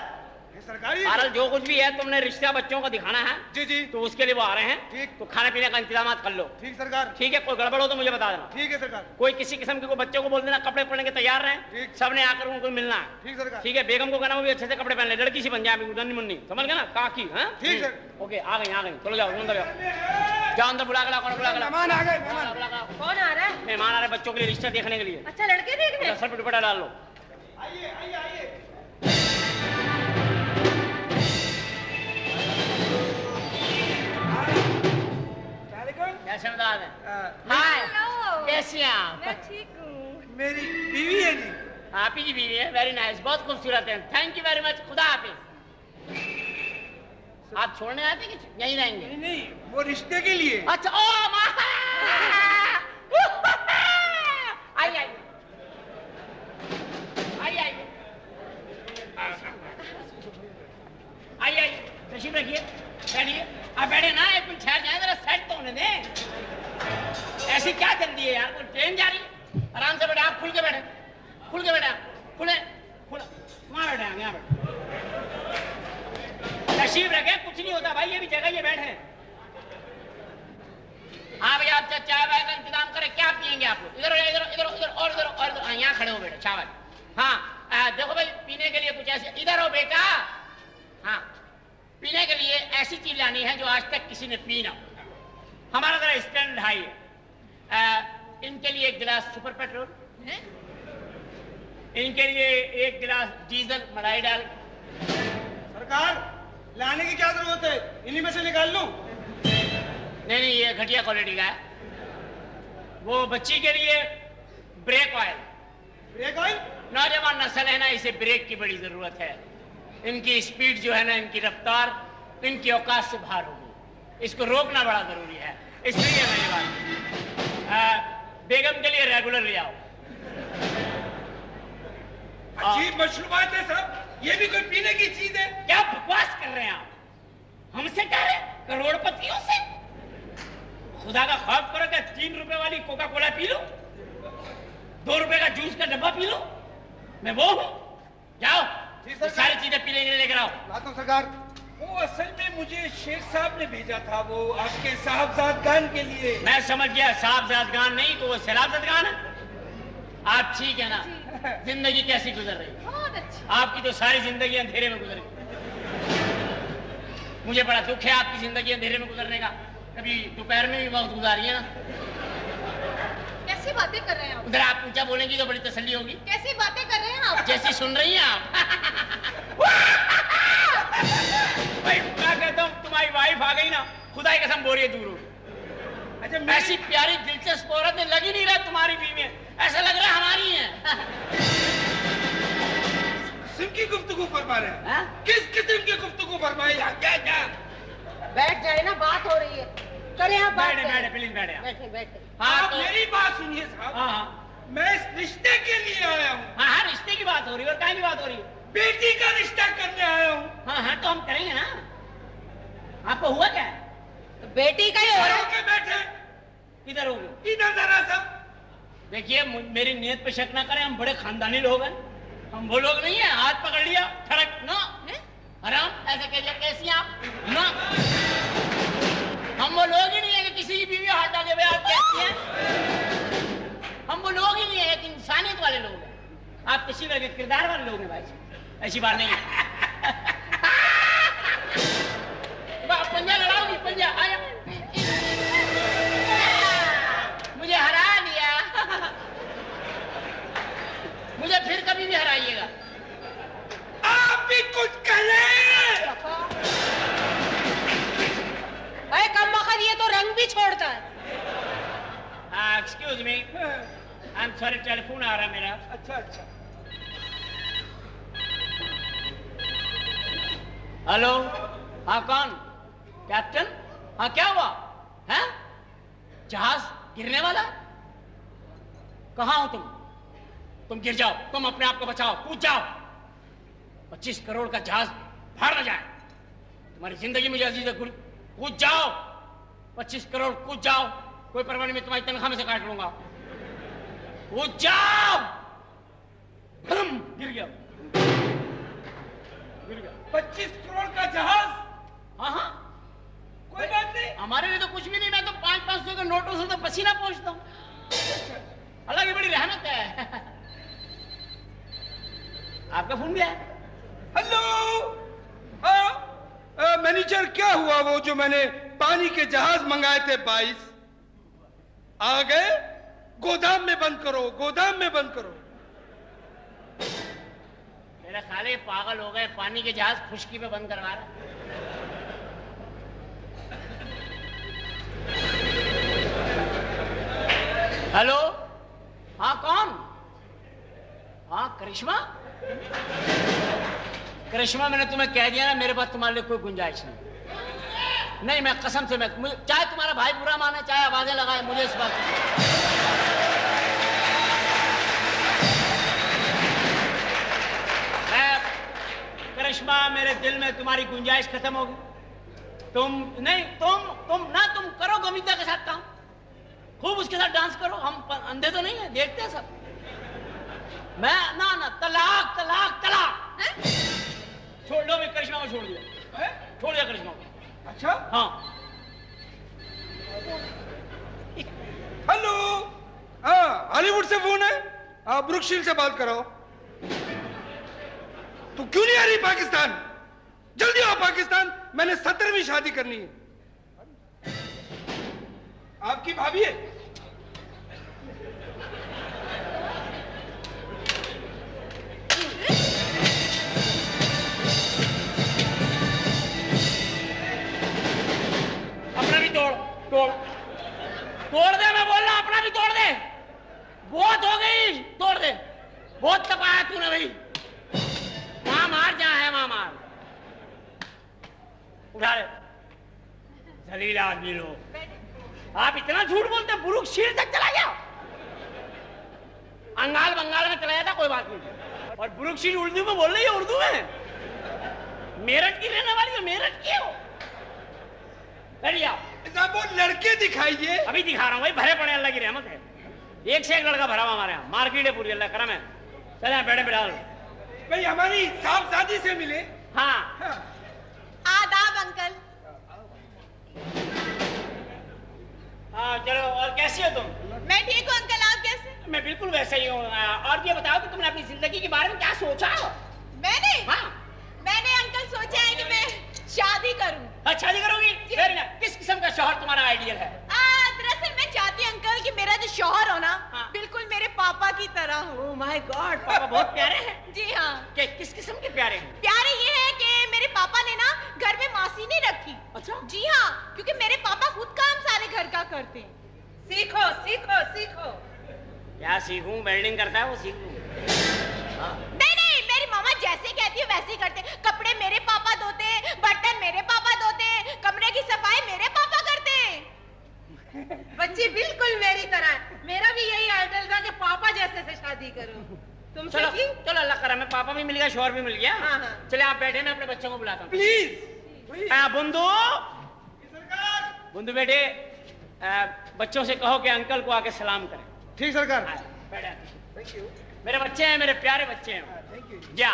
ये सरकारी? बहरहाल जो कुछ भी है तुमने रिश्ता बच्चों को दिखाना है। जी जी। तो उसके लिए वो आ रहे हैं। ठीक। तो खाने पीने का इंतजाम कर लो। ठीक सरकार। ठीक है, कोई गड़बड़ हो तो मुझे बता देना। ठीक है सरकार। कोई किसी किस्म के कोई बच्चों को बोल देना कपड़े पहनने के तैयार रहें। ठीक। सबने आकर उनको मिलना है। ठीक सरकार। ठीक है, बेगम को कहना वो भी अच्छे से कपड़े पहन ले, लड़की सी बन जाए, नन्ही मुन्नी, समझ गए ना, काकी। हाँ ठीक है। ओके, आ गई आ गई, चलो जाओ अंदर जाओ, जाओ अंदर, बुला के लाओ, बुला के लाओ। मेहमान आ गए, मेहमान। कौन आ रहा है? मेहमान आ रहे बच्चों के लिए रिश्ता देखने के लिए। अच्छा, लड़के देखने? सर पे दुपट्टा डाल लो। आइए आइए आइए। कैसे बता दें? हाय। कैसी हैं आप? मैं ठीक हूँ। मेरी बीवी है जी। आप ही की बीवी है, वेरी नाइस, बहुत खूबसूरत है, थैंक यू वेरी मच, खुदा हाफिज। आप छोड़ने आते कि यहीं रहेंगे? नहीं नहीं, वो रिश्ते के लिए। अच्छा, ओ आई आई आई आई आई आई, तशरीफ रखिए, बैठिए। आप बैठे ना, एक मिनट ठहर जाए, जरा सेट तो होने दें। ऐसी क्या चलती है यार, कोई ट्रेन जा रही है? आराम से बैठे, आप खुल के बैठे, खुल के बैठे, खुले खुला, वहाँ बैठे हम, यहाँ बैठे, तशरीफ रखे, कुछ नहीं होता भाई, ये भी जगह, ये बैठे। हाँ भैया, आप चाय वाय का इंतजाम करें, क्या पियेंगे आप लोग? इधर इधर इधर इधर और इधर और इधर, यहाँ खड़े हो बेटे, चावल। हाँ देखो भाई, पीने के लिए कुछ ऐसे, इधर हो बेटा। हाँ, पीने के लिए ऐसी चीज लानी है जो आज तक किसी ने पी ना। हमारा जरा स्टैंडर्ड हाई है। इनके लिए एक गिलास सुपर पेट्रोल, इनके लिए एक गिलास डीजल मलाई डाल। सरकार, लाने की क्या जरूरत है, इन्हीं में से निकाल लूं? नहीं, ये घटिया क्वालिटी का है। वो बच्ची के लिए ब्रेक ऑयल। Brake oil? नौजवान नस्ल है ना, इसे ब्रेक की बड़ी जरूरत है। इनकी स्पीड जो है ना, इनकी रफ्तार इनकी औकात से बाहर होगी, इसको रोकना बड़ा जरूरी है। इसलिए मेरी बात, बेगम के लिए रेगुलर ले आओ। अजीब मशरूबात है सब, ये भी कोई पीने की चीज है? क्या बकवास कर रहे हैं आप? हमसे कह रहे, करोड़पतियों से? खुदा का खौफ करो, क्या 3 रुपए वाली कोका कोला पी लो, 2 रुपए का जूस का डब्बा पी लो? मैं वो हूं? जाओ, ये सारी चीजें पीने के लिए लेकर आओ। लाता हूं सरकार। वो असल में मुझे शेख साहब ने भेजा था, वो आपके साहबजादगान के लिए। मैं समझ गया, साहबजादगान नहीं तो वो सैलाबजादगान है। आप ठीक है ना? जिंदगी कैसी गुजर रही है? बहुत अच्छी। आपकी तो सारी जिंदगी अंधेरे में गुजरी। मुझे बड़ा दुख है आपकी जिंदगी अंधेरे में गुजरने का। कभी दोपहर में भी वक्त गुजारी है ना। कैसी बातें कर रहे हैं आप? उधर आप ऊंचा बोलेंगी तो बड़ी तसल्ली होगी। कैसी बातें कर रहे हैं आप? जैसी सुन रही हैं आप। भाई मैं कहता हूँ तुम्हारी वाइफ आ गई ना, खुदा की कसम बोरियत दूर हो। अच्छा, ऐसी प्यारी दिलचस्प औरत है, लग ही नहीं रहा तुम्हारी बीवी में, ऐसा लग रहा है हमारी है। किस्म की गुफ्तगू फरमा रहे हैं? हाँ? किस किस्म की गुफ्तगू फरमाई? क्या क्या? बैठ जाए ना, बात हो रही है, करे आप बात। बैठे बैठे प्लीज बैठे आप। बैठे बैठे। हाँ आप तो मेरी बात सुनिए साहब। हाँ मैं इस रिश्ते के लिए आया हूँ। हाँ, रिश्ते की बात हो रही है, और क्या की बात हो रही है? बेटी का रिश्ता करने आया हूँ। हाँ तो हम करेंगे ना। आपको हुआ क्या? तो बेटी का ही हो रहा है। के बैठे किधर हो गए? इधर जरा सब। देखिए मेरी नीयत पे शक ना करें, हम बड़े खानदानी लोग हैं, हम वो लोग नहीं है हाथ पकड़ लिया ठड़क ना हराम ऐसे कह दिया कैसी आप ना, हम वो लोग ही नहीं है कि किसी की बीवी हाथ डाले हुए आप कैसी हैं, हम वो लोग ही नहीं है, एक इंसानियत वाले लोग हैं, आप किसी तरह के किरदार वाले लोग हैं भाई, ऐसी बात नहीं है। पंजा लड़ाओगी पंजा आया, मुझे हरा दिया, मुझे फिर कभी भी हराइएगा। आप भी कुछ करें। अरे कम वक्त ये तो रंग भी छोड़ता है। Excuse me, I am sorry, telephone आ रहा है मेरा। अच्छा अच्छा। हेलो, हाँ कौन? कैप्टन? हाँ क्या हुआ है? जहाज गिरने वाला? कहाँ हो तुम गिर जाओ, तुम अपने आप को बचाओ, कूद जाओ, 25 करोड़ का जहाज फाड़ न जाए, तुम्हारी जिंदगी मुझे अजीज है, कूद जाओ, 25 करोड़ कूद जाओ, कोई परवाह नहीं, मैं तुम्हारी तनख्वाह में से काट लूंगा, कूद जाओ। गिर गया 25 करोड़ का जहाज। हाँ हाँ कोई बात नहीं, हमारे लिए तो कुछ भी नहीं, मैं तो 500-500 के नोटों से तो पसीना पहुंचता हूँ, अल्लाह की बड़ी रहमत है। आपका फोन भी है? हेलो मैनेजर, क्या हुआ वो जो मैंने पानी के जहाज मंगाए थे 22 आ गए? गोदाम में बंद करो, गोदाम में बंद करो। मेरे खाले पागल हो गए, पानी के जहाज खुशकी पे बंद करवा रहे। हेलो, हाँ कौन? हाँ करिश्मा? करिश्मा, मैंने तुम्हें कह दिया ना, मेरे पास तुम्हारे लिए कोई गुंजाइश नहीं। नहीं, मैं कसम से, मैं चाहे तुम्हारा भाई बुरा माने, चाहे आवाजें लगाए, मुझे इस बात करिश्मा, मेरे दिल में तुम्हारी गुंजाइश खत्म होगी। तुम करो गमीता के साथ काम, खूब उसके साथ डांस करो, हम अंधे तो नहीं है, देखते हैं सब। मैं ना तलाक तलाक तलाक छोड़ दो, मैं करिश्मा को छोड़ दिया, छोड़ दिया करिश्मा को। अच्छा हाँ। हेलो, हाँ हॉलीवुड से फोन है, ब्रुकशील से बात करो। तू क्यों नहीं आ रही पाकिस्तान? जल्दी आओ पाकिस्तान, मैंने 17वीं शादी करनी है। आपकी भाभी है? अपना भी तोड़ दे, मैं बोल रहा हूं, अपना भी तोड़ दे, बहुत हो गई, तोड़ दे, बहुत तपाया तूने भाई, वहां मार, जहां है वहां मार, उठा ले, जलील आदमी लोग। आप इतना झूठ बोलते, बुरुकशील तक चला गया, अंगाल बंगाल में चला जाता, कोई बात नहीं, और बुरुकशील उर्दू में बोल रही है, उर्दू में, मेरठ की रहने वाली है, मेरठ की है वो। बैठिए, वो लड़के दिखाइए। अभी दिखा रहा हूँ भाई, भरे पड़े, अल्लाह की रहमत है, एक से एक लड़का भरा हुआ हमारे यहाँ, मार्केट है पूरी, अल्लाह करम है। चले बैठे बैठा भाई, हमारी साहबजादी से मिले। हाँ, हाँ। आदाब अंकल। हाँ चलो, और कैसी हो तुम? मैं ठीक हूँ अंकल, आप कैसे? मैं बिल्कुल वैसे ही हूँ। और ये बताओ कि तुमने अपनी जिंदगी के बारे में क्या सोचा? मैंने? हाँ, मैंने अंकल सोचा है कि मैं शादी करूं। अच्छा, शादी करोगी? Very nice. किस किस्म का शौहर तुम्हारा आइडियल है? दरअसल मैं चाहती हूँ अंकल कि मेरा जो शौहर हो ना, हाँ। बिल्कुल मेरे पापा की तरह हो। ओह माय गॉड, पापा बहुत प्यारे हैं। जी हाँ। किस किस्म के प्यारे हैं? प्यारे ये है कि मेरे पापा ने ना घर में मासी नहीं रखी। अच्छा। जी हाँ, क्योंकि मेरे पापा खुद काम सारे घर का करते हैं। सीखो सीखो सीखो। क्या सीखूं? वेल्डिंग करता है वो, सीखूं? नहीं नहीं, मेरी मामा जैसे कहती है वैसे ही करते। कपड़े मेरे पापा धोते, बर्तन मेरे पापा धोते, कमरे की सफाई मेरे पापा करते। बच्ची बिल्कुल मेरी तरह है। मेरा भी यही आइडियल था कि पापा जैसे से शादी करूं। तुम चलो चलो, अल्लाह करा, मैं पापा भी मिल गया, शौहर भी मिल गया। हाँ, हाँ। चले आप बैठे, मैं अपने बच्चों को बुलाता हूँ। प्लीज बुंदू, बुंदू बेटे बच्चों से कहो कि अंकल को आके सलाम करें। ठीक सरकार। बैठ जा। Thank you. मेरे बच्चे हैं, मेरे प्यारे बच्चे हैं। Thank you. जा।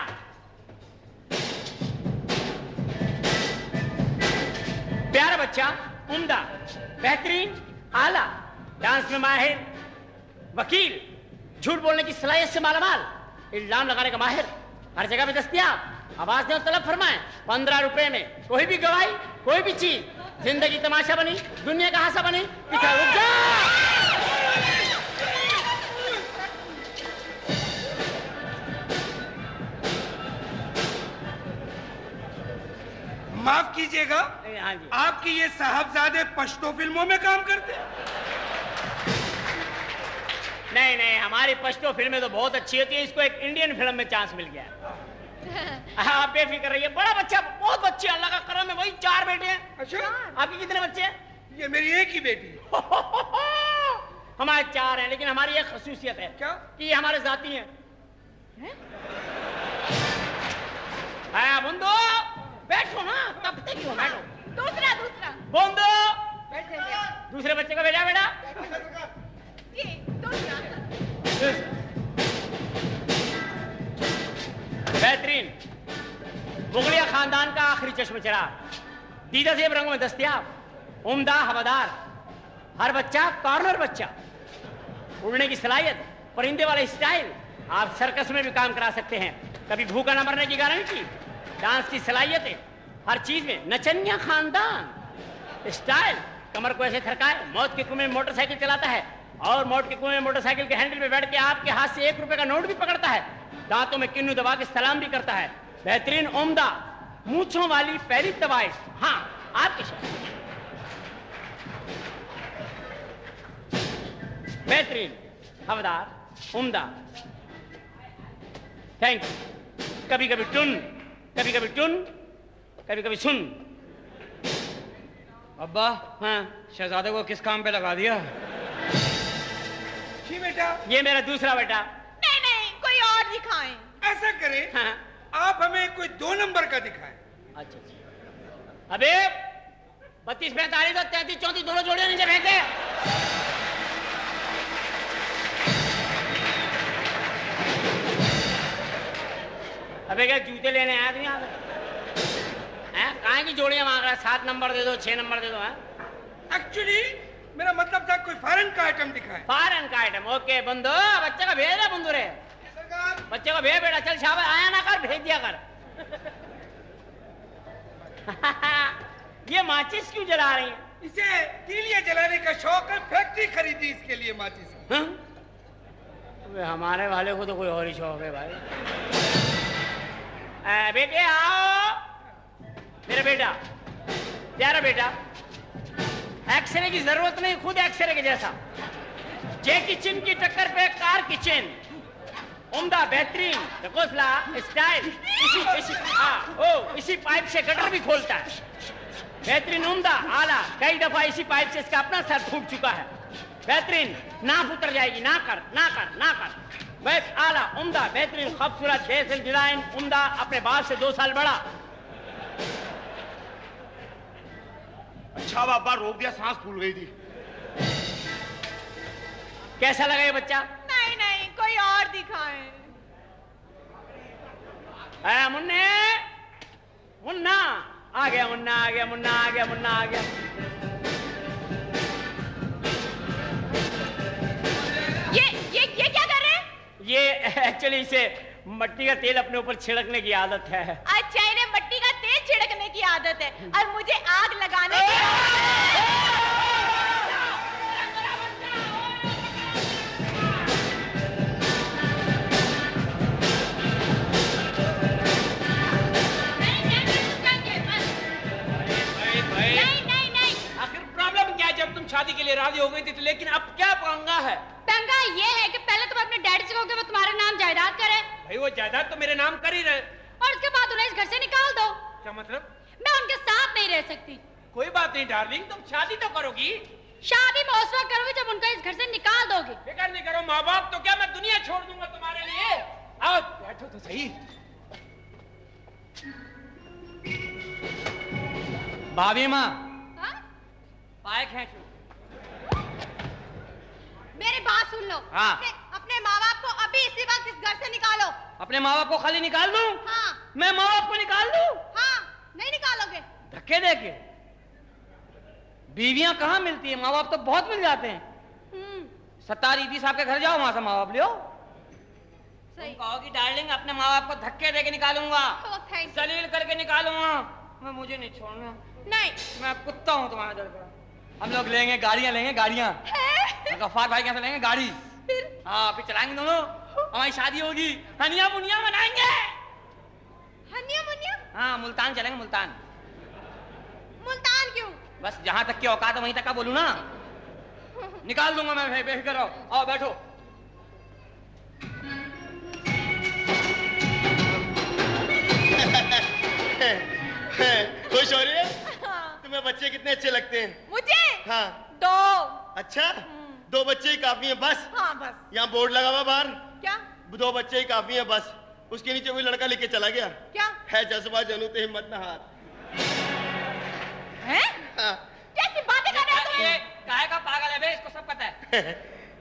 प्यारा बच्चा, उम्दा, बेहतरीन, आला, डांस में माहिर, वकील, झूठ बोलने की सलाहियत से मालामाल, इल्जाम लगाने का माहिर, हर जगह पे दस्तयाब, आवाज दे और तलब फरमाए, 15 रुपए में कोई भी गवाही, कोई भी चीज, जिंदगी तमाशा बनी, दुनिया का हासा बनी। पीछे रुक जा। माफ कीजिएगा, हाँ जी। आपकी ये साहबजादे पश्तो फिल्मों में काम करते हैं? नहीं नहीं, हमारी पश्तो फिल्में तो बहुत अच्छी होती है, इसको एक इंडियन फिल्म में चांस मिल गया। आप बेफिक्र रहिए, बड़ा बच्चा, बहुत बच्चे, अल्लाह का करम है, वही 4 बेटे हैं। अच्छा, आपके कितने बच्चे हैं? ये मेरी एक ही बेटी है। हमारे 4 हैं, लेकिन हमारी एक खसूसियत है। क्या? कि ये हमारे जाती हैं। बुंदो बैठो ना, तब तक क्यों बैठो। दूसरा दूसरा बुंदो बैठ जाइए। दूसरे बच्चे को भेजा बेटा। ये दूसरा बेहतरीन, मुगलिया खानदान का आखिरी चश्म चिराग, दीदा सेब रंगों में दस्तयाब, उम्दा हवादार, हर बच्चा कॉर्नर बच्चा, उड़ने की सलाहियत, परिंदे वाला स्टाइल, आप सर्कस में भी काम करा सकते हैं, कभी भूखा न मरने की गारंटी, डांस की सलाहियतें, हर चीज में नचनिया खानदान, स्टाइल, कमर को ऐसे थरकाए, मौत के कुएं में मोटरसाइकिल चलाता है और मौत के कुएं में मोटरसाइकिल के हैंडल पे बैठ के आपके हाथ से 1 रुपए का नोट भी पकड़ता है, दांतों में किन्नू दबा के सलाम भी करता है। बेहतरीन, उम्दा, मूंछों वाली पहली तवाइफ। हाँ, आपके शब्द। बेहतरीन, हवदार, उम्दा, थैंक यू। कभी कभी टुन, कभी कभी टुन, कभी कभी सुन। अब्बा, हाँ, शहजादे को किस काम पे लगा दिया? जी बेटा। ये मेरा दूसरा बेटा। नहीं नहीं, कोई और दिखाएं। ऐसा करें, हाँ। आप हमें कोई 2 नंबर का दिखाएं। अच्छा अच्छा। अबे 32 45 और 33 34 दोनों जोड़े नीचे फेंके। अबे क्या जूते लेने आया था यहाँ पे? कहाँ की जोड़ियां मांग रहा है? 7 नंबर दे दो, 6 नंबर दे दो। एक्चुअली मेरा मतलब था कोई फॉरेन का आइटम दिखाएं। फॉरेन का आइटम, ओके। बंदो, बच्चे का भेज रहा बंदू रे, सरकार। बच्चे को भेज बेटा, चल शाबाश, आया ना कर, भेज दिया कर। ये माचिस क्यों जला रही है? इसे तीलियां जलाने का शौक है, फैक्ट्री खरीदी इसके लिए माचिस। हाँ? अबे हमारे वाले को तो कोई और ही शौक है भाई। बेटे आओ, मेरा बेटा, प्यारा बेटा, एक्सरे की जरूरत नहीं, खुद एक्सरे के जैसा। जे किचन की टक्कर पे कार किचन, उम्दा, बेहतरीन, ढकोसला, स्टाइल, इसी पाइप से गटर भी खोलता है। बेहतरीन, उम्दा, आला, कई दफा इसी पाइप से इसका अपना सर फूट चुका है। बेहतरीन, नाप उतर जाएगी, ना कर ना कर ना कर। बस आला, उम्दा, बेहतरीन, खूबसूरत, देसी डिजाइन, उम्दा, अपने बाप से 2 साल बड़ा। अच्छा बाबा, रोक दिया, सांस फूल गई थी। कैसा लगा ये बच्चा? नहीं नहीं, कोई और दिखाएं। मुन्ने, मुन्ना आ गया, मुन्ना आ गया, मुन्ना आ गया, मुन्ना आ गया। ये क्या कर रहे हैं? ये एक्चुअली इसे मट्टी का तेल अपने ऊपर छिड़कने की आदत है। अच्छा, इन्हें मिट्टी का तेल छिड़कने की आदत है और मुझे आग लगाने की आखिर प्रॉब्लम क्या है? जब तुम शादी के लिए राजी हो गई थी तो, लेकिन अब क्या पंगा है? पंगा ये है कि पहले तुम अपने डैडी से कहो कि वो तुम्हारे नाम जायदाद करे, भाई वो जायदाद तो मेरे नाम कर ही रहे। और उसके बाद उन्हें इस घर से निकाल दो। क्या मतलब? मैं उनके साथ नहीं रह सकती। कोई बात नहीं डार्लिंग, तुम शादी तो करोगी। शादी मैं उस वक्त करूंगी जब उनको इस घर से निकाल दोगे। फिक्र नहीं करो, माँ बाप तो क्या, मैं दुनिया छोड़ दूंगा तुम्हारे लिए। आओ बैठो तो सही। भाभी माँ, हाँ? पाए खींचू। मेरी बात सुन लो। हाँ। अपने माँ बाप को अभी इसी वक्त इस घर से निकालो। अपने माँ बाप को खाली निकाल दूं? हाँ। मैं माँ बाप को निकाल दूं? हाँ, नहीं निकालोगे? धक्के देके? बीवियां कहाँ मिलती है, माँ बाप तो बहुत मिल जाते हैं। सत्तार ईदी साहब के घर जाओ, वहां से माँ बाप ले आओ। तुम कहोगी डार्लिंग अपने माँ बाप को धक्के देके निकालूंगा, जलील करके निकालूंगा, मैं मुझे नहीं छोड़ना। नहीं, मैं कुत्ता हूँ तुम्हारे दर का। हम लोग लेंगे गाड़ियां, लेंगे गाड़ियां। गफ्फार भाई कैसे लेंगे गाड़ी? हाँ, फिर चलाएंगे दोनों, हमारी शादी होगी, हनिया मुनिया मनाएंगे। हनिया मुनिया? हाँ, मुल्तान चलेंगे, मुल्तान। मुल्तान क्यों? बस जहां तक की औकात है वहीं तक का बोलूं ना। निकाल दूंगा मैं, बेफिक्र रहो। आओ बैठो। खुश हो रही है? तुम्हें बच्चे कितने अच्छे लगते हैं? मुझे? हाँ। 2। अच्छा, 2 बच्चे ही काफी हैं बस? हाँ बस। यहाँ बोर्ड लगा हुआ बाहर, क्या? 2 बच्चे ही काफी हैं बस। उसके नीचे कोई लड़का लिख के चला गया, क्या है जज्बा जनू ते हिम्मत न हार। हैं? हाँ। कैसी बातें कर रहे हो तुम? ये काहे का पागल है बे, इसको सब पता है।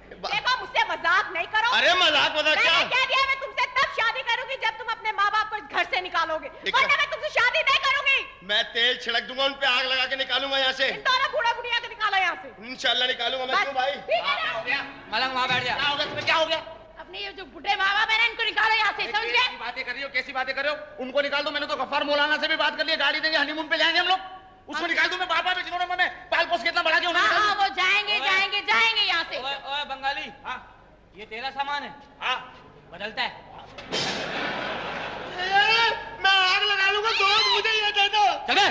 देखो, मुझसे मजाक नहीं करो। अरे मजाक क्या? मैंने कह दिया मैं तुमसे तब शादी करूंगी जब तुम अपने माँ बाप को इस घर से निकालोगे, वरना मैं तुमसे शादी नहीं करूंगी। मैं तेल छिड़क दूंगा, उन पे आग लगा के निकालूंगा यहाँ से। इन दोनों बूढ़ा बुढ़िया को निकालो यहाँ से। इंशाल्लाह निकालूंगा मैं। क्यों भाई? ठीक है ना? मलंग वहां बैठ जा। क्या हो गया तुम्हें, क्या हो गया? अपने ये जो बुढ़े माँ बाप है ना, इनको निकालो यहाँ से, समझ गए? कैसी बातें कर रही हो, कैसी बातें कर रहे हो? उनको निकाल दो। मैंने तो गफ्फार मौलाना से भी बात कर ली, गाड़ी देंगे, हनीमून पे जाएंगे हम लोग। उसको निकाल दूं मैं? बाबा पे जिन्होंने मैंने पाल पोस के इतना बड़ा किया, उन्हें हाँ, निकाल दूं? वो जाएंगे जाएंगे जाएंगे यहाँ से। ओए ओए बंगाली, हाँ ये तेरा सामान है? हाँ। बदलता है? मैं आग लगा लूंगा, दूध मुझे ये दे दो। चल बे।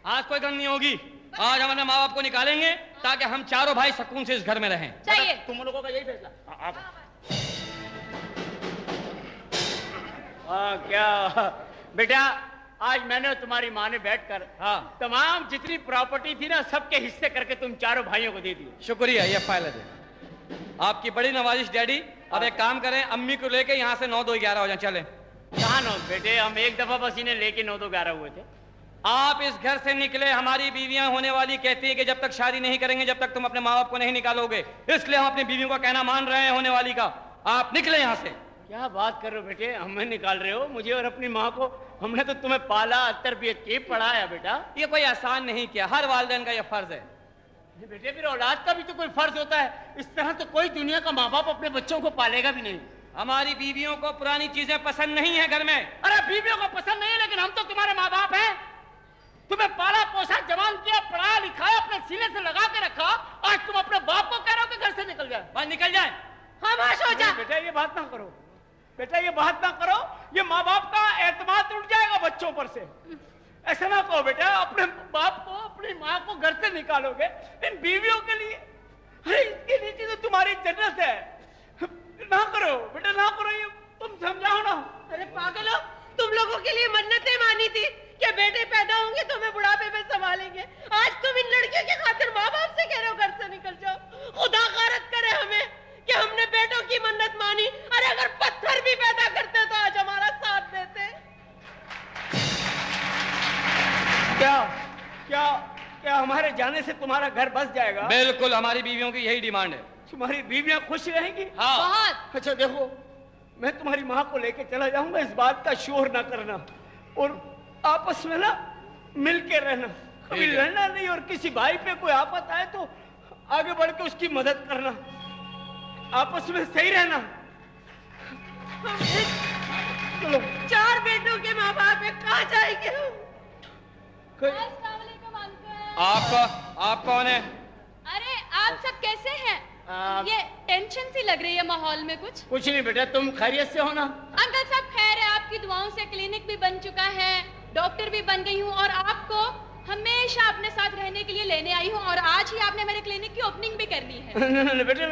आज कोई गम नहीं होगी। आज हम अपने माँ बाप को निकालेंगे ताकि हम चारों भाई सुकून से इस घर में रहें। चाहिए तुम लोगों का यही फैसला? क्या बेटा, आज मैंने तुम्हारी माँ ने बैठकर तमाम जितनी प्रॉपर्टी थी ना, सबके हिस्से करके तुम चारों भाइयों को दे दिए। शुक्रिया, ये फाइल दे। आपकी बड़ी नवाजिश डैडी। अब एक काम करें, अम्मी को लेके यहाँ से 9 2 11 हो जाए। चले। कहाँ 9 बेटे, हम एक दफा बस इन्हें लेके 9 2 11 हुए थे। आप इस घर से निकले, हमारी बीवियां होने वाली कहती है कि जब तक शादी नहीं करेंगे जब तक तुम अपने माँ बाप को नहीं निकालोगे, इसलिए हम अपनी बीवियों का कहना मान रहे हैं होने वाली का। आप निकले यहाँ से। क्या बात कर रहे हो बेटे, हमें निकाल रहे हो? मुझे और अपनी माँ को? हमने तो तुम्हें पाला, तरबियत की, पढ़ाया बेटा। ये कोई आसान नहीं किया, हर वालिदैन का ये फर्ज है। बेटे फिर औलाद का भी तो कोई फर्ज होता है। इस तरह तो कोई दुनिया का माँ बाप अपने बच्चों को पालेगा भी नहीं। हमारी बीवियों को पुरानी चीजें पसंद नहीं है घर में। अरे बीवियों को पसंद नहीं है, लेकिन हम तो तुम्हारे माँ बाप हैं। तुम्हें पाला पोसा, जवान किया, पढ़ाया लिखाया, अपने सीने से लगा के रखा। आज तुम अपने बाप को कह रहे हो कि घर से निकल जाए। बस निकल जाए। खामोश हो जा। बेटा ये बात ना करो, बेटा ये बात ना करो। ये माँ बाप का एतमाद उठ जाएगा बच्चों पर से। ऐसा ना कहो बेटा, अपने बाप को, अपनी माँ को घर से निकालोगे इन बीवियों के लिए। अरे इसके नीचे तो तुम्हारी जन्नत है। ना करो बेटा, ना करो, ये तुम समझाओ ना। अरे पागलो, तुम लोगों के लिए मन्नतें मानी थी कि बेटे पैदा होंगे तो हमें बुढ़ापे में संभालेंगे। आज तुम इन लड़कियों के खातिर माँ बाप से कह रहे हो घर से निकल जाओ। खुदा गारत करे हमें कि हमने बेटों की मन्नत मानी। अरे अगर पत्थर भी पैदा करते तो आज हमारा साथ देते। क्या क्या क्या हमारे जाने से तुम्हारा घर बस जाएगा? बिल्कुल, हमारी बीवियों की यही डिमांड है। तुम्हारी बीवियां खुश रहेंगी? हाँ। बहुत। अच्छा देखो, मैं तुम्हारी माँ को लेके चला जाऊंगा, इस बात का शोर ना करना और आपस में ना मिल के रहना, कभी लड़ना नहीं। और किसी भाई पे कोई आफत आए तो आगे बढ़ के उसकी मदद करना, आपस में सही रहना। चलो। 4 बेटों के माँ बाप है, कहाँ जाएंगे हम? आप कौन है? अरे आप सब कैसे हैं? ये टेंशन सी लग रही है माहौल में कुछ नहीं बेटा, तुम खैरियत से हो ना? अंकल साहब खैर है, आपकी दुआओं से क्लिनिक भी बन चुका है, डॉक्टर भी बन गई हूँ और आपको हमेशा अपने साथ रहने के लिए लेने आई हूँ और आज ही आपने मेरे क्लिनिक की ओपनिंग भी करनी है। नहीं बेटे,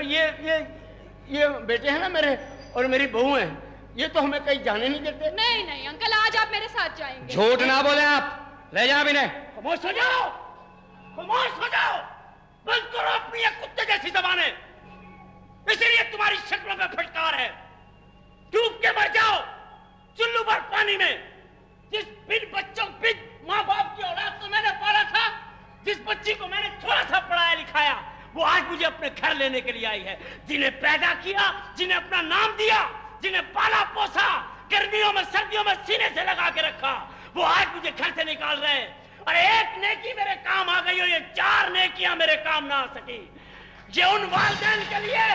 ये बेटे हैं ना मेरे और मेरी बहू है, ये तो हमें कहीं जाने नहीं देते। नहीं नहीं अंकल, आज आप मेरे साथ जाएंगे। झूठ ना बोले आप, ले जाओ इन्हें। खामोश हो जाओ, खामोश हो जाओ, बंद करो अपनी ये कुत्ते जैसी जबानें। इसलिए तुम्हारी शक्लों में फटकार है। डूब के मर जाओ चुल्लू भर पानी में। जिस बिन बच्चों, बिन माँ बाप की औलाद को मैंने पाला था, जिस बच्ची को मैंने थोड़ा वो आज मुझे अपने घर लेने के लिए आई है। जिन्हें पैदा किया, जिन्हें अपना नाम दिया, जिन्हें पाला पोसा, गर्मियों में सर्दियों में सीने से लगा के रखा, वो आज मुझे घर से निकाल रहे हैं। और एक नेकी मेरे काम आ गई और ये 4 नेकियां मेरे काम ना आ सकी। ये उन वालिदैन के लिए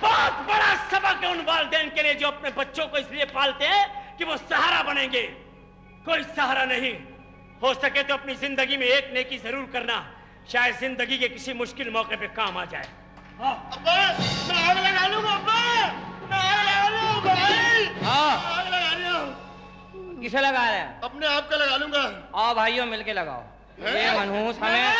बहुत बड़ा सबक है, उन वालिदैन के लिए जो अपने बच्चों को इसलिए पालते हैं कि वो सहारा बनेंगे। कोई सहारा नहीं हो सके तो अपनी जिंदगी में एक नेकी जरूर करना, शायद जिंदगी के किसी मुश्किल मौके पे काम आ जाए। अब्बा, मैं आग लगा लूंगा अब्बा, मैं आग लगा लूंगा भाई। हाँ। आग लगा रही हूँ। किसे लगा रहे हैं? अपने आप का लगा लूंगा। आओ भाइयों मिलके लगाओ। ये मनहूस हमें